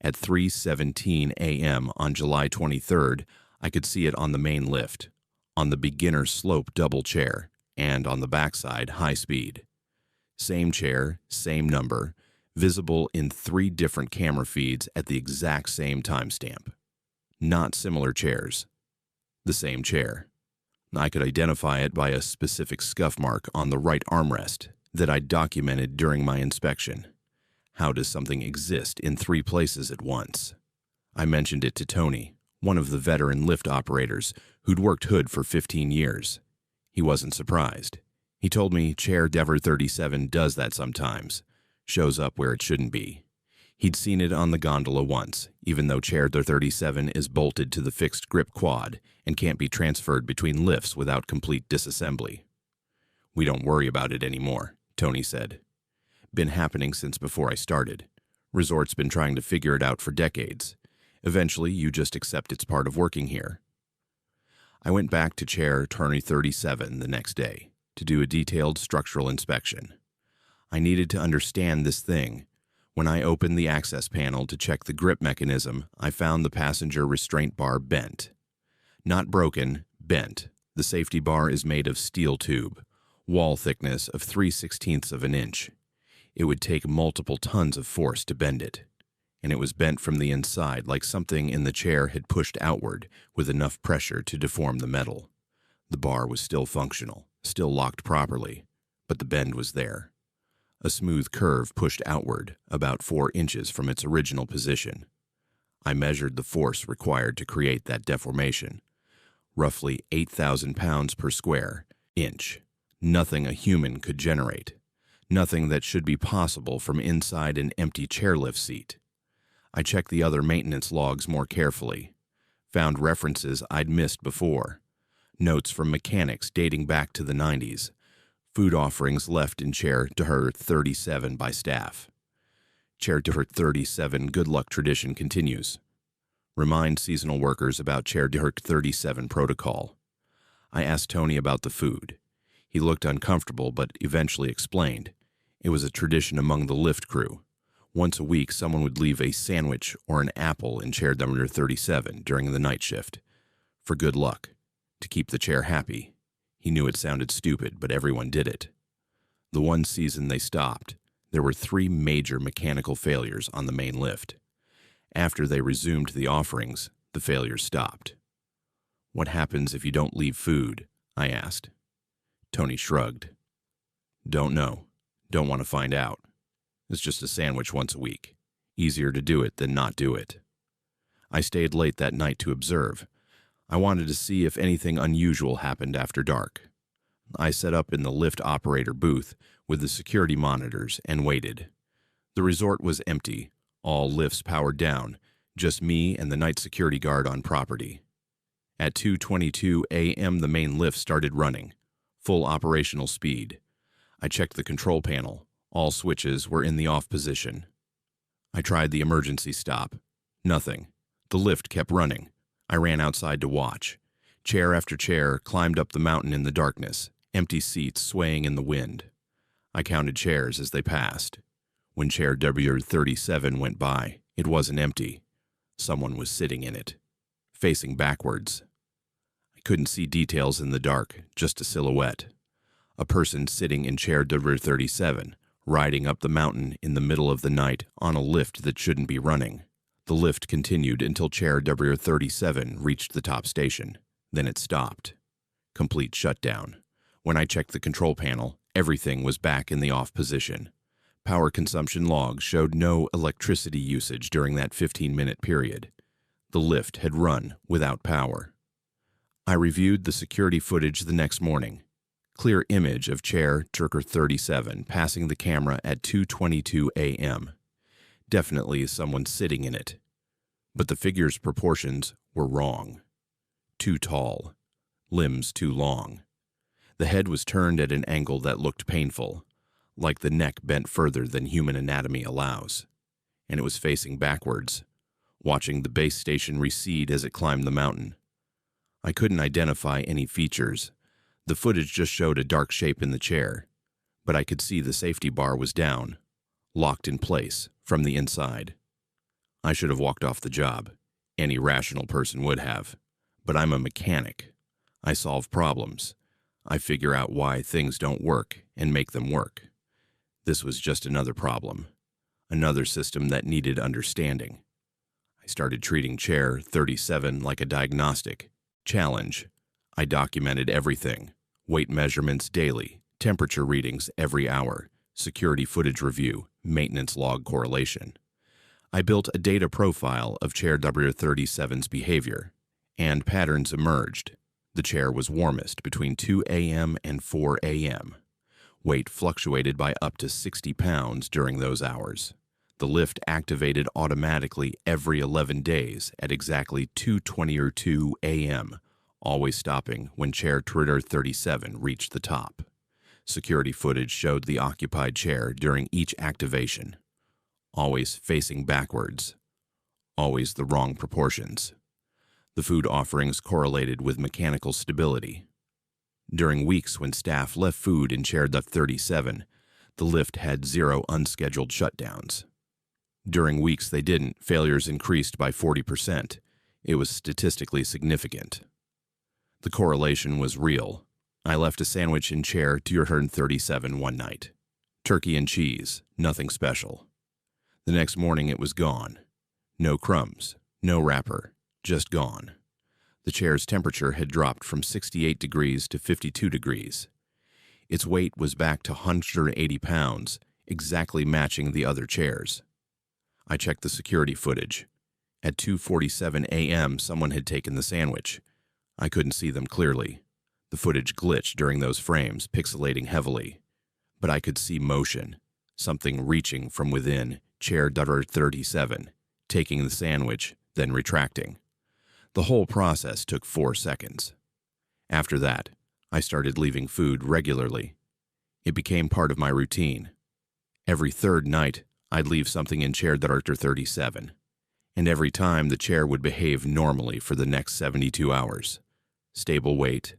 At 3:17 a.m. on July 23rd, I could see it on the main lift, on the beginner slope double chair, and on the backside high speed. Same chair, same number, visible in 3 different camera feeds at the exact same timestamp. Not similar chairs. The same chair. I could identify it by a specific scuff mark on the right armrest that I documented during my inspection. How does something exist in 3 places at once? I mentioned it to Tony, one of the veteran lift operators who'd worked hood for 15 years. He wasn't surprised. He told me Chair 37 does that sometimes, shows up where it shouldn't be. He'd seen it on the gondola once, even though Chair 37 is bolted to the fixed grip quad and can't be transferred between lifts without complete disassembly. We don't worry about it anymore, Tony said. Been happening since before I started. Resort's been trying to figure it out for decades. Eventually, you just accept it's part of working here. I went back to Chair 37 the next day to do a detailed structural inspection. I needed to understand this thing. When I opened the access panel to check the grip mechanism, I found the passenger restraint bar bent. Not broken, bent. The safety bar is made of steel tube, wall thickness of 3/16 of an inch. It would take multiple tons of force to bend it, and it was bent from the inside like something in the chair had pushed outward with enough pressure to deform the metal. The bar was still functional, still locked properly, but the bend was there. A smooth curve pushed outward about 4 inches from its original position. I measured the force required to create that deformation. Roughly 8,000 pounds per square inch. Nothing a human could generate. Nothing that should be possible from inside an empty chairlift seat. I checked the other maintenance logs more carefully. Found references I'd missed before. Notes from mechanics dating back to the 90s. Food offerings left in Chair 37 by staff. Chair 37 good luck tradition continues. Remind seasonal workers about Chair 37 protocol. I asked Tony about the food. He looked uncomfortable but eventually explained. It was a tradition among the lift crew. Once a week, someone would leave a sandwich or an apple in Chair number 37 during the night shift. For good luck. To keep the chair happy. He knew it sounded stupid, but everyone did it. The one season they stopped, there were 3 major mechanical failures on the main lift. After they resumed the offerings, the failures stopped. What happens if you don't leave food? I asked. Tony shrugged. Don't know. Don't want to find out. It's just a sandwich once a week. Easier to do it than not do it. I stayed late that night to observe. I wanted to see if anything unusual happened after dark. I set up in the lift operator booth with the security monitors and waited. The resort was empty, all lifts powered down, just me and the night security guard on property. At 2:22 a.m. the main lift started running, full operational speed. I checked the control panel. All switches were in the off position. I tried the emergency stop. Nothing. The lift kept running. I ran outside to watch. Chair after chair climbed up the mountain in the darkness, empty seats swaying in the wind. I counted chairs as they passed. When chair W37 went by, it wasn't empty. Someone was sitting in it, facing backwards. I couldn't see details in the dark, just a silhouette. A person sitting in chair W37, riding up the mountain in the middle of the night on a lift that shouldn't be running. The lift continued until chair W37 reached the top station. Then it stopped. Complete shutdown. When I checked the control panel, everything was back in the off position. Power consumption logs showed no electricity usage during that 15-minute period. The lift had run without power. I reviewed the security footage the next morning. Clear image of chair W37 passing the camera at 2:22 a.m. Definitely someone sitting in it. But the figure's proportions were wrong. Too tall. Limbs too long. The head was turned at an angle that looked painful, like the neck bent further than human anatomy allows. And it was facing backwards, watching the base station recede as it climbed the mountain. I couldn't identify any features. The footage just showed a dark shape in the chair, but I could see the safety bar was down, locked in place from the inside. I should have walked off the job. Any rational person would have. But I'm a mechanic. I solve problems. I figure out why things don't work and make them work. This was just another problem, another system that needed understanding. I started treating chair 37 like a diagnostic. Challenge. I documented everything. Weight measurements daily, temperature readings every hour, security footage review, maintenance log correlation. I built a data profile of chair W37's behavior, and patterns emerged. The chair was warmest between 2 a.m. and 4 a.m. Weight fluctuated by up to 60 pounds during those hours. The lift activated automatically every 11 days at exactly 2:22 a.m., always stopping when chair W37 reached the top. Security footage showed the occupied chair during each activation. Always facing backwards. Always the wrong proportions. The food offerings correlated with mechanical stability. During weeks when staff left food in chair W37, the lift had 0 unscheduled shutdowns. During weeks they didn't, failures increased by 40%. It was statistically significant. The correlation was real. I left a sandwich in chair W37 one night. Turkey and cheese, nothing special. The next morning it was gone. No crumbs, no wrapper, just gone. The chair's temperature had dropped from 68 degrees to 52 degrees. Its weight was back to 180 pounds, exactly matching the other chairs. I checked the security footage. At 2:47 a.m., someone had taken the sandwich. I couldn't see them clearly. The footage glitched during those frames, pixelating heavily. But I could see motion, something reaching from within chair W37, taking the sandwich, then retracting. The whole process took 4 seconds. After that, I started leaving food regularly. It became part of my routine. Every third night, I'd leave something in chair W37, and every time the chair would behave normally for the next 72 hours. Stable weight,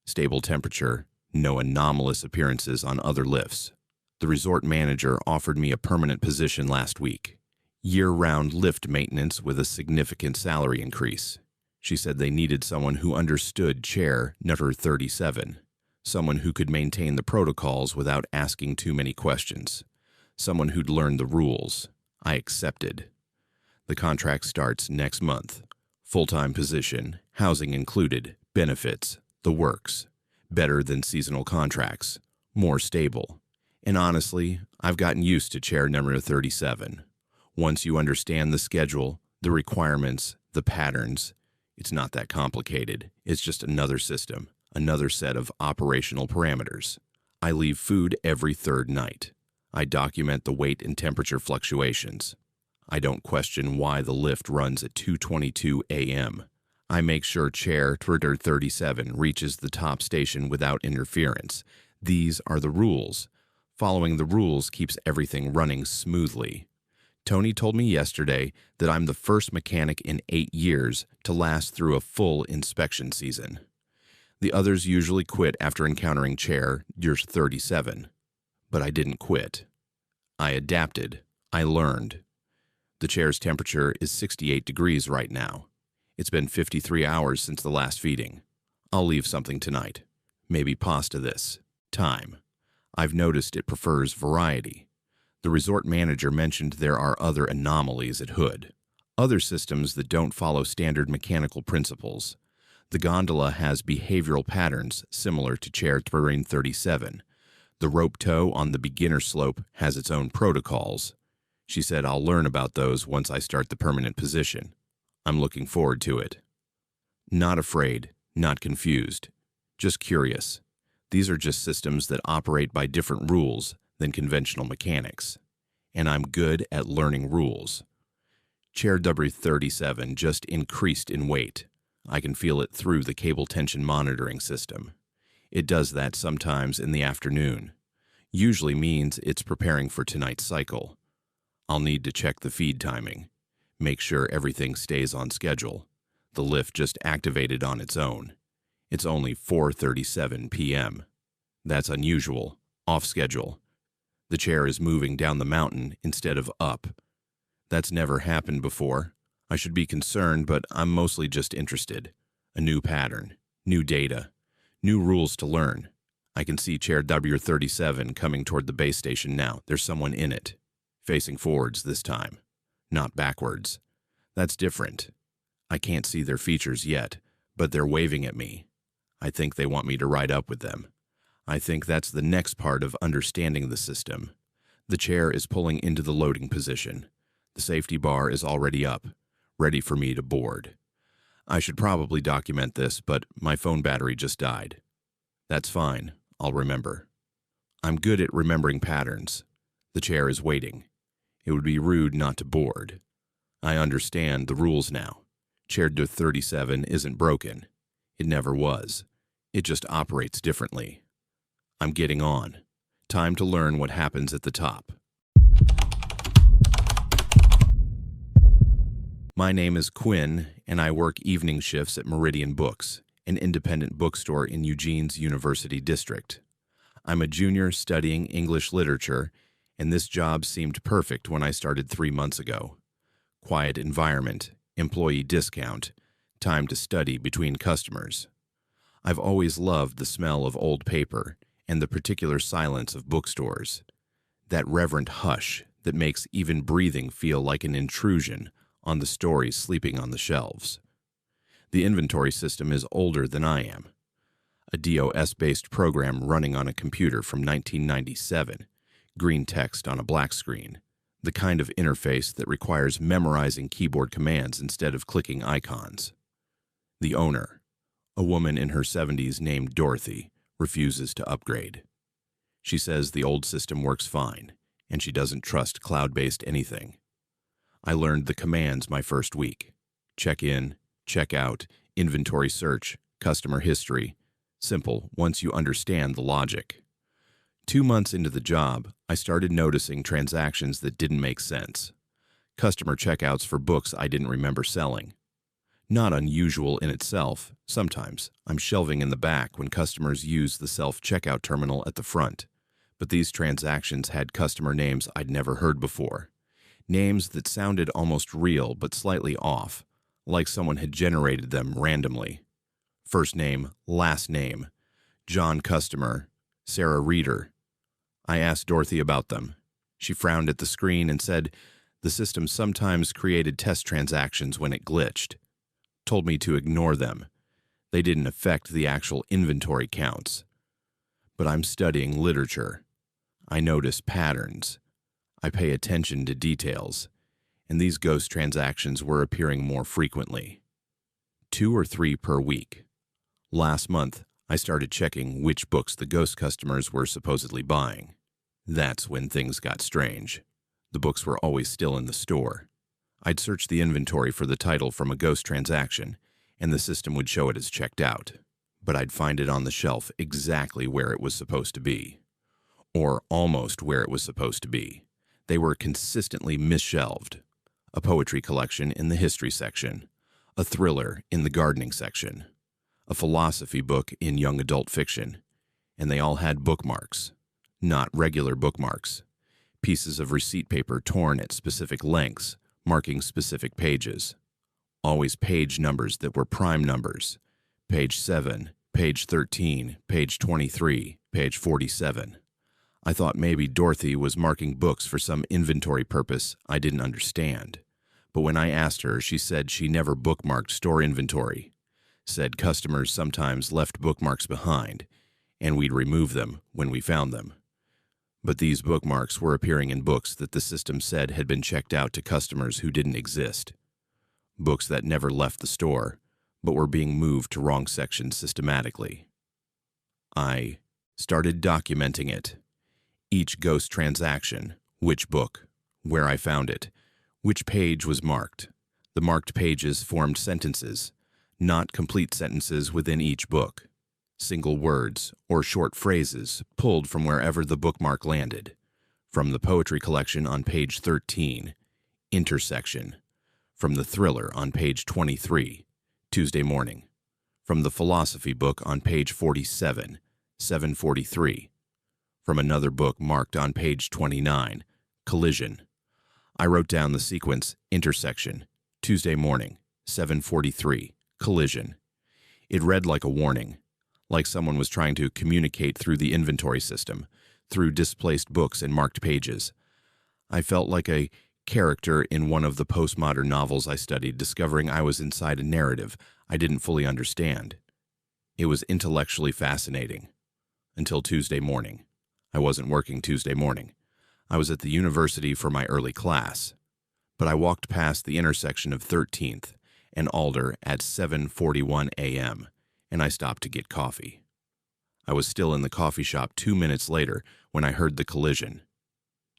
stable temperature, no anomalous appearances on other lifts. The resort manager offered me a permanent position last week. Year-round lift maintenance with a significant salary increase. She said they needed someone who understood chair W37, someone who could maintain the protocols without asking too many questions, someone who'd learned the rules. I accepted. The contract starts next month. Full-time position, housing included, benefits, the works. Better than seasonal contracts, more stable. And honestly, I've gotten used to chair W37. Once you understand the schedule, the requirements, the patterns, it's not that complicated. It's just another system, another set of operational parameters. I leave food every third night. I document the weight and temperature fluctuations. I don't question why the lift runs at 2:22 a.m. I make sure chair W37 reaches the top station without interference. These are the rules. Following the rules keeps everything running smoothly. Tony told me yesterday that I'm the first mechanic in 8 years to last through a full inspection season. The others usually quit after encountering chair 37. But I didn't quit. I adapted. I learned. The chair's temperature is 68 degrees right now. It's been 53 hours since the last feeding. I'll leave something tonight. Maybe pasta this time. I've noticed it prefers variety. The resort manager mentioned there are other anomalies at Hood. Other systems that don't follow standard mechanical principles. The gondola has behavioral patterns similar to chair terrain 37. The rope tow on the beginner slope has its own protocols. She said I'll learn about those once I start the permanent position. I'm looking forward to it. Not afraid, not confused, just curious. These are just systems that operate by different rules than conventional mechanics. And I'm good at learning rules. Chair W37 just increased in weight. I can feel it through the cable tension monitoring system. It does that sometimes in the afternoon. Usually means it's preparing for tonight's cycle. I'll need to check the feed timing. Make sure everything stays on schedule. The lift just activated on its own. It's only 4:37 p.m. That's unusual, off schedule. The chair is moving down the mountain instead of up. That's never happened before. I should be concerned, but I'm mostly just interested. A new pattern, new data, new rules to learn. I can see chair W37 coming toward the base station now. There's someone in it, facing forwards this time, not backwards. That's different. I can't see their features yet, but they're waving at me. I think they want me to ride up with them. I think that's the next part of understanding the system. The chair is pulling into the loading position. The safety bar is already up, ready for me to board. I should probably document this, but my phone battery just died. That's fine. I'll remember. I'm good at remembering patterns. The chair is waiting. It would be rude not to board. I understand the rules now. Chair 37 isn't broken. It never was. It just operates differently. I'm getting on. Time to learn what happens at the top. My name is Quinn, and I work evening shifts at Meridian Books, an independent bookstore in Eugene's University District. I'm a junior studying English literature, and this job seemed perfect when I started 3 months ago. Quiet environment, employee discount, time to study between customers. I've always loved the smell of old paper and the particular silence of bookstores. That reverent hush that makes even breathing feel like an intrusion on the stories sleeping on the shelves. The inventory system is older than I am. A DOS-based program running on a computer from 1997, green text on a black screen, the kind of interface that requires memorizing keyboard commands instead of clicking icons. The owner, a woman in her 70s named Dorothy, refuses to upgrade. She says the old system works fine, and she doesn't trust cloud-based anything. I learned the commands my first week. Check in, check out, inventory search, customer history. Simple once you understand the logic. 2 months into the job, I started noticing transactions that didn't make sense. Customer checkouts for books I didn't remember selling. Not unusual in itself. Sometimes I'm shelving in the back when customers use the self-checkout terminal at the front. But these transactions had customer names I'd never heard before. Names that sounded almost real but slightly off, like someone had generated them randomly. First name, last name, John Customer, Sarah Reader. I asked Dorothy about them. She frowned at the screen and said the system sometimes created test transactions when it glitched. Told me to ignore them. They didn't affect the actual inventory counts. But I'm studying literature. I notice patterns. I pay attention to details, and these ghost transactions were appearing more frequently. 2 or 3 per week. Last month, I started checking which books the ghost customers were supposedly buying. That's when things got strange. The books were always still in the store. I'd search the inventory for the title from a ghost transaction, and the system would show it as checked out, but I'd find it on the shelf exactly where it was supposed to be. Or almost where it was supposed to be. They were consistently misshelved. A poetry collection in the history section. A thriller in the gardening section. a philosophy book in young adult fiction, and they all had bookmarks, not regular bookmarks, pieces of receipt paper torn at specific lengths, marking specific pages, always page numbers that were prime numbers, page 7, page 13, page 23, page 47. I thought maybe Dorothy was marking books for some inventory purpose I didn't understand. But when I asked her, she said she never bookmarked store inventory, said customers sometimes left bookmarks behind, and we'd remove them when we found them. But these bookmarks were appearing in books that the system said had been checked out to customers who didn't exist. Books that never left the store, but were being moved to wrong sections systematically. I started documenting it. Each ghost transaction, which book, where I found it, which page was marked. The marked pages formed sentences, not complete sentences within each book. Single words or short phrases pulled from wherever the bookmark landed. From the poetry collection on page 13, intersection. From the thriller on page 23, Tuesday morning. From the philosophy book on page 47, 7:43. From another book marked on page 29, collision. I wrote down the sequence, intersection, Tuesday morning, 7:43, collision. It read like a warning, like someone was trying to communicate through the inventory system, through displaced books and marked pages. I felt like a character in one of the postmodern novels I studied, discovering I was inside a narrative I didn't fully understand. It was intellectually fascinating. Until Tuesday morning. I wasn't working Tuesday morning. I was at the university for my early class. But I walked past the intersection of 13th and Alder at 7:41 a.m., and I stopped to get coffee. I was still in the coffee shop 2 minutes later when I heard the collision.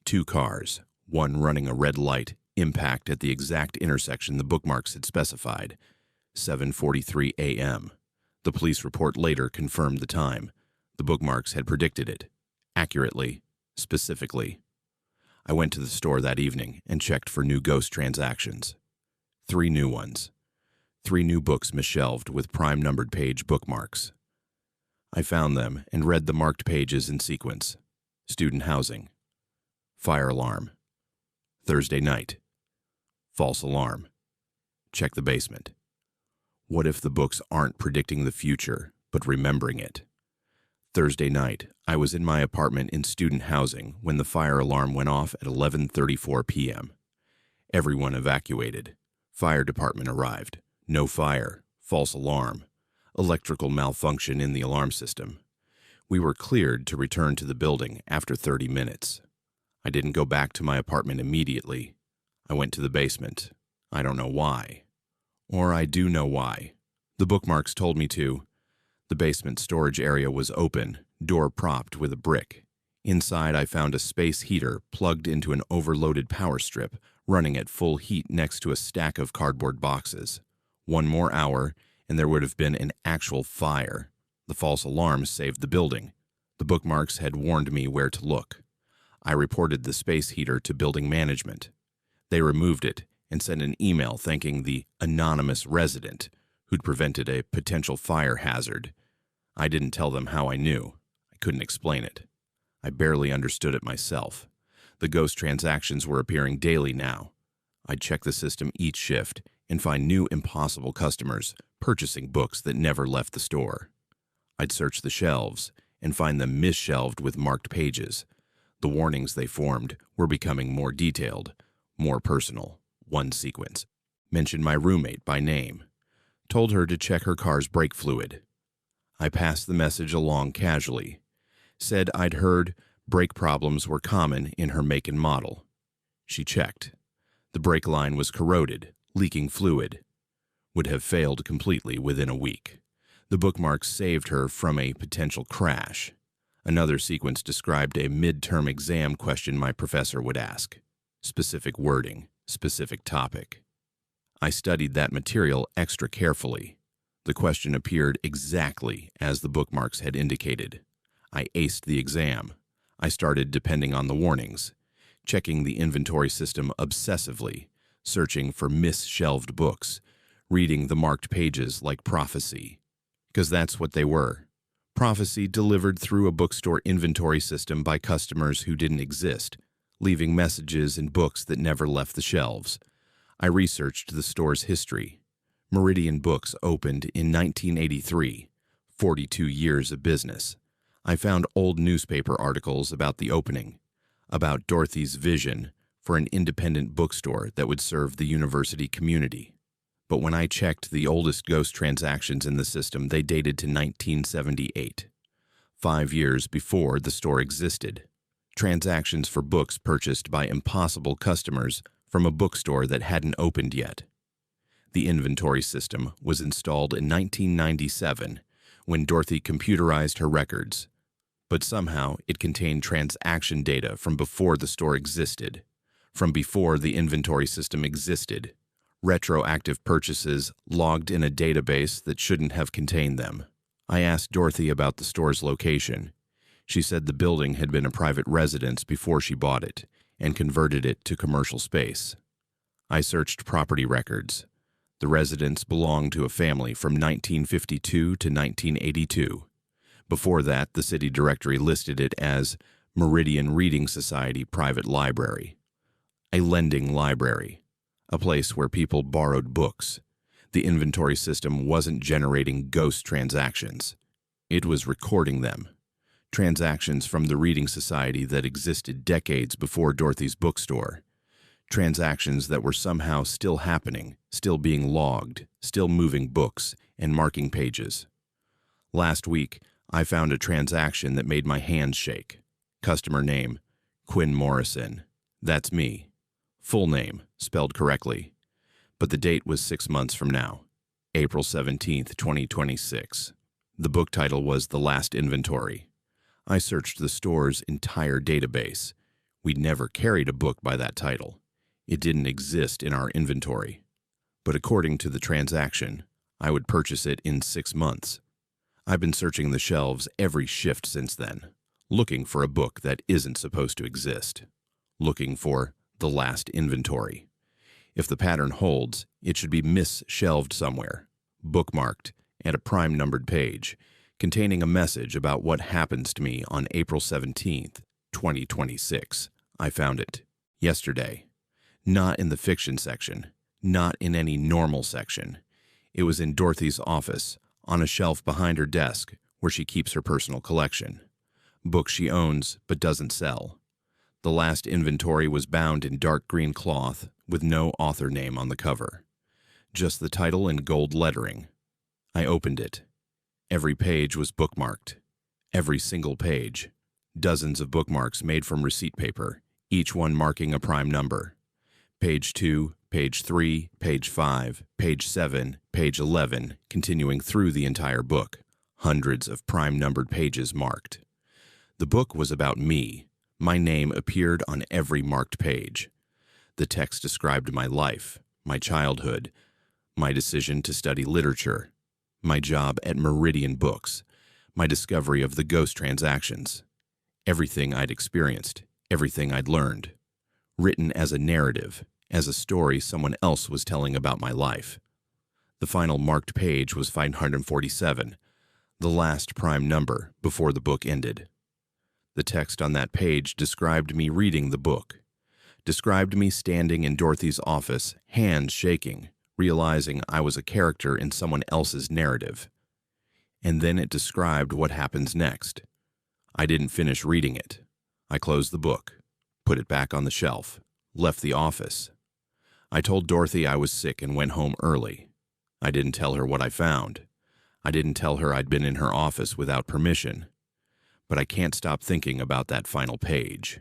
2 cars, one running a red light, impact at the exact intersection the bookmarks had specified, 7:43 a.m. The police report later confirmed the time. The bookmarks had predicted it, accurately, specifically. I went to the store that evening and checked for new ghost transactions. 3 new ones. 3 new books misshelved with prime-numbered page bookmarks. I found them and read the marked pages in sequence. Student housing. Fire alarm. Thursday night. False alarm. Check the basement. What if the books aren't predicting the future, but remembering it? Thursday night, I was in my apartment in student housing when the fire alarm went off at 11:34 p.m. Everyone evacuated. Fire department arrived. No fire. False alarm. Electrical malfunction in the alarm system. We were cleared to return to the building after 30 minutes. I didn't go back to my apartment immediately. I went to the basement. I don't know why. Or I do know why. The bookmarks told me to. The basement storage area was open, door propped with a brick. Inside, I found a space heater plugged into an overloaded power strip, running at full heat next to a stack of cardboard boxes. 1 more hour, and there would have been an actual fire. The false alarm saved the building. The bookmarks had warned me where to look. I reported the space heater to building management. They removed it and sent an email thanking the anonymous resident who'd prevented a potential fire hazard. I didn't tell them how I knew. I couldn't explain it. I barely understood it myself. The ghost transactions were appearing daily now. I'd check the system each shift and find new impossible customers purchasing books that never left the store. I'd search the shelves and find them misshelved with marked pages. The warnings they formed were becoming more detailed, more personal. One sequence. Mentioned my roommate by name. Told her to check her car's brake fluid. I passed the message along casually. Said I'd heard brake problems were common in her make and model. She checked. The brake line was corroded, leaking fluid. Would have failed completely within a week. The bookmarks saved her from a potential crash. Another sequence described a midterm exam question my professor would ask. Specific wording, specific topic. I studied that material extra carefully. The question appeared exactly as the bookmarks had indicated. I aced the exam. I started depending on the warnings, checking the inventory system obsessively, searching for misshelved books, reading the marked pages like prophecy, Because that's what they were. Prophecy delivered through a bookstore inventory system by customers who didn't exist, leaving messages in books that never left the shelves. I researched the store's history. Meridian Books opened in 1983, 42 years of business. I found old newspaper articles about the opening, about Dorothy's vision for an independent bookstore that would serve the university community. But when I checked the oldest ghost transactions in the system, they dated to 1978, 5 years before the store existed. Transactions for books purchased by impossible customers from a bookstore that hadn't opened yet. The inventory system was installed in 1997 when Dorothy computerized her records, but somehow it contained transaction data from before the store existed, from before the inventory system existed. Retroactive purchases logged in a database that shouldn't have contained them. I asked Dorothy about the store's location. She said the building had been a private residence before she bought it and converted it to commercial space. I searched property records. The residence belonged to a family from 1952 to 1982. Before that, the city directory listed it as Meridian Reading Society Private Library, a lending library, a place where people borrowed books. The inventory system wasn't generating ghost transactions. It was recording them. Transactions from the Reading Society that existed decades before Dorothy's bookstore. Transactions that were somehow still happening, still being logged, still moving books and marking pages. Last week, I found a transaction that made my hands shake. Customer name, Quinn Morrison. That's me. Full name, spelled correctly. But the date was 6 months from now, April 17th, 2026. The book title was The Last Inventory. I searched the store's entire database. We'd never carried a book by that title. It didn't exist in our inventory. But according to the transaction, I would purchase it in 6 months. I've been searching the shelves every shift since then, looking for a book that isn't supposed to exist. Looking for The Last Inventory. If the pattern holds, it should be mis-shelved somewhere, bookmarked, and a prime-numbered page, containing a message about what happens to me on April 17th, 2026. I found it yesterday. Not in the fiction section, not in any normal section. It was in Dorothy's office, on a shelf behind her desk where she keeps her personal collection. Books she owns but doesn't sell. The Last Inventory was bound in dark green cloth with no author name on the cover. Just the title in gold lettering. I opened it. Every page was bookmarked. Every single page. Dozens of bookmarks made from receipt paper, each one marking a prime number. Page 2, page 3, page 5, page 7, page 11, continuing through the entire book. Hundreds of prime-numbered pages marked. The book was about me. My name appeared on every marked page. The text described my life, my childhood, my decision to study literature, my job at Meridian Books, my discovery of the ghost transactions, everything I'd experienced, everything I'd learned, written as a narrative, as a story someone else was telling about my life. The final marked page was 547, the last prime number before the book ended. The text on that page described me reading the book, described me standing in Dorothy's office, hands shaking, realizing I was a character in someone else's narrative. And then it described what happens next. I didn't finish reading it. I closed the book, put it back on the shelf, left the office. I told Dorothy I was sick and went home early. I didn't tell her what I found. I didn't tell her I'd been in her office without permission. But I can't stop thinking about that final page,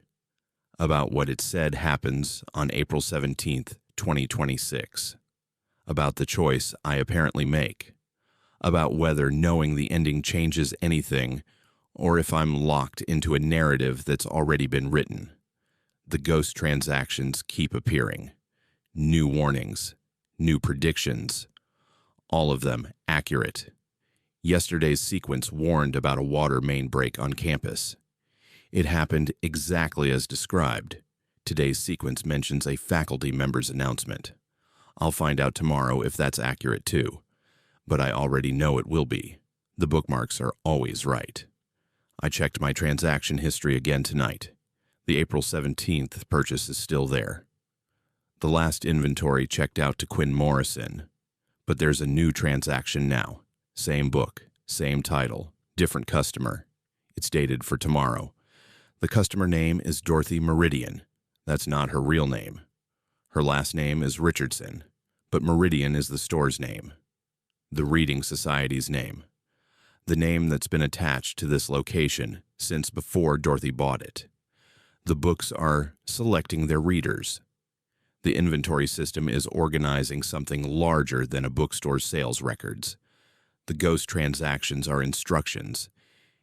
about what it said happens on April 17th, 2026, about the choice I apparently make, about whether knowing the ending changes anything, or if I'm locked into a narrative that's already been written. The ghost transactions keep appearing. New warnings, new predictions, all of them accurate. Yesterday's sequence warned about a water main break on campus. It happened exactly as described. Today's sequence mentions a faculty member's announcement. I'll find out tomorrow if that's accurate too, but I already know it will be. The bookmarks are always right. I checked my transaction history again tonight. The April 17th purchase is still there. The last inventory checked out to Quinn Morrison, but there's a new transaction now. Same book, same title, different customer. It's dated for tomorrow. The customer name is Dorothy Meridian. That's not her real name. Her last name is Richardson, but Meridian is the store's name, the Reading Society's name, the name that's been attached to this location since before Dorothy bought it. The books are selecting their readers. The inventory system is organizing something larger than a bookstore's sales records. The ghost transactions are instructions,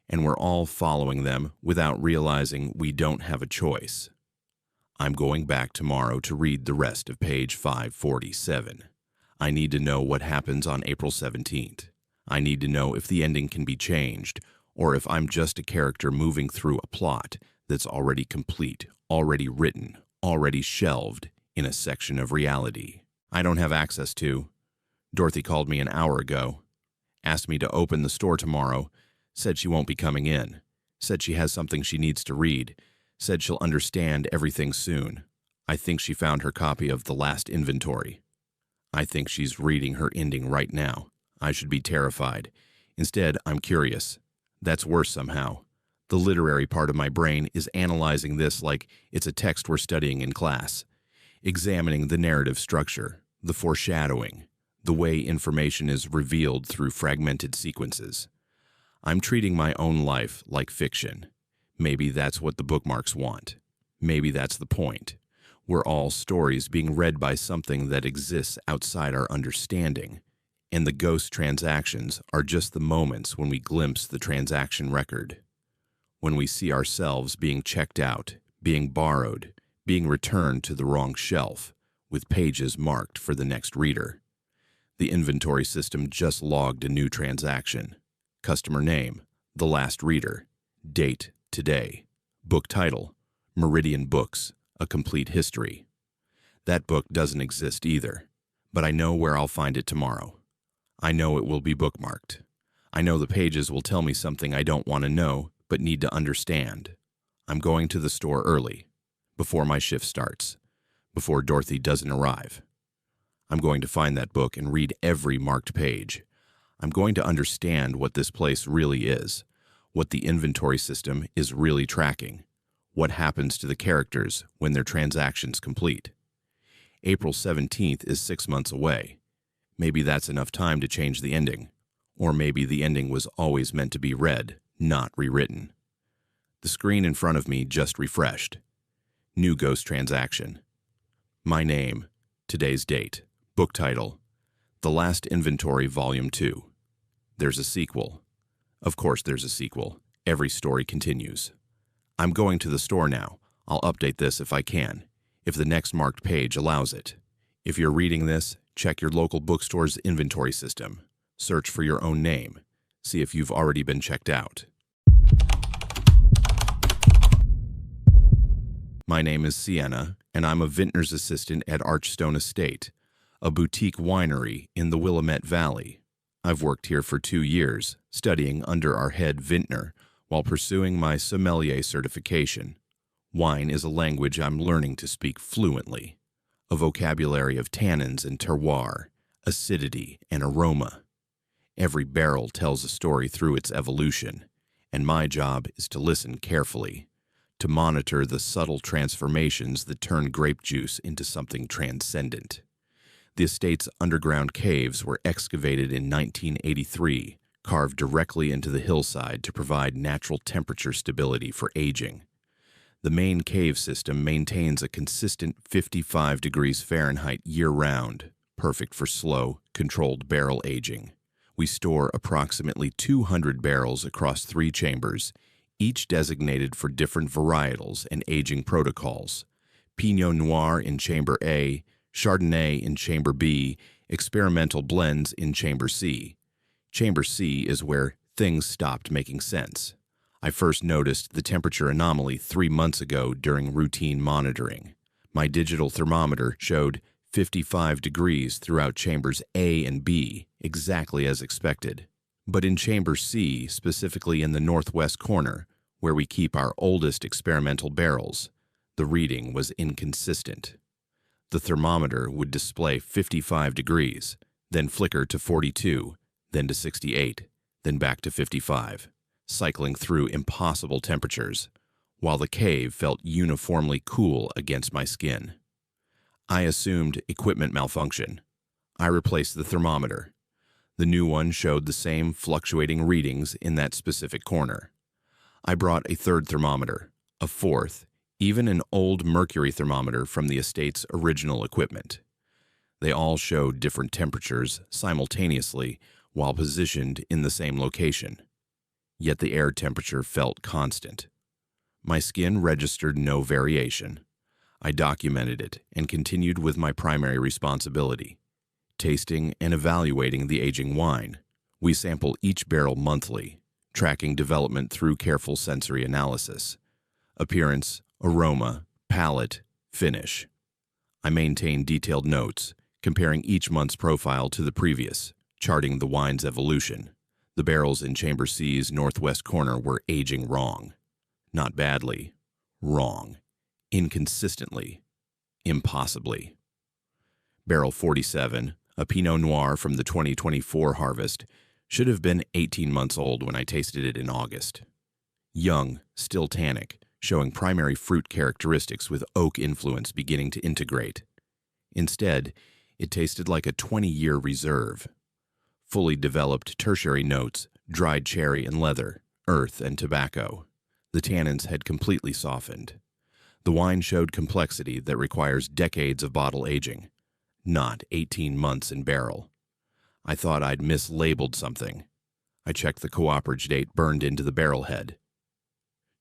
and we're all following them without realizing we don't have a choice. I'm going back tomorrow to read the rest of page 547. I need to know what happens on April 17th. I need to know if the ending can be changed, or if I'm just a character moving through a plot that's already complete, already written, already shelved in a section of reality I don't have access to. Dorothy called me an hour ago, asked me to open the store tomorrow, said she won't be coming in, said she has something she needs to read, said she'll understand everything soon. I think she found her copy of the last inventory. I think she's reading her ending right now. I should be terrified. Instead, I'm curious. That's worse somehow. The literary part of my brain is analyzing this like it's a text we're studying in class, examining the narrative structure, the foreshadowing, the way information is revealed through fragmented sequences. I'm treating my own life like fiction. Maybe that's what the bookmarks want. Maybe that's the point. We're all stories being read by something that exists outside our understanding, and the ghost transactions are just the moments when we glimpse the transaction record, when we see ourselves being checked out, being borrowed, being returned to the wrong shelf, with pages marked for the next reader. The inventory system just logged a new transaction. Customer name, the last reader. Date, today. Book title, Meridian Books, A Complete History. That book doesn't exist either, but I know where I'll find it tomorrow. I know it will be bookmarked. I know the pages will tell me something I don't want to know, but need to understand. I'm going to the store early, before my shift starts, before Dorothy doesn't arrive. I'm going to find that book and read every marked page. I'm going to understand what this place really is, what the inventory system is really tracking, what happens to the characters when their transactions complete. April 17th is 6 months away. Maybe that's enough time to change the ending, or maybe the ending was always meant to be read, not rewritten. The screen in front of me just refreshed. New ghost transaction. My name, today's date, book title, The Last Inventory Volume 2. There's a sequel. Of course there's a sequel. Every story continues. I'm going to the store now. I'll update this if I can, if the next marked page allows it. If you're reading this, check your local bookstore's inventory system. Search for your own name. See if you've already been checked out. My name is Sienna, and I'm a vintner's assistant at Archstone Estate, a boutique winery in the Willamette Valley. I've worked here for 2 years, studying under our head vintner while pursuing my sommelier certification. Wine is a language I'm learning to speak fluently, a vocabulary of tannins and terroir, acidity and aroma. Every barrel tells a story through its evolution, and my job is to listen carefully, to monitor the subtle transformations that turn grape juice into something transcendent. The estate's underground caves were excavated in 1983, carved directly into the hillside to provide natural temperature stability for aging. The main cave system maintains a consistent 55 degrees Fahrenheit year-round, perfect for slow, controlled barrel aging. We store approximately 200 barrels across 3 chambers, each designated for different varietals and aging protocols. Pinot Noir in Chamber A, Chardonnay in Chamber B, experimental blends in Chamber C. Chamber C is where things stopped making sense. I first noticed the temperature anomaly 3 months ago during routine monitoring. My digital thermometer showed 55 degrees throughout Chambers A and B, exactly as expected. But in Chamber C, specifically in the northwest corner, where we keep our oldest experimental barrels, the reading was inconsistent. The thermometer would display 55 degrees, then flicker to 42, then to 68, then back to 55, cycling through impossible temperatures, while the cave felt uniformly cool against my skin. I assumed equipment malfunction. I replaced the thermometer. The new one showed the same fluctuating readings in that specific corner. I brought a third thermometer, a fourth, even an old mercury thermometer from the estate's original equipment. They all showed different temperatures simultaneously while positioned in the same location. Yet the air temperature felt constant. My skin registered no variation. I documented it and continued with my primary responsibility, tasting and evaluating the aging wine. We sample each barrel monthly, tracking development through careful sensory analysis. Appearance, aroma, palate, finish. I maintain detailed notes, comparing each month's profile to the previous, charting the wine's evolution. The barrels in Chamber C's northwest corner were aging wrong. Not badly, wrong. Inconsistently, impossibly. Barrel 47, a Pinot Noir from the 2024 harvest, should have been 18 months old when I tasted it in August. Young, still tannic, showing primary fruit characteristics with oak influence beginning to integrate. Instead, it tasted like a 20-year reserve. Fully developed tertiary notes, dried cherry and leather, earth and tobacco. The tannins had completely softened. The wine showed complexity that requires decades of bottle aging, not 18 months in barrel. I thought I'd mislabeled something. I checked the cooperage date burned into the barrel head.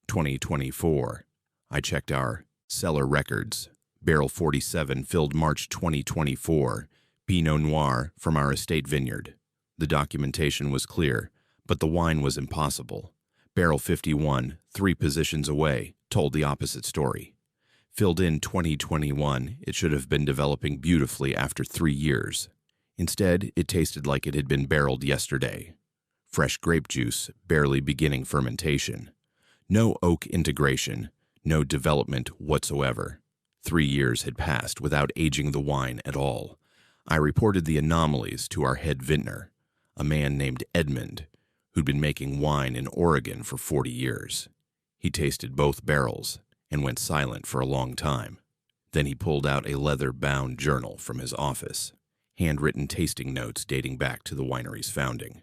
2024. I checked our cellar records. Barrel 47 filled March 2024, Pinot Noir from our estate vineyard. The documentation was clear, but the wine was impossible. Barrel 51, 3 positions away, told the opposite story. Filled in 2021, it should have been developing beautifully after 3 years. Instead, it tasted like it had been barreled yesterday. Fresh grape juice, barely beginning fermentation. No oak integration, no development whatsoever. 3 years had passed without aging the wine at all. I reported the anomalies to our head vintner, a man named Edmund, who'd been making wine in Oregon for 40 years. He tasted both barrels and went silent for a long time. Then he pulled out a leather-bound journal from his office, handwritten tasting notes dating back to the winery's founding.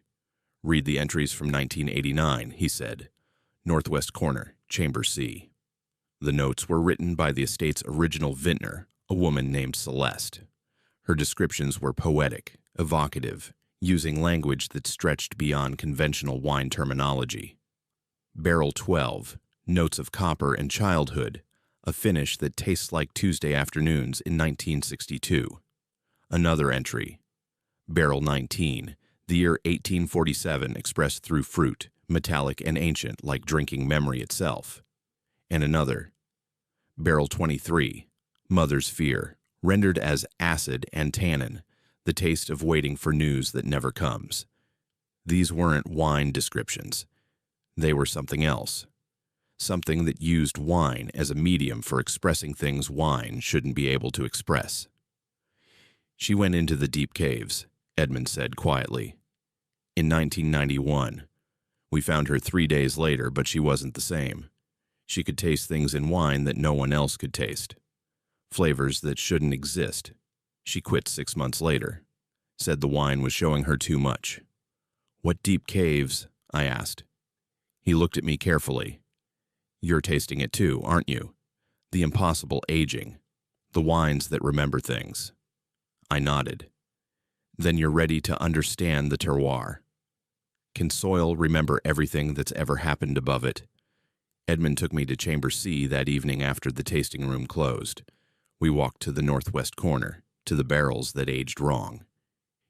"Read the entries from 1989, he said. Northwest corner, Chamber C. The notes were written by the estate's original vintner, a woman named Celeste. Her descriptions were poetic, evocative, using language that stretched beyond conventional wine terminology. Barrel 12, notes of copper and childhood, a finish that tastes like Tuesday afternoons in 1962. Another entry. Barrel 19, the year 1847 expressed through fruit, metallic and ancient like drinking memory itself. And another. Barrel 23, Mother's Fear, rendered as acid and tannin, the taste of waiting for news that never comes. These weren't wine descriptions. They were something else. Something that used wine as a medium for expressing things wine shouldn't be able to express. "She went into the deep caves," Edmund said quietly. "In 1991. We found her 3 days later, but she wasn't the same. She could taste things in wine that no one else could taste. Flavors that shouldn't exist. She quit 6 months later. Said the wine was showing her too much." "What deep caves?" I asked. He looked at me carefully. "You're tasting it too, aren't you? The impossible aging. The wines that remember things." I nodded. "Then you're ready to understand the terroir. Can soil remember everything that's ever happened above it?" Edmund took me to Chamber C that evening after the tasting room closed. We walked to the northwest corner, to the barrels that aged wrong.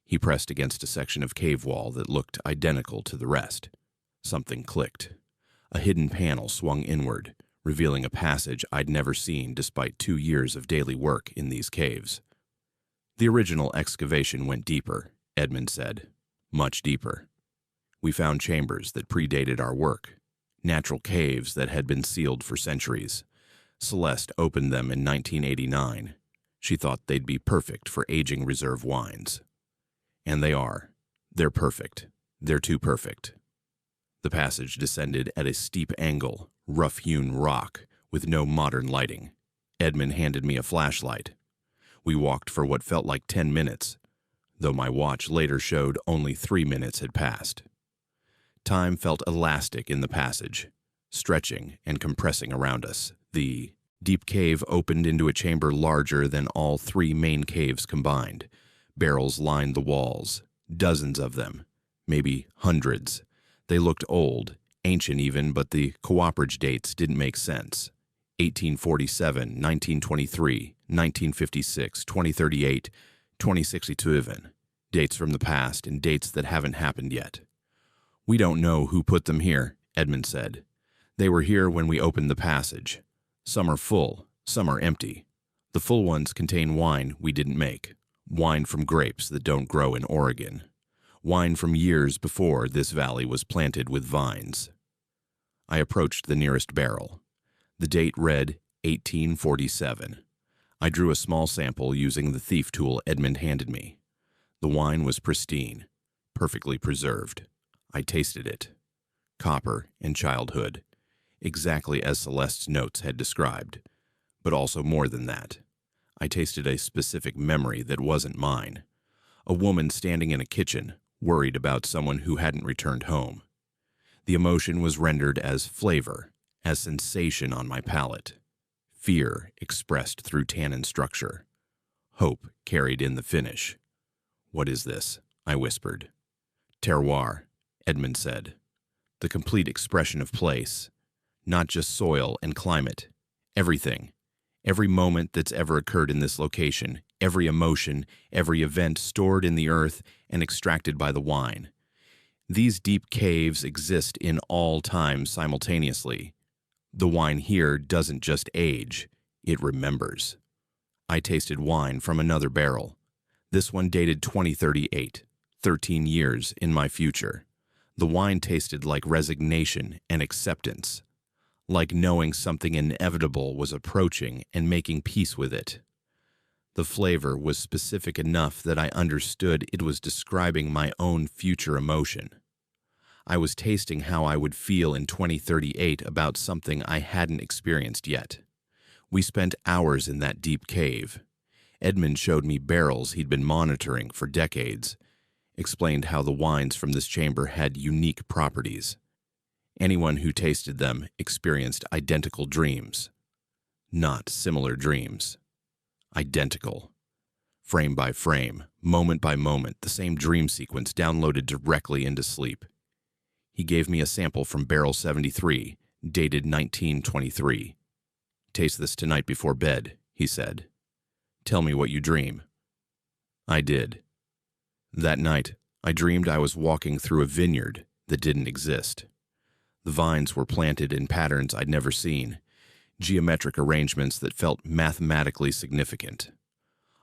He pressed against a section of cave wall that looked identical to the rest. Something clicked. A hidden panel swung inward, revealing a passage I'd never seen despite 2 years of daily work in these caves. "The original excavation went deeper," Edmund said. "Much deeper." We found chambers that predated our work, natural caves that had been sealed for centuries. Celeste opened them in 1989. She thought they'd be perfect for aging reserve wines. And they are. They're perfect. They're too perfect. The passage descended at a steep angle, rough-hewn rock, with no modern lighting. Edmund handed me a flashlight. We walked for what felt like 10 minutes, though my watch later showed only 3 minutes had passed. Time felt elastic in the passage, stretching and compressing around us. The deep cave opened into a chamber larger than all 3 main caves combined. Barrels lined the walls, dozens of them, maybe hundreds. They looked old, ancient even, but the cooperage dates didn't make sense. 1847, 1923, 1956, 2038, 2062 even. Dates from the past and dates that haven't happened yet. "We don't know who put them here," Edmund said. "They were here when we opened the passage. Some are full, some are empty. The full ones contain wine we didn't make. Wine from grapes that don't grow in Oregon. Wine from years before this valley was planted with vines." I approached the nearest barrel. The date read 1847. I drew a small sample using the thief tool Edmund handed me. The wine was pristine, perfectly preserved. I tasted it. Copper and childhood, exactly as Celeste's notes had described, but also more than that. I tasted a specific memory that wasn't mine. A woman standing in a kitchen, worried about someone who hadn't returned home. The emotion was rendered as flavor, as sensation on my palate. Fear expressed through tannin structure. Hope carried in the finish. "What is this?" I whispered. "Terroir," Edmund said. "The complete expression of place. Not just soil and climate. Everything. Every moment that's ever occurred in this location, every emotion, every event stored in the earth and extracted by the wine. These deep caves exist in all time simultaneously. The wine here doesn't just age, it remembers." I tasted wine from another barrel. This one dated 2038, 13 years in my future. The wine tasted like resignation and acceptance, like knowing something inevitable was approaching and making peace with it. The flavor was specific enough that I understood it was describing my own future emotion. I was tasting how I would feel in 2038 about something I hadn't experienced yet. We spent hours in that deep cave. Edmund showed me barrels he'd been monitoring for decades, explained how the wines from this chamber had unique properties. Anyone who tasted them experienced identical dreams. Not similar dreams. Identical. Frame by frame, moment by moment, the same dream sequence downloaded directly into sleep. He gave me a sample from barrel 73, dated 1923. "Taste this tonight before bed," he said. "Tell me what you dream." I did. That night, I dreamed I was walking through a vineyard that didn't exist. The vines were planted in patterns I'd never seen, geometric arrangements that felt mathematically significant.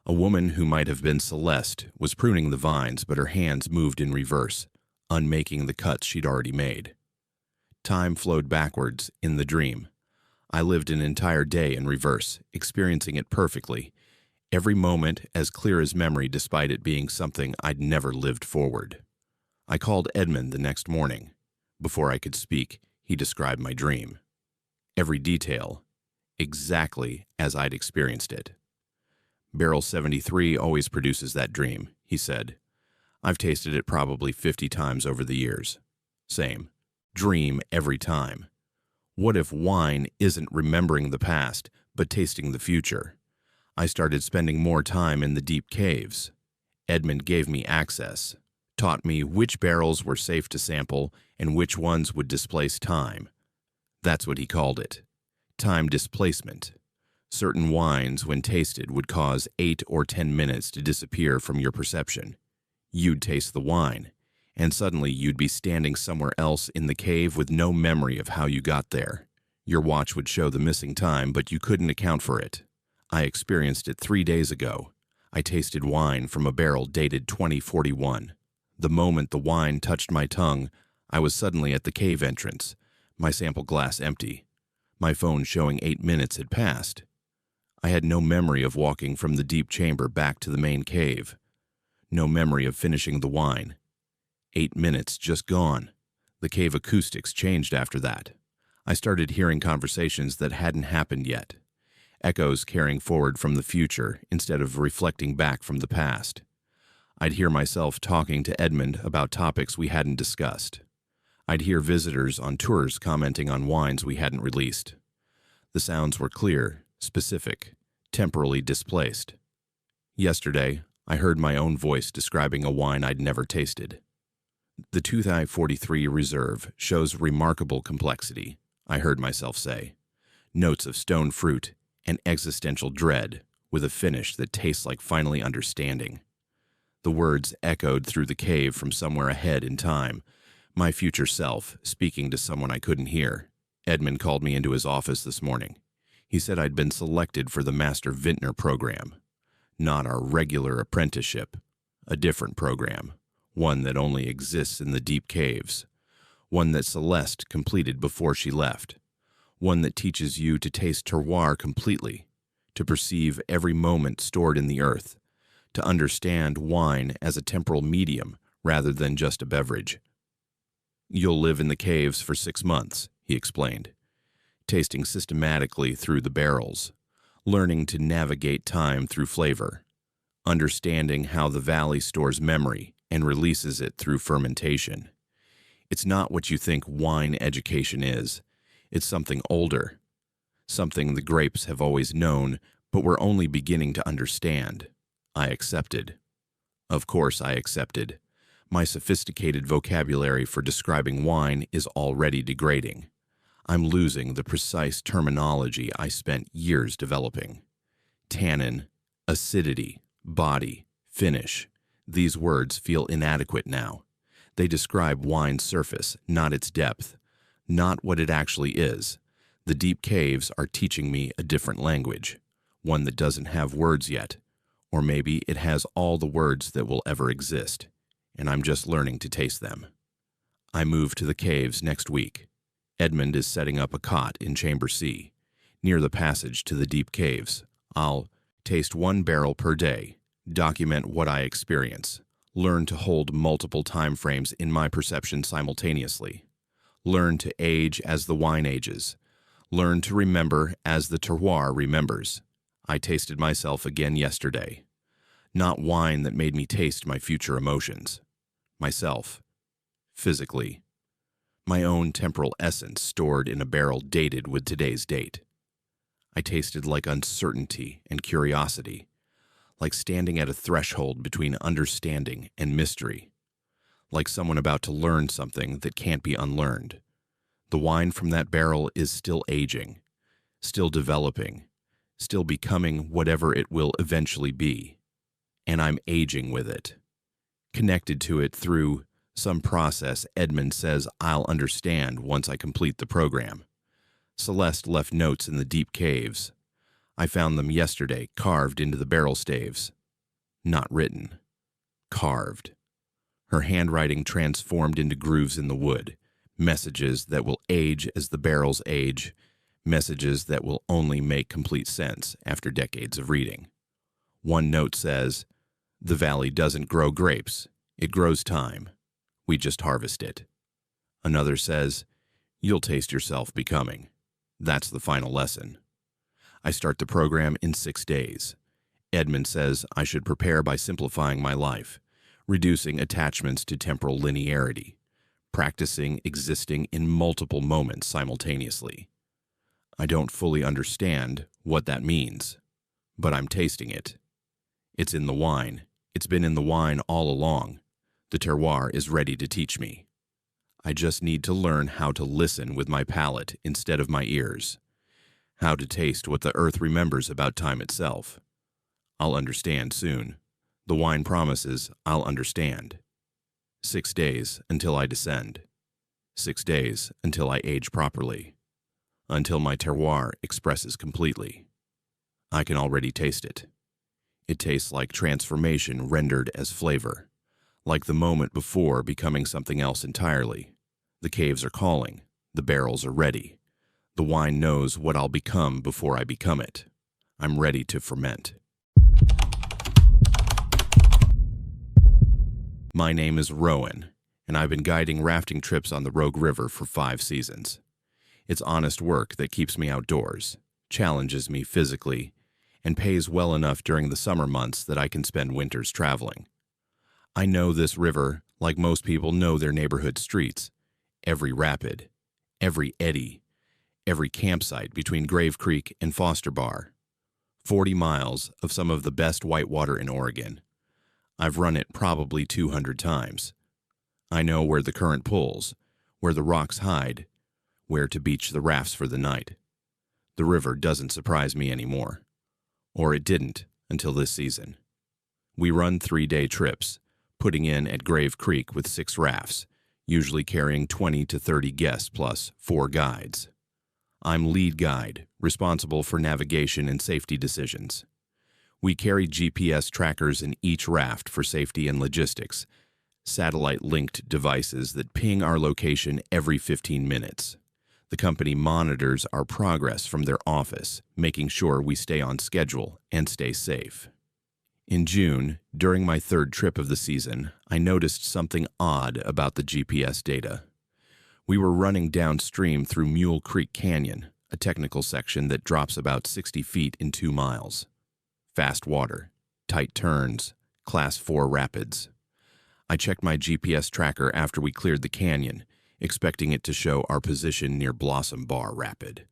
A woman who might have been Celeste was pruning the vines, but her hands moved in reverse, unmaking the cuts she'd already made. Time flowed backwards in the dream. I lived an entire day in reverse, experiencing it perfectly, every moment as clear as memory despite it being something I'd never lived forward. I called Edmund the next morning. Before I could speak, he described my dream. Every detail, exactly as I'd experienced it. "Barrel 73 always produces that dream," he said. "I've tasted it probably 50 times over the years. Same. Dream every time. What if wine isn't remembering the past, but tasting the future?" I started spending more time in the deep caves. Edmund gave me access, taught me which barrels were safe to sample and which ones would displace time. That's what he called it. Time displacement. Certain wines, when tasted, would cause 8 or 10 minutes to disappear from your perception. You'd taste the wine, and suddenly you'd be standing somewhere else in the cave with no memory of how you got there. Your watch would show the missing time, but you couldn't account for it. I experienced it 3 days ago. I tasted wine from a barrel dated 2041. The moment the wine touched my tongue, I was suddenly at the cave entrance, my sample glass empty. My phone showing 8 minutes had passed. I had no memory of walking from the deep chamber back to the main cave. No memory of finishing the wine. 8 minutes just gone. The cave acoustics changed after that. I started hearing conversations that hadn't happened yet. Echoes carrying forward from the future instead of reflecting back from the past. I'd hear myself talking to Edmund about topics we hadn't discussed. I'd hear visitors on tours commenting on wines we hadn't released. The sounds were clear, specific, temporally displaced. Yesterday, I heard my own voice describing a wine I'd never tasted. The 2043 Reserve shows remarkable complexity, I heard myself say. Notes of stone fruit and existential dread with a finish that tastes like finally understanding. The words echoed through the cave from somewhere ahead in time, my future self speaking to someone I couldn't hear. Edmund called me into his office this morning. He said I'd been selected for the Master Vintner program. Not our regular apprenticeship, a different program, one that only exists in the deep caves, one that Celeste completed before she left, one that teaches you to taste terroir completely, to perceive every moment stored in the earth, to understand wine as a temporal medium rather than just a beverage. You'll live in the caves for 6 months, he explained, tasting systematically through the barrels, learning to navigate time through flavor, understanding how the valley stores memory and releases it through fermentation. It's not what you think wine education is. It's something older, something the grapes have always known, but we're only beginning to understand. I accepted. Of course I accepted. My sophisticated vocabulary for describing wine is already degrading. I'm losing the precise terminology I spent years developing. Tannin, acidity, body, finish. These words feel inadequate now. They describe wine's surface, not its depth, not what it actually is. The deep caves are teaching me a different language, one that doesn't have words yet, or maybe it has all the words that will ever exist, and I'm just learning to taste them. I move to the caves next week. Edmund is setting up a cot in Chamber C, near the passage to the deep caves. I'll taste 1 barrel per day, document what I experience, learn to hold multiple time frames in my perception simultaneously, learn to age as the wine ages, learn to remember as the terroir remembers. I tasted myself again yesterday. Not wine that made me taste my future emotions. Myself. Physically. My own temporal essence stored in a barrel dated with today's date. I tasted like uncertainty and curiosity, like standing at a threshold between understanding and mystery, like someone about to learn something that can't be unlearned. The wine from that barrel is still aging, still developing, still becoming whatever it will eventually be, and I'm aging with it, connected to it through some process Edmund says I'll understand once I complete the program. Celeste left notes in the deep caves. I found them yesterday, carved into the barrel staves. Not written. Carved. Her handwriting transformed into grooves in the wood, messages that will age as the barrels age, messages that will only make complete sense after decades of reading. One note says, "The valley doesn't grow grapes. It grows time. We just harvest it." Another says, "You'll taste yourself becoming. That's the final lesson." I start the program in 6 days. Edmund says I should prepare by simplifying my life, reducing attachments to temporal linearity, practicing existing in multiple moments simultaneously. I don't fully understand what that means, but I'm tasting it. It's in the wine. It's been in the wine all along. The terroir is ready to teach me. I just need to learn how to listen with my palate instead of my ears, how to taste what the earth remembers about time itself. I'll understand soon. The wine promises I'll understand. 6 days until I descend. 6 days until I age properly. Until my terroir expresses completely. I can already taste it. It tastes like transformation rendered as flavor, like the moment before becoming something else entirely. The caves are calling. The barrels are ready. The wine knows what I'll become before I become it. I'm ready to ferment. My name is Rowan, and I've been guiding rafting trips on the Rogue River for 5 seasons. It's honest work that keeps me outdoors, challenges me physically, and pays well enough during the summer months that I can spend winters traveling. I know this river like most people know their neighborhood streets. Every rapid, every eddy, every campsite between Grave Creek and Foster Bar. 40 miles of some of the best whitewater in Oregon. I've run it probably 200 times. I know where the current pulls, where the rocks hide, where to beach the rafts for the night. The river doesn't surprise me anymore. Or it didn't until this season. We run 3-day trips, putting in at Grave Creek with 6 rafts, usually carrying 20 to 30 guests plus 4 guides. I'm lead guide, responsible for navigation and safety decisions. We carry GPS trackers in each raft for safety and logistics, satellite-linked devices that ping our location every 15 minutes. The company monitors our progress from their office, making sure we stay on schedule and stay safe. In June, during my 3rd trip of the season, I noticed something odd about the GPS data. We were running downstream through Mule Creek Canyon, a technical section that drops about 60 feet in 2 miles. Fast water, tight turns, Class 4 rapids. I checked my GPS tracker after we cleared the canyon, expecting it to show our position near Blossom Bar Rapid,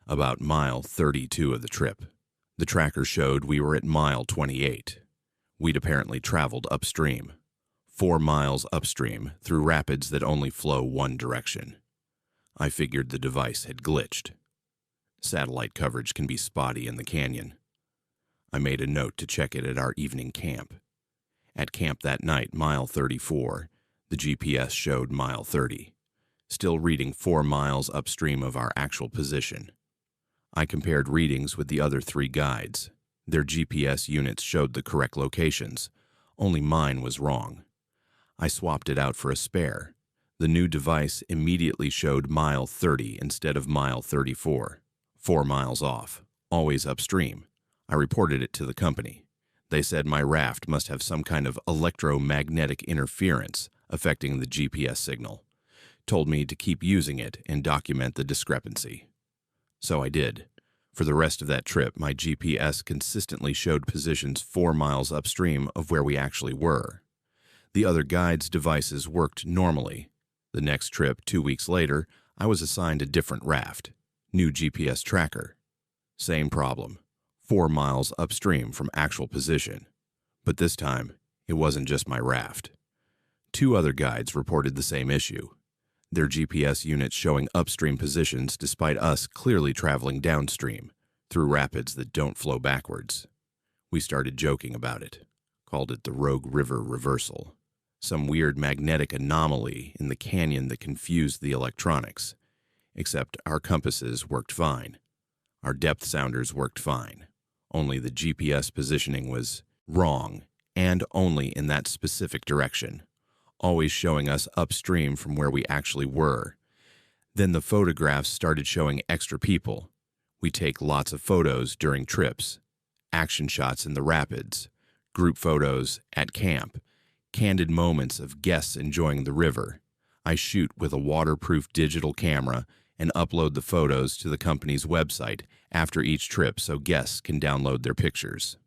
about mile 32 of the trip. The tracker showed we were at mile 28. We'd apparently traveled upstream, 4 miles upstream through rapids that only flow one direction. I figured the device had glitched. Satellite coverage can be spotty in the canyon. I made a note to check it at our evening camp. At camp that night, mile 34, the GPS showed mile 30, still reading 4 miles upstream of our actual position. I compared readings with the other 3 guides. Their GPS units showed the correct locations, only mine was wrong. I swapped it out for a spare. The new device immediately showed mile 30 instead of mile 34, 4 miles off, always upstream. I reported it to the company. They said my raft must have some kind of electromagnetic interference affecting the GPS signal. Told me to keep using it and document the discrepancy. So I did. For the rest of that trip, my GPS consistently showed positions 4 miles upstream of where we actually were. The other guides' devices worked normally. The next trip, 2 weeks later, I was assigned a different raft. New GPS tracker. Same problem. 4 miles upstream from actual position. But this time, it wasn't just my raft. 2 other guides reported the same issue. Their GPS units showing upstream positions despite us clearly traveling downstream, through rapids that don't flow backwards. We started joking about it. Called it the Rogue River Reversal. Some weird magnetic anomaly in the canyon that confused the electronics. Except our compasses worked fine. Our depth sounders worked fine. Only the GPS positioning was wrong, and only in that specific direction, always showing us upstream from where we actually were. Then the photographs started showing extra people. We take lots of photos during trips, action shots in the rapids, group photos at camp, candid moments of guests enjoying the river. I shoot with a waterproof digital camera and upload the photos to the company's website after each trip so guests can download their pictures.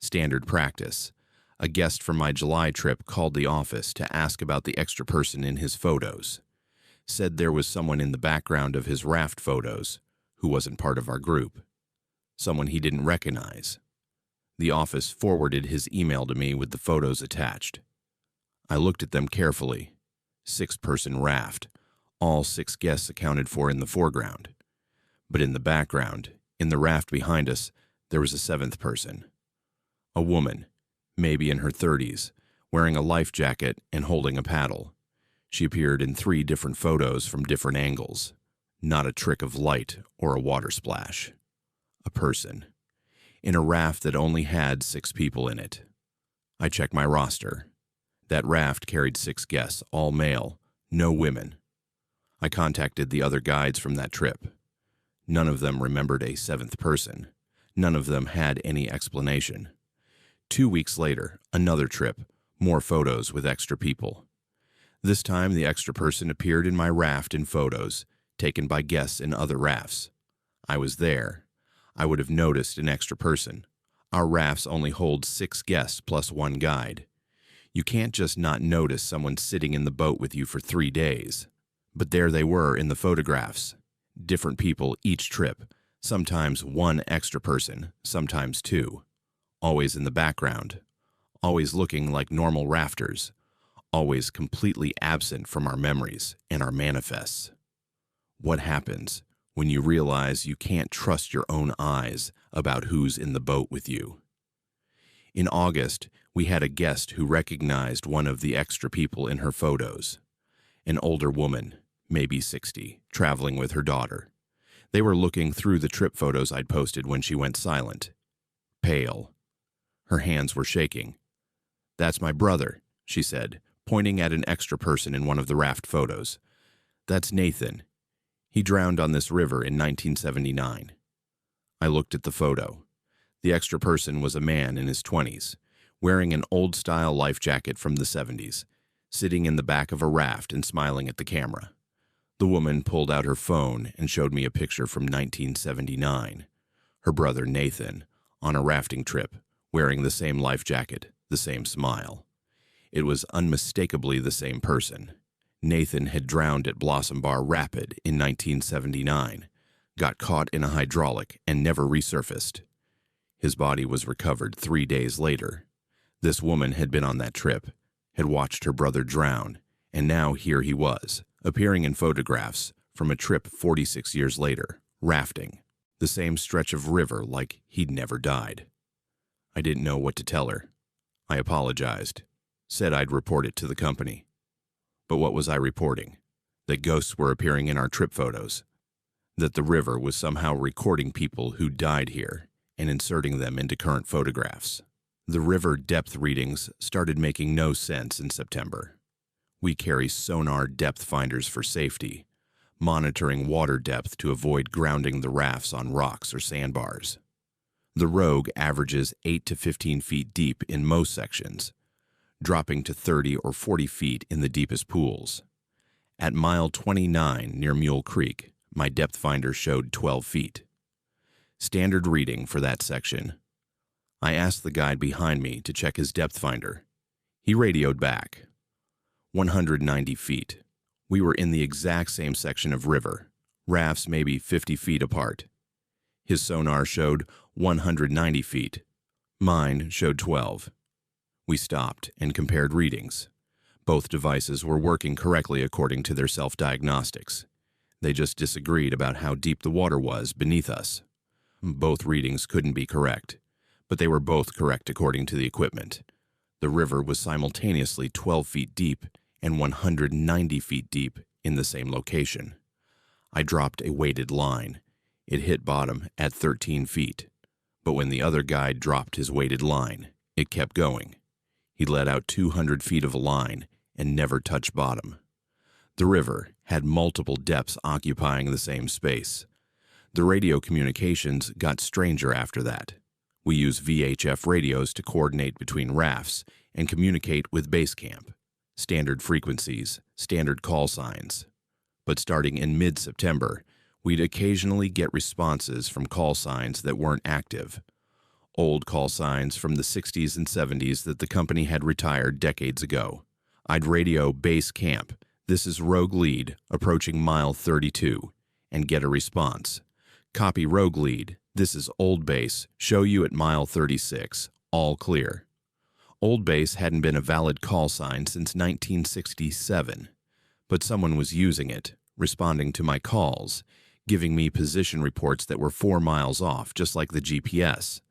Standard practice. A guest from my July trip called the office to ask about the extra person in his photos. Said there was someone in the background of his raft photos who wasn't part of our group. Someone he didn't recognize. The office forwarded his email to me with the photos attached. I looked at them carefully. 6-person raft. All 6 guests accounted for in the foreground. But in the background, in the raft behind us, there was a 7th person. A woman, maybe in her 30s, wearing a life jacket and holding a paddle. She appeared in 3 different photos from different angles. Not a trick of light or a water splash. A person. In a raft that only had 6 people in it. I checked my roster. That raft carried 6 guests, all male, no women. I contacted the other guides from that trip. None of them remembered a seventh person. None of them had any explanation. 2 weeks later, another trip, more photos with extra people. This time, the extra person appeared in my raft in photos, taken by guests in other rafts. I was there. I would have noticed an extra person. Our rafts only hold 6 guests plus 1 guide. You can't just not notice someone sitting in the boat with you for 3 days. But there they were in the photographs. Different people each trip, sometimes 1 extra person, sometimes 2. Always in the background. Always looking like normal rafters. Always completely absent from our memories and our manifests. What happens when you realize you can't trust your own eyes about who's in the boat with you? In August, we had a guest who recognized one of the extra people in her photos. An older woman, maybe 60, traveling with her daughter. They were looking through the trip photos I'd posted when she went silent. Pale. Her hands were shaking. "That's my brother," she said, pointing at an extra person in one of the raft photos. "That's Nathan. He drowned on this river in 1979. I looked at the photo. The extra person was a man in his 20s, wearing an old-style life jacket from the 70s, sitting in the back of a raft and smiling at the camera. The woman pulled out her phone and showed me a picture from 1979. Her brother Nathan, on a rafting trip, wearing the same life jacket, the same smile. It was unmistakably the same person. Nathan had drowned at Blossom Bar Rapid in 1979, got caught in a hydraulic, and never resurfaced. His body was recovered 3 days later. This woman had been on that trip, had watched her brother drown, and now here he was, appearing in photographs from a trip 46 years later, rafting, the same stretch of river like he'd never died. I didn't know what to tell her. I apologized, said I'd report it to the company. But what was I reporting? That ghosts were appearing in our trip photos. That the river was somehow recording people who died here and inserting them into current photographs. The river depth readings started making no sense in September. We carry sonar depth finders for safety, monitoring water depth to avoid grounding the rafts on rocks or sandbars. The Rogue averages 8 to 15 feet deep in most sections, dropping to 30 or 40 feet in the deepest pools. At mile 29 near Mule Creek, my depth finder showed 12 feet. Standard reading for that section. I asked the guide behind me to check his depth finder. He radioed back. 190 feet. We were in the exact same section of river, rafts maybe 50 feet apart. His sonar showed 190 feet. Mine showed 12. We stopped and compared readings. Both devices were working correctly according to their self-diagnostics. They just disagreed about how deep the water was beneath us. Both readings couldn't be correct, but they were both correct according to the equipment. The river was simultaneously 12 feet deep and 190 feet deep in the same location. I dropped a weighted line. It hit bottom at 13 feet. But when the other guide dropped his weighted line, it kept going. He let out 200 feet of a line and never touched bottom. The river had multiple depths occupying the same space. The radio communications got stranger after that. We use VHF radios to coordinate between rafts and communicate with base camp. Standard frequencies, standard call signs. But starting in mid-September, we'd occasionally get responses from call signs that weren't active. Old call signs from the 60s and 70s that the company had retired decades ago. I'd radio base camp, "This is Rogue Lead, approaching mile 32, and get a response. Copy Rogue Lead, "This is Old Base, show you at mile 36, all clear." Old Base hadn't been a valid call sign since 1967, but someone was using it, responding to my calls, giving me position reports that were 4 miles off, just like the GPS.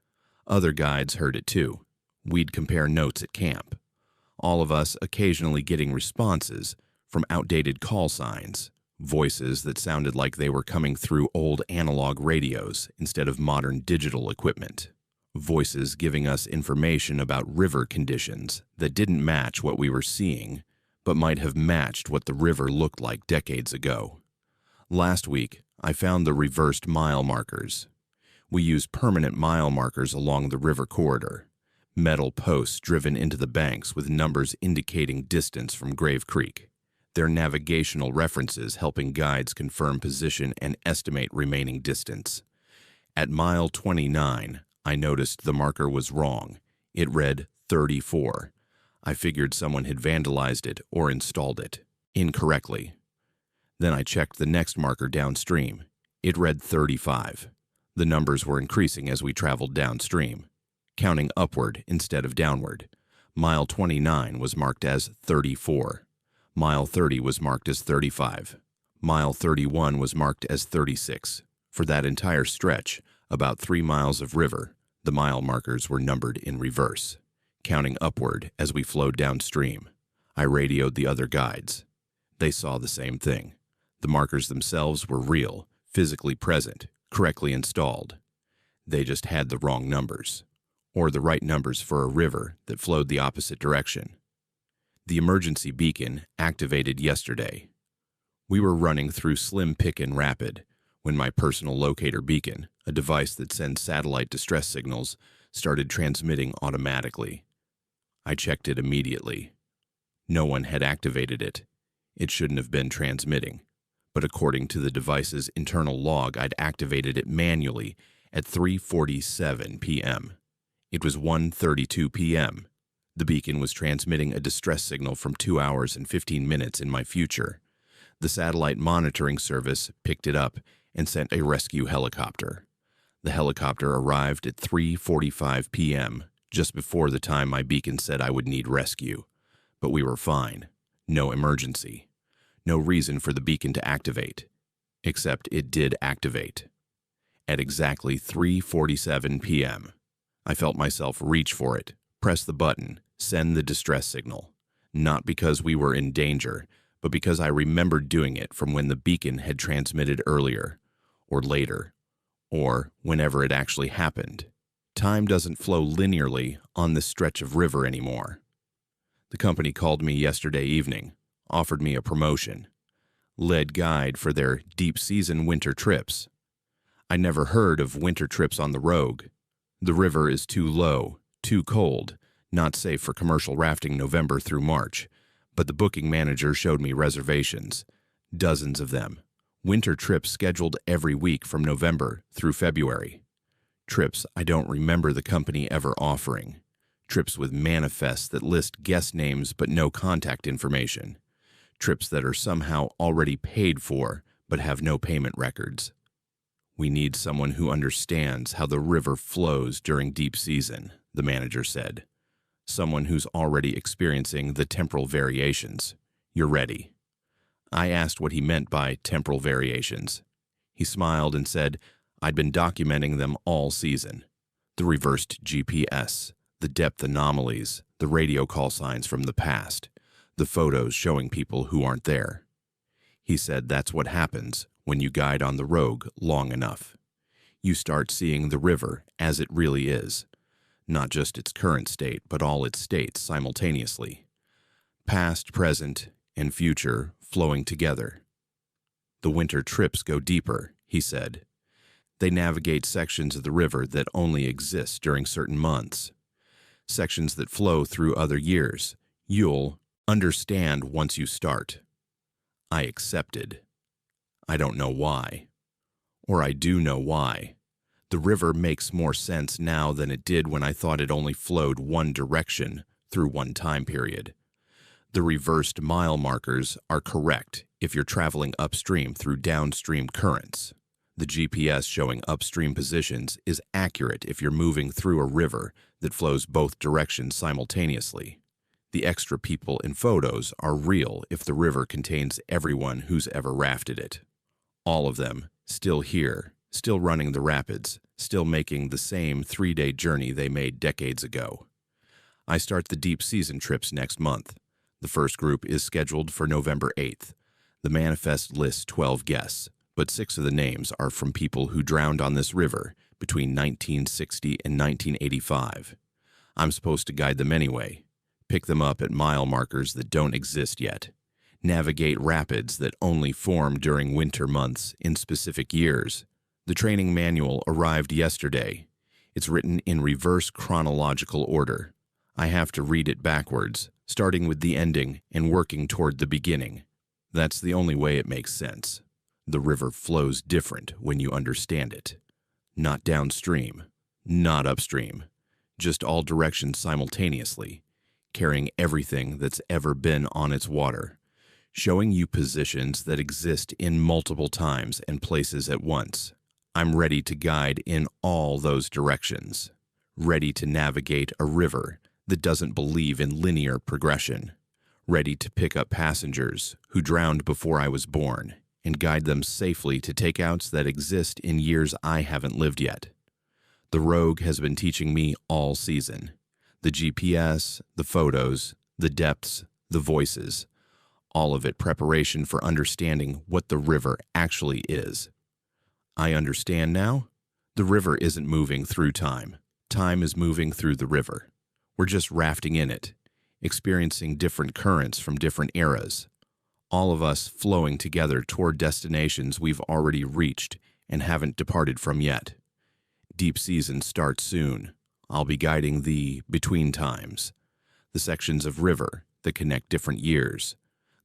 Other guides heard it too. We'd compare notes at camp. All of us occasionally getting responses from outdated call signs, voices that sounded like they were coming through old analog radios instead of modern digital equipment. Voices giving us information about river conditions that didn't match what we were seeing, but might have matched what the river looked like decades ago. Last week, I found the reversed mile markers. We use permanent mile markers along the river corridor, metal posts driven into the banks with numbers indicating distance from Grave Creek. They're navigational references helping guides confirm position and estimate remaining distance. At mile 29, I noticed the marker was wrong. It read 34. I figured someone had vandalized it or installed it incorrectly. Then I checked the next marker downstream. It read 35. The numbers were increasing as we traveled downstream, counting upward instead of downward. Mile 29 was marked as 34. Mile 30 was marked as 35. Mile 31 was marked as 36. For that entire stretch, about 3 miles of river, the mile markers were numbered in reverse, counting upward as we flowed downstream. I radioed the other guides. They saw the same thing. The markers themselves were real, physically present, correctly installed. They just had the wrong numbers, or the right numbers for a river that flowed the opposite direction. The emergency beacon activated yesterday. We were running through Slim Picken Rapid when my personal locator beacon, a device that sends satellite distress signals, started transmitting automatically. I checked it immediately. No one had activated it. It shouldn't have been transmitting, but according to the device's internal log, I'd activated it manually at 3:47 p.m. It was 1:32 p.m. The beacon was transmitting a distress signal from 2 hours and 15 minutes in my future. The satellite monitoring service picked it up and sent a rescue helicopter. The helicopter arrived at 3:45 p.m., just before the time my beacon said I would need rescue. But we were fine. No emergency. No reason for the beacon to activate. Except it did activate. At exactly 3:47 p.m., I felt myself reach for it, press the button, send the distress signal. Not because we were in danger, but because I remembered doing it from when the beacon had transmitted earlier, or later, or whenever it actually happened. Time doesn't flow linearly on this stretch of river anymore. The company called me yesterday evening, offered me a promotion, lead guide for their deep-season winter trips. I never heard of winter trips on the Rogue. The river is too low, too cold, not safe for commercial rafting November through March, but the booking manager showed me reservations, dozens of them. Winter trips scheduled every week from November through February. Trips I don't remember the company ever offering. Trips with manifests that list guest names but no contact information. Trips that are somehow already paid for but have no payment records. We need someone who understands how the river flows during deep season, the manager said. Someone who's already experiencing the temporal variations. You're ready. I asked what he meant by temporal variations. He smiled and said, I'd been documenting them all season. The reversed GPS, the depth anomalies, the radio call signs from the past, the photos showing people who aren't there. He said that's what happens when you guide on the Rogue long enough. You start seeing the river as it really is, not just its current state, but all its states simultaneously. Past, present, and future flowing together. The winter trips go deeper, he said. They navigate sections of the river that only exist during certain months. Sections that flow through other years. You'll understand once you start. I accepted. I don't know why. Or I do know why. The river makes more sense now than it did when I thought it only flowed one direction through one time period. The reversed mile markers are correct if you're traveling upstream through downstream currents. The GPS showing upstream positions is accurate if you're moving through a river that flows both directions simultaneously. The extra people in photos are real if the river contains everyone who's ever rafted it. All of them, still here, still running the rapids, still making the same 3-day journey they made decades ago. I start the deep season trips next month. The first group is scheduled for November 8th. The manifest lists 12 guests, but 6 of the names are from people who drowned on this river between 1960 and 1985. I'm supposed to guide them anyway, pick them up at mile markers that don't exist yet, navigate rapids that only form during winter months in specific years. The training manual arrived yesterday. It's written in reverse chronological order. I have to read it backwards, starting with the ending and working toward the beginning. That's the only way it makes sense. The river flows different when you understand it. Not downstream, not upstream, just all directions simultaneously, carrying everything that's ever been on its water, showing you positions that exist in multiple times and places at once. I'm ready to guide in all those directions, ready to navigate a river that doesn't believe in linear progression, ready to pick up passengers who drowned before I was born and guide them safely to takeouts that exist in years I haven't lived yet. The Rogue has been teaching me all season. The GPS, the photos, the depths, the voices, all of it preparation for understanding what the river actually is. I understand now. The river isn't moving through time. Time is moving through the river. We're just rafting in it, experiencing different currents from different eras, all of us flowing together toward destinations we've already reached and haven't departed from yet. Deep season starts soon. I'll be guiding the between times, the sections of river that connect different years,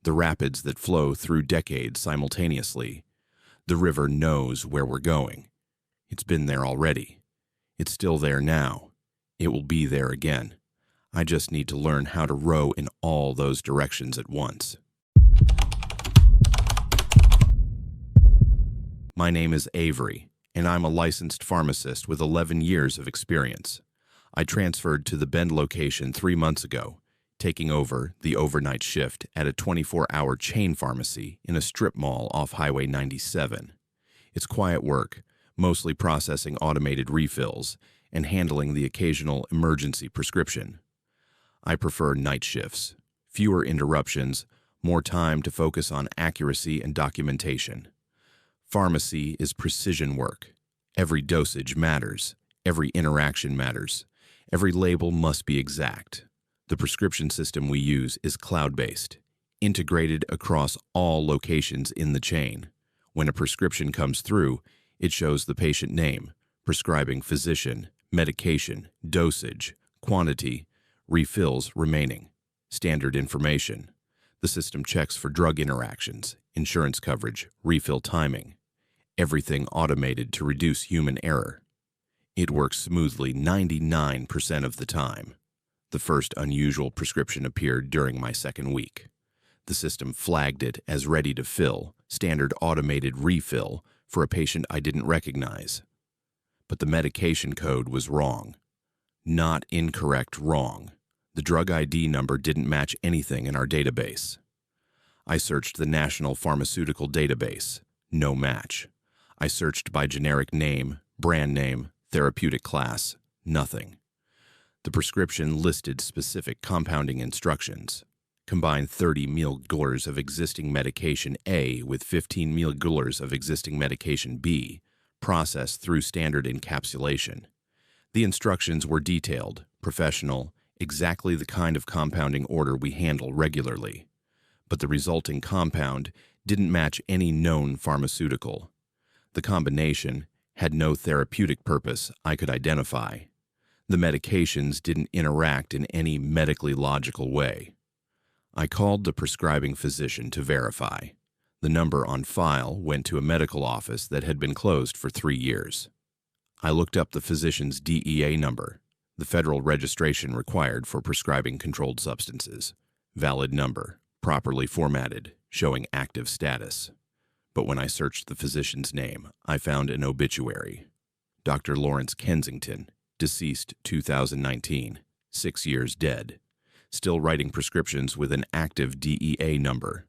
the rapids that flow through decades simultaneously. The river knows where we're going. It's been there already. It's still there now. It will be there again. I just need to learn how to row in all those directions at once. My name is Avery, and I'm a licensed pharmacist with 11 years of experience. I transferred to the Bend location 3 months ago, taking over the overnight shift at a 24-hour chain pharmacy in a strip mall off Highway 97. It's quiet work, mostly processing automated refills and handling the occasional emergency prescription. I prefer night shifts, fewer interruptions, more time to focus on accuracy and documentation. Pharmacy is precision work. Every dosage matters. Every interaction matters. Every label must be exact. The prescription system we use is cloud-based, integrated across all locations in the chain. When a prescription comes through, it shows the patient name, prescribing physician, medication, dosage, quantity, refills remaining, standard information. The system checks for drug interactions, insurance coverage, refill timing. Everything automated to reduce human error. It works smoothly 99% of the time. The first unusual prescription appeared during my second week. The system flagged it as ready to fill, standard automated refill for a patient I didn't recognize. But the medication code was wrong. Not incorrect, wrong. The drug ID number didn't match anything in our database. I searched the National Pharmaceutical Database. No match. I searched by generic name, brand name, therapeutic class. Nothing. The prescription listed specific compounding instructions. Combine 30 mg of existing medication A with 15 mg of existing medication B, processed through standard encapsulation. The instructions were detailed, professional, exactly the kind of compounding order we handle regularly. But the resulting compound didn't match any known pharmaceutical. The combination had no therapeutic purpose I could identify. The medications didn't interact in any medically logical way. I called the prescribing physician to verify. The number on file went to a medical office that had been closed for 3 years. I looked up the physician's DEA number, the federal registration required for prescribing controlled substances. Valid number, properly formatted, showing active status. But when I searched the physician's name, I found an obituary. Dr. Lawrence Kensington, deceased 2019, 6 years dead. Still writing prescriptions with an active DEA number.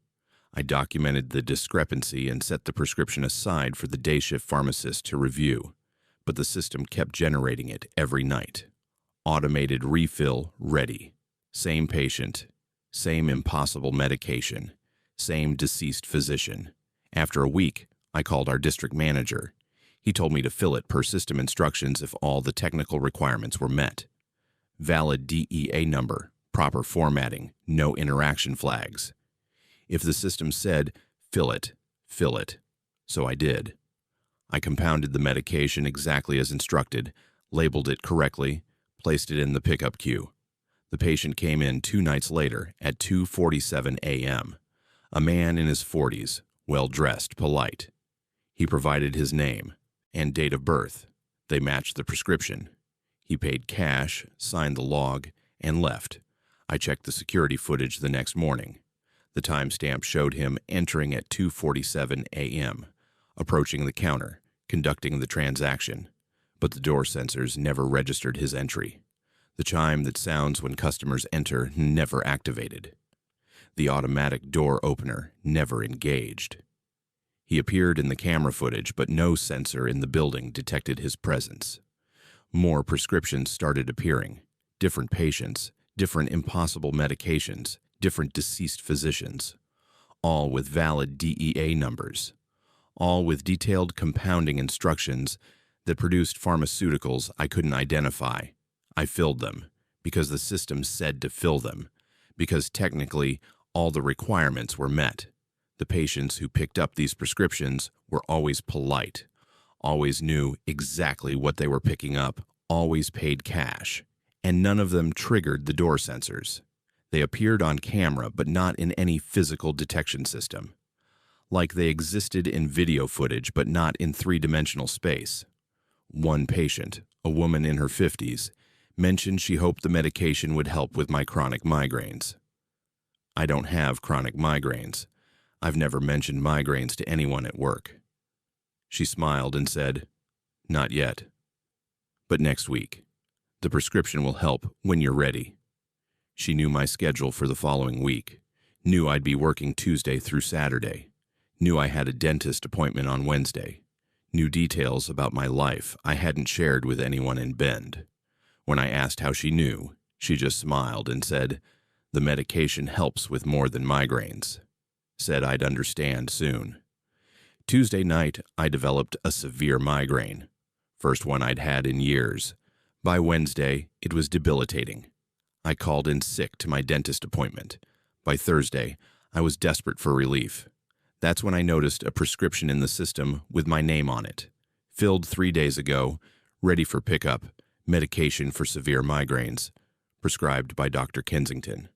I documented the discrepancy and set the prescription aside for the day shift pharmacist to review, but the system kept generating it every night. Automated refill ready. Same patient, same impossible medication, same deceased physician. After a week, I called our district manager. He told me to fill it per system instructions if all the technical requirements were met. Valid DEA number, proper formatting, no interaction flags. If the system said, fill it, fill it. So I did. I compounded the medication exactly as instructed, labeled it correctly, placed it in the pickup queue. The patient came in 2 nights later at 2:47 a.m. A man in his 40s, well-dressed, polite. He provided his name and date of birth. They matched the prescription. He paid cash, signed the log, and left. I checked the security footage the next morning. The timestamp showed him entering at 2:47 a.m., approaching the counter, conducting the transaction, but the door sensors never registered his entry. The chime that sounds when customers enter never activated. The automatic door opener never engaged. He appeared in the camera footage, but no sensor in the building detected his presence. More prescriptions started appearing. Different patients, different impossible medications, different deceased physicians. All with valid DEA numbers. All with detailed compounding instructions that produced pharmaceuticals I couldn't identify. I filled them because the system said to fill them, because technically all the requirements were met. The patients who picked up these prescriptions were always polite, always knew exactly what they were picking up, always paid cash, and none of them triggered the door sensors. They appeared on camera, but not in any physical detection system. Like they existed in video footage, but not in 3-dimensional space. One patient, a woman in her 50s, mentioned she hoped the medication would help with my chronic migraines. I don't have chronic migraines. I've never mentioned migraines to anyone at work. She smiled and said, "Not yet. But next week. The prescription will help when you're ready." She knew my schedule for the following week, knew I'd be working Tuesday through Saturday, knew I had a dentist appointment on Wednesday, knew details about my life I hadn't shared with anyone in Bend. When I asked how she knew, she just smiled and said, "The medication helps with more than migraines." Said I'd understand soon. Tuesday night, I developed a severe migraine. First one I'd had in years. By Wednesday, it was debilitating. I called in sick to my dentist appointment. By Thursday, I was desperate for relief. That's when I noticed a prescription in the system with my name on it. Filled 3 days ago, ready for pickup, medication for severe migraines, prescribed by Dr. Kensington,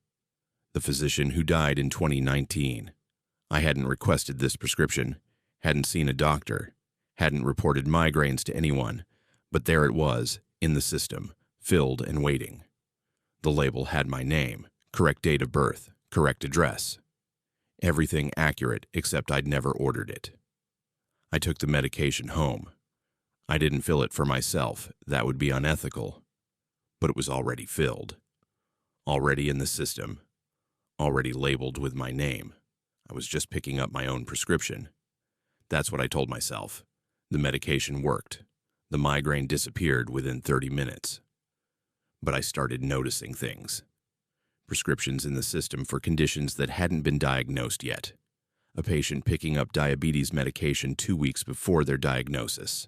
the physician who died in 2019. I hadn't requested this prescription, hadn't seen a doctor, hadn't reported migraines to anyone, but there it was, in the system, filled and waiting. The label had my name, correct date of birth, correct address. Everything accurate except I'd never ordered it. I took the medication home. I didn't fill it for myself, that would be unethical. But it was already filled. Already in the system. Already labeled with my name. I was just picking up my own prescription. That's what I told myself. The medication worked. The migraine disappeared within 30 minutes. But I started noticing things. Prescriptions in the system for conditions that hadn't been diagnosed yet. A patient picking up diabetes medication 2 weeks before their diagnosis.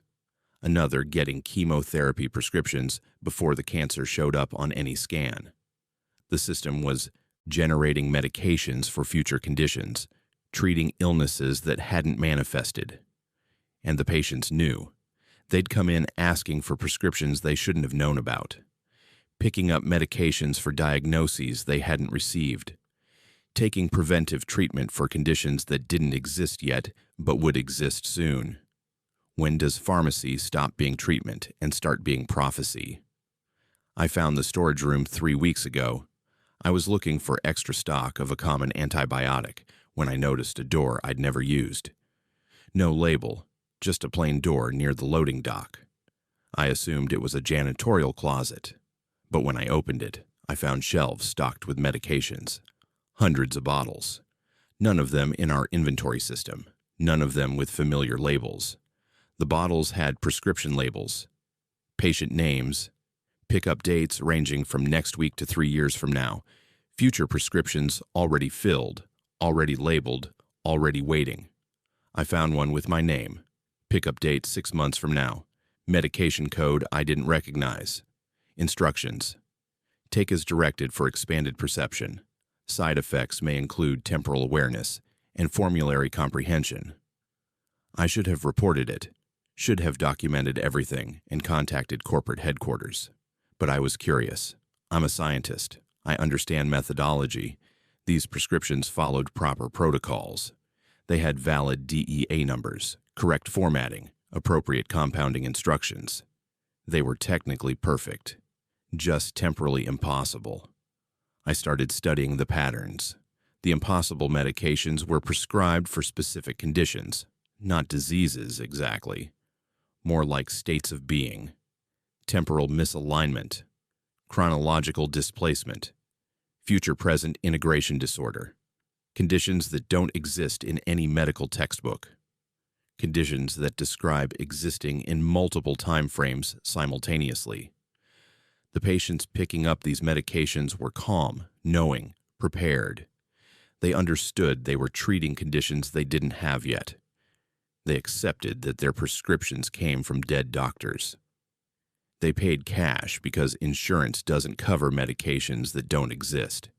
Another getting chemotherapy prescriptions before the cancer showed up on any scan. The system was generating medications for future conditions, treating illnesses that hadn't manifested. And the patients knew. They'd come in asking for prescriptions they shouldn't have known about, picking up medications for diagnoses they hadn't received, taking preventive treatment for conditions that didn't exist yet but would exist soon. When does pharmacy stop being treatment and start being prophecy? I found the storage room 3 weeks ago. I was looking for extra stock of a common antibiotic when I noticed a door I'd never used. No label, just a plain door near the loading dock. I assumed it was a janitorial closet, but when I opened it, I found shelves stocked with medications. Hundreds of bottles. None of them in our inventory system, none of them with familiar labels. The bottles had prescription labels, patient names, pickup dates ranging from next week to 3 years from now, future prescriptions already filled, already labeled, already waiting. I found one with my name, pickup date 6 months from now, medication code I didn't recognize. Instructions. Take as directed for expanded perception. Side effects may include temporal awareness and formulary comprehension. I should have reported it, should have documented everything and contacted corporate headquarters. But I was curious. I'm a scientist. I understand methodology. These prescriptions followed proper protocols. They had valid DEA numbers, correct formatting, appropriate compounding instructions. They were technically perfect, just temporally impossible. I started studying the patterns. The impossible medications were prescribed for specific conditions, not diseases exactly, more like states of being, temporal misalignment, chronological displacement, future-present integration disorder, conditions that don't exist in any medical textbook, conditions that describe existing in multiple time frames simultaneously. The patients picking up these medications were calm, knowing, prepared. They understood they were treating conditions they didn't have yet. They accepted that their prescriptions came from dead doctors. They paid cash because insurance doesn't cover medications that don't exist.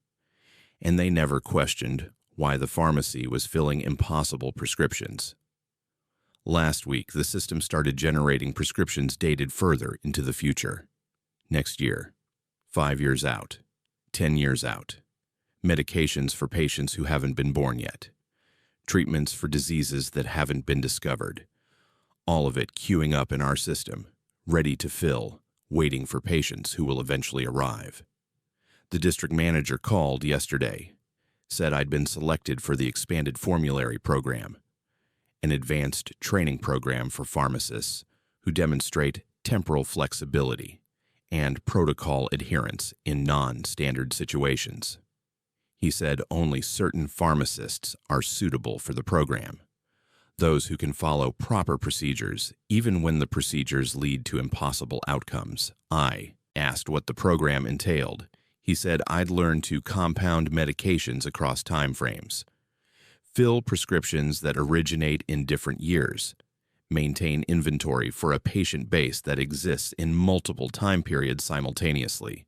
And they never questioned why the pharmacy was filling impossible prescriptions. Last week, the system started generating prescriptions dated further into the future. Next year, 5 years out, 10 years out. Medications for patients who haven't been born yet. Treatments for diseases that haven't been discovered. All of it queuing up in our system, ready to fill, waiting for patients who will eventually arrive. The district manager called yesterday, said I'd been selected for the expanded formulary program, an advanced training program for pharmacists who demonstrate temporal flexibility and protocol adherence in non-standard situations. He said only certain pharmacists are suitable for the program. Those who can follow proper procedures, even when the procedures lead to impossible outcomes. I asked what the program entailed. He said I'd learn to compound medications across time frames, fill prescriptions that originate in different years, maintain inventory for a patient base that exists in multiple time periods simultaneously.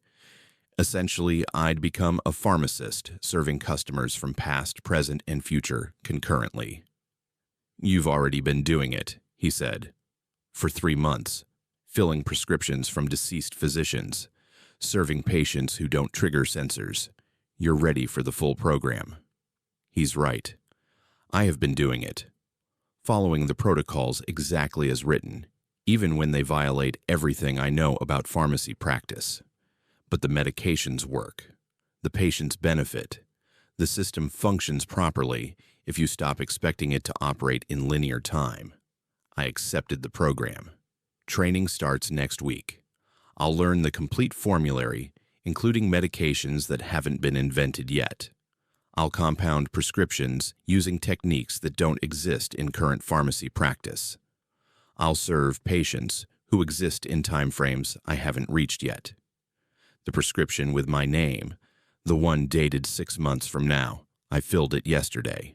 Essentially, I'd become a pharmacist serving customers from past, present, and future concurrently. You've already been doing it, he said, for 3 months, filling prescriptions from deceased physicians, serving patients who don't trigger sensors. You're ready for the full program. He's right. I have been doing it, following the protocols exactly as written, even when they violate everything I know about pharmacy practice. But the medications work. The patients benefit. The system functions properly if you stop expecting it to operate in linear time. I accepted the program. Training starts next week. I'll learn the complete formulary, including medications that haven't been invented yet. I'll compound prescriptions using techniques that don't exist in current pharmacy practice. I'll serve patients who exist in time frames I haven't reached yet. The prescription with my name, the one dated 6 months from now, I filled it yesterday.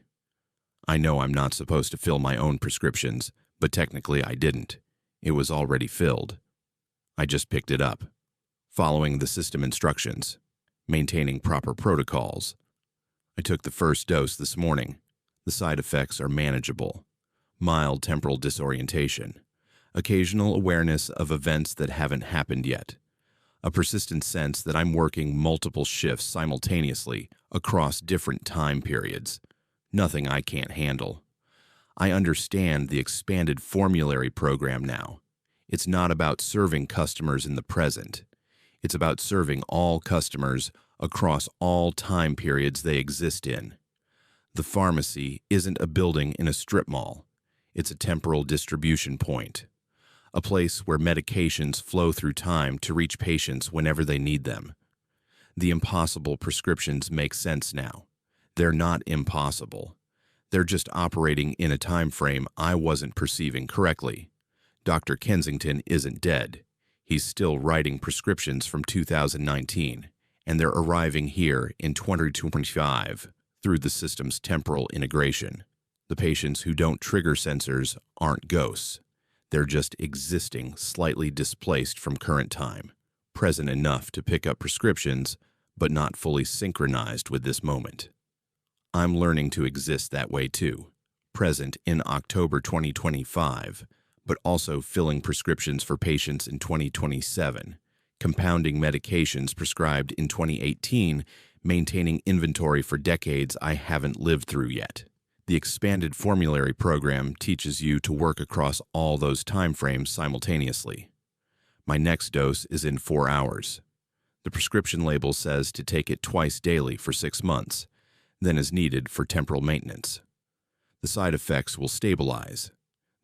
I know I'm not supposed to fill my own prescriptions, but technically I didn't. It was already filled. I just picked it up, following the system instructions, maintaining proper protocols. I took the first dose this morning. The side effects are manageable. Mild temporal disorientation, occasional awareness of events that haven't happened yet, a persistent sense that I'm working multiple shifts simultaneously across different time periods. Nothing I can't handle. I understand the expanded formulary program now. It's not about serving customers in the present. It's about serving all customers across all time periods they exist in. The pharmacy isn't a building in a strip mall. It's a temporal distribution point, a place where medications flow through time to reach patients whenever they need them. The impossible prescriptions make sense now. They're not impossible. They're just operating in a time frame I wasn't perceiving correctly. Dr. Kensington isn't dead. He's still writing prescriptions from 2019, and they're arriving here in 2025 through the system's temporal integration. The patients who don't trigger sensors aren't ghosts. They're just existing slightly displaced from current time, present enough to pick up prescriptions, but not fully synchronized with this moment. I'm learning to exist that way too, present in October 2025, but also filling prescriptions for patients in 2027, compounding medications prescribed in 2018, maintaining inventory for decades I haven't lived through yet. The expanded formulary program teaches you to work across all those timeframes simultaneously. My next dose is in 4 hours. The prescription label says to take it twice daily for 6 months, then is needed for temporal maintenance. The side effects will stabilize.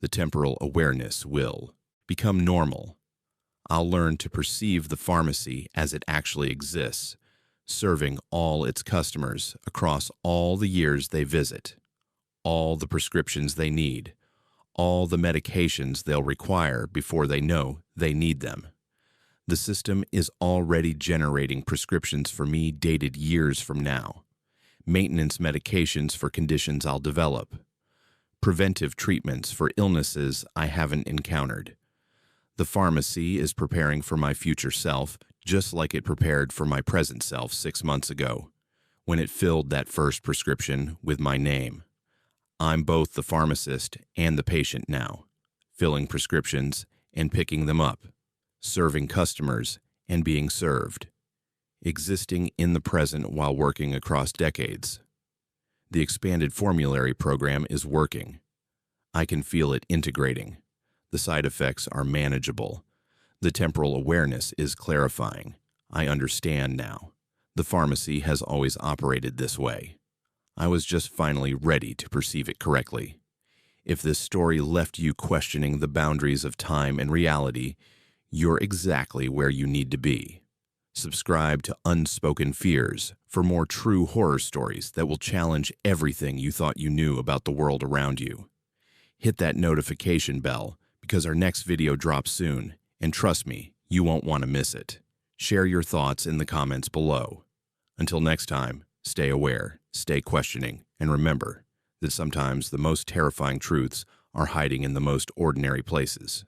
The temporal awareness will become normal. I'll learn to perceive the pharmacy as it actually exists, serving all its customers across all the years they visit, all the prescriptions they need, all the medications they'll require before they know they need them. The system is already generating prescriptions for me dated years from now, maintenance medications for conditions I'll develop, preventive treatments for illnesses I haven't encountered. The pharmacy is preparing for my future self just like it prepared for my present self 6 months ago, when it filled that first prescription with my name. I'm both the pharmacist and the patient now, filling prescriptions and picking them up, serving customers and being served, existing in the present while working across decades. The expanded formulary program is working. I can feel it integrating. The side effects are manageable. The temporal awareness is clarifying. I understand now. The pharmacy has always operated this way. I was just finally ready to perceive it correctly. If this story left you questioning the boundaries of time and reality, you're exactly where you need to be. Subscribe to Unspoken Fears for more true horror stories that will challenge everything you thought you knew about the world around you. Hit that notification bell because our next video drops soon, and trust me, you won't want to miss it. Share your thoughts in the comments below. Until next time, stay aware, stay questioning, and remember that sometimes the most terrifying truths are hiding in the most ordinary places.